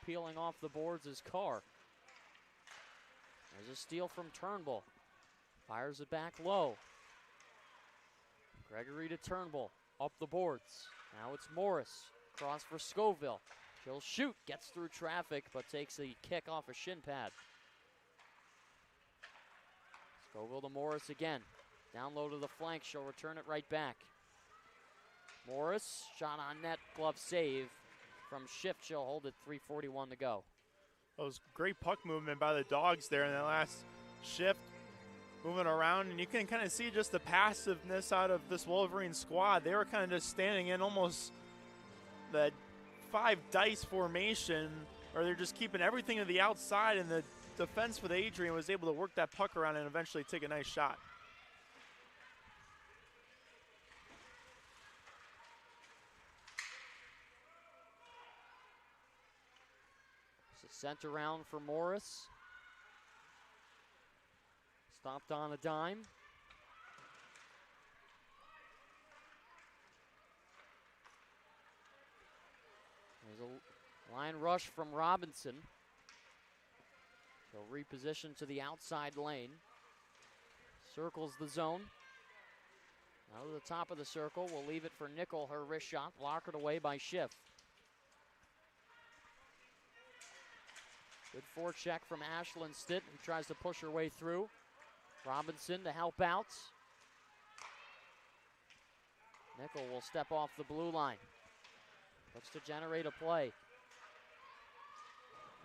Peeling off the boards is Carr. There's a steal from Turnbull. Fires it back low. Gregory to Turnbull. Up the boards. Now it's Morris. Cross for Scoville. She'll shoot, gets through traffic, but takes a kick off a shin pad. Scoville to Morris again. Down low to the flank, she'll return it right back. Morris, shot on net, glove save from Shift. She'll hold it, 3:41 to go. That was great puck movement by the Dogs there in that last shift. Moving around, and you can kind of see just the passiveness out of this Wolverine squad. They were kind of just standing in almost that 5 dice formation, or they're just keeping everything to the outside, and the defense for the Adrian was able to work that puck around and eventually take a nice shot. It's a sent around for Morris. Stopped on a dime. There's a line rush from Robinson. She'll reposition to the outside lane. Circles the zone. Now to the top of the circle. We'll leave it for Nickel. Her wrist shot blockered away by Schiff. Good forecheck from Ashlyn Stitt, who tries to push her way through. Robinson to help out. Nickel will step off the blue line. Looks to generate a play.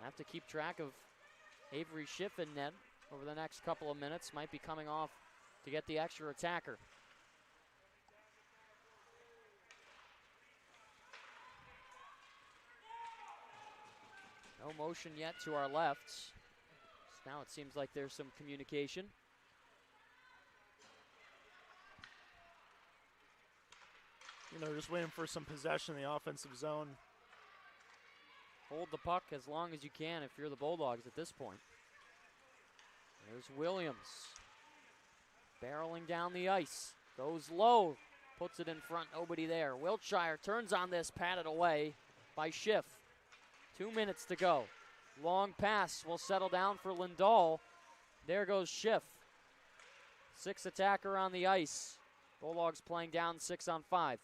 Have to keep track of Avery Schiff in net over the next couple of minutes. Might be coming off to get the extra attacker. No motion yet to our left. So now it seems like there's some communication. You know, just waiting for some possession in the offensive zone. hold the puck as long as you can if you're the Bulldogs at this point. There's Williams. Barreling down the ice. Goes low. Puts it in front. Nobody there. Wiltshire turns on this. Patted away by Schiff. 2 minutes to go. Long pass will settle down for Lindahl. There goes Schiff. 6 attacker on the ice. Bulldogs playing down 6 on 5.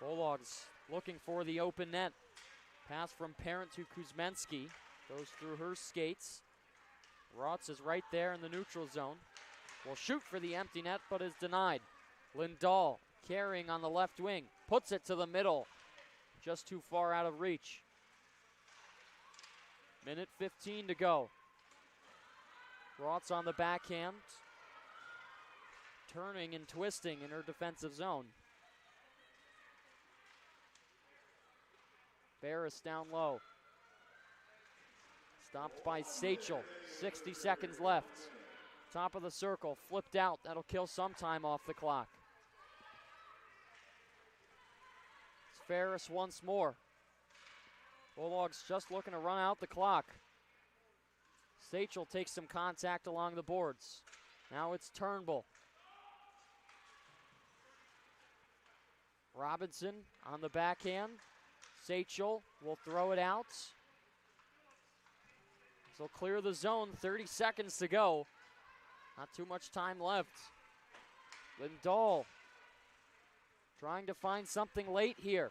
Bulldogs looking for the open net. Pass from Parent to Kuzmenski. Goes through her skates. Rotz is right there in the neutral zone. Will shoot for the empty net, but is denied. Lindahl carrying on the left wing. Puts it to the middle. Just too far out of reach. Minute 15 to go. Rotz on the backhand. Turning and twisting in her defensive zone. Barris down low. Stopped by Sachel. 60 seconds left. Top of the circle, flipped out. That'll kill some time off the clock. It's Ferris once more. Bulldogs just looking to run out the clock. Sachel takes some contact along the boards. Now it's Turnbull. Robinson on the backhand. Sachel will throw it out. So clear the zone, 30 seconds to go. Not too much time left. Lindahl trying to find something late here.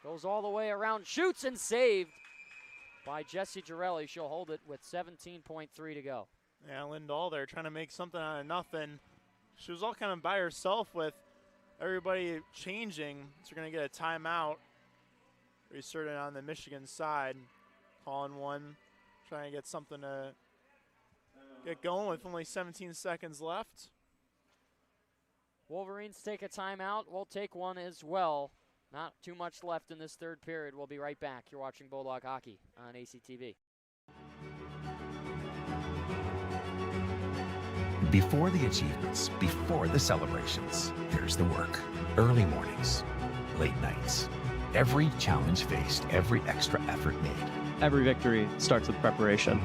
Goes all the way around, shoots and saved by Jessie Girelli. She'll hold it with 17.3 to go. Yeah, Lindahl there trying to make something out of nothing. She was all kind of by herself with everybody changing. So we're going to get a timeout. Resurgent on the Michigan side. Calling one, trying to get something to get going with only 17 seconds left. Wolverines take a timeout. We'll take one as well. Not too much left in this third period. We'll be right back. You're watching Bulldog Hockey on ACTV. Before the achievements, before the celebrations, there's the work. Early mornings, late nights. Every challenge faced, every extra effort made. Every victory starts with preparation.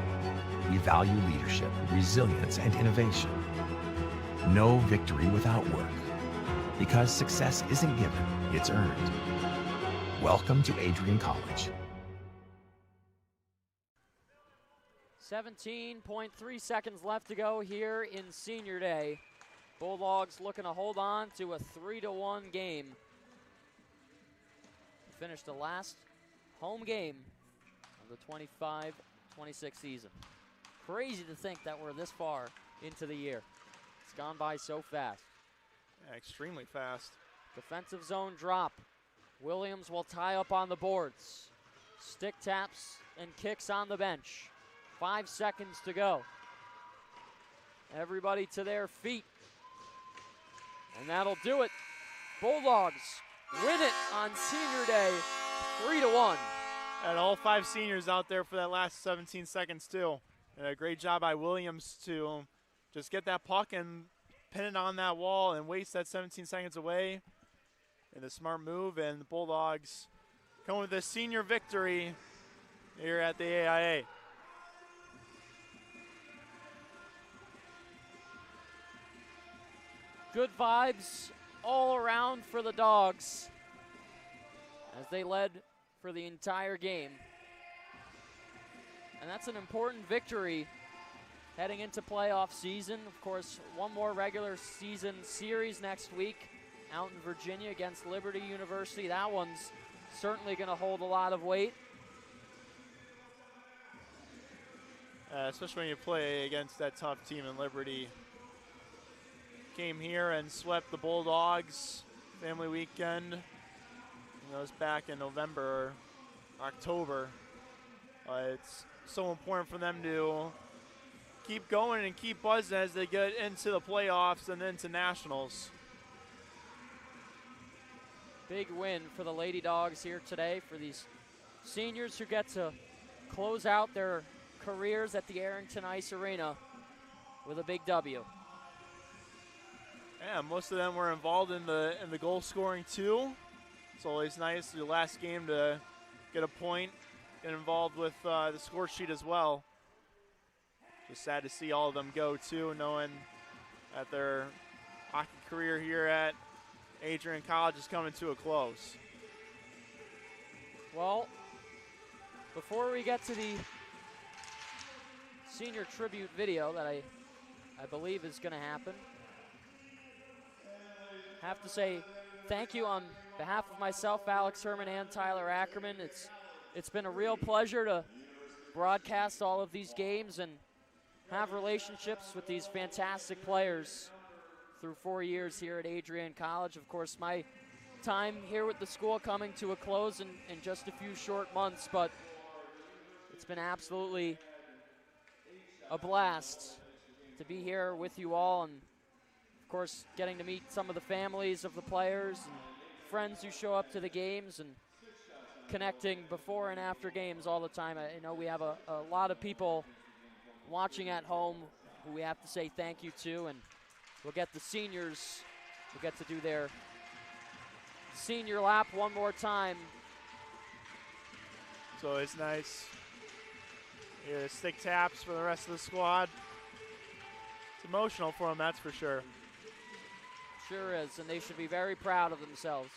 We value leadership, resilience, and innovation. No victory without work. Because success isn't given, it's earned. Welcome to Adrian College. 17.3 seconds left to go here in Senior Day. Bulldogs looking to hold on to a 3-1 game. Finished the last home game of the 25-26 season. Crazy to think that we're this far into the year. It's gone by so fast. Yeah, extremely fast. Defensive zone drop. Williams will tie up on the boards. Stick taps and kicks on the bench. 5 seconds to go. Everybody to their feet. And that'll do it. Bulldogs win it on Senior Day, 3-1. And all 5 seniors out there for that last 17 seconds too. And a great job by Williams to just get that puck and pin it on that wall and waste that 17 seconds away. And a smart move, and the Bulldogs come with a senior victory here at the AIA. Good vibes all around for the Dogs as they led for the entire game. And that's an important victory heading into playoff season. Of course, one more regular season series next week out in Virginia against Liberty University. That one's certainly going to hold a lot of weight. Especially when you play against that tough team in Liberty. Came here and swept the Bulldogs family weekend. That was back in November, October. It's so important for them to keep going and keep buzzing as they get into the playoffs and into nationals. Big win for the Lady Dogs here today, for these seniors who get to close out their careers at the Arrington Ice Arena with a big W. Yeah, most of them were involved in the goal scoring too. It's always nice your last game to get a point, get involved with the score sheet as well. Just sad to see all of them go too, knowing that their hockey career here at Adrian College is coming to a close. Well, before we get to the senior tribute video that I believe is going to happen, I have to say thank you on behalf of myself, Alex Herman, and Tyler Ackerman. It's been a real pleasure to broadcast all of these games and have relationships with these fantastic players through 4 years here at Adrian College. Of course, my time here with the school coming to a close in just a few short months, but it's been absolutely a blast to be here with you all, and of course getting to meet some of the families of the players and friends who show up to the games and connecting before and after games all the time. I know we have a lot of people watching at home who we have to say thank you to, and we'll get the seniors who get to do their senior lap one more time. So it's nice. Yeah, stick taps for the rest of the squad. It's emotional for them, that's for sure. Sure is, and they should be very proud of themselves.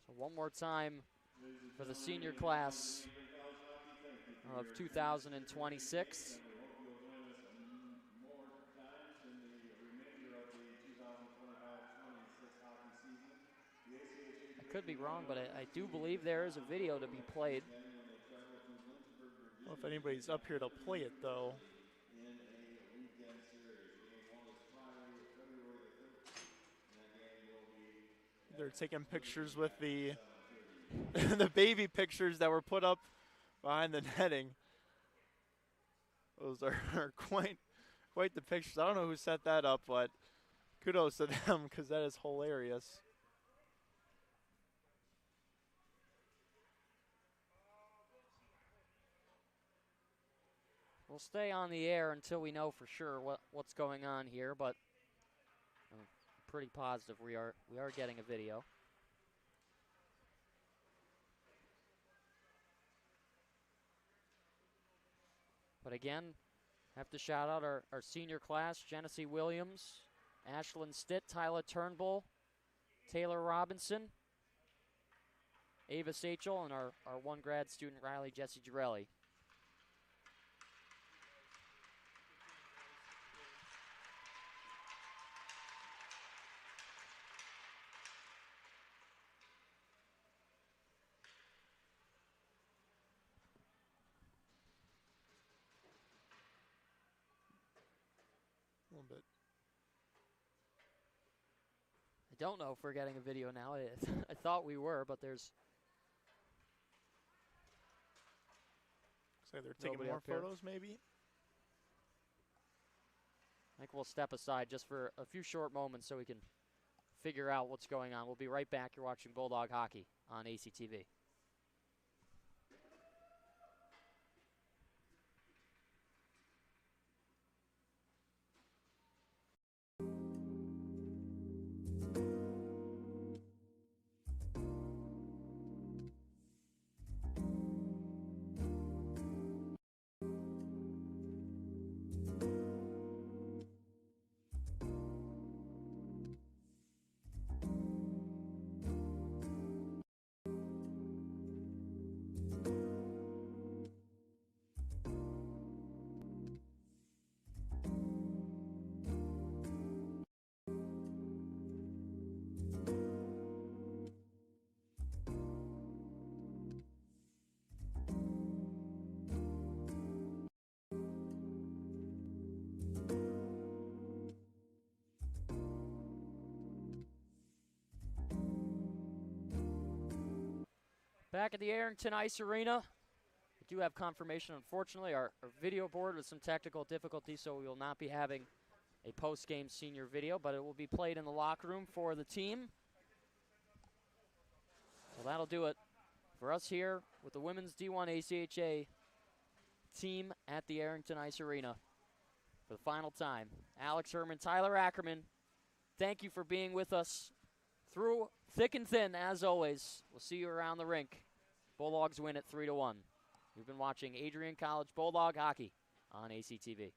So one more time for the senior class of 2026. I could be wrong, but I do believe there is a video to be played. Well, if anybody's up here to play it, though. They're taking pictures with the the baby pictures that were put up behind the netting. Those are quite the pictures. I don't know who set that up, but kudos to them because that is hilarious. We'll stay on the air until we know for sure what's going on here, but I'm pretty positive we are getting a video. But again, have to shout out our senior class: Genesee Williams, Ashlyn Stitt, Tyler Turnbull, Taylor Robinson, Ava Sachel, and our one grad student, Riley Jesse Girelli. A little bit. I don't know if we're getting a video now. I thought we were, but there's... Looks like they're taking more photos, maybe? I think we'll step aside just for a few short moments so we can figure out what's going on. We'll be right back. You're watching Bulldog Hockey on ACTV. Back at the Arrington Ice Arena. We do have confirmation, unfortunately, our video board with some technical difficulties, so we will not be having a post-game senior video, but it will be played in the locker room for the team. So that'll do it for us here with the women's D1 ACHA team at the Arrington Ice Arena for the final time. Alex Herman, Tyler Ackerman, thank you for being with us through thick and thin, as always. We'll see you around the rink. Bulldogs win at 3-1. You've been watching Adrian College Bulldog Hockey on ACTV.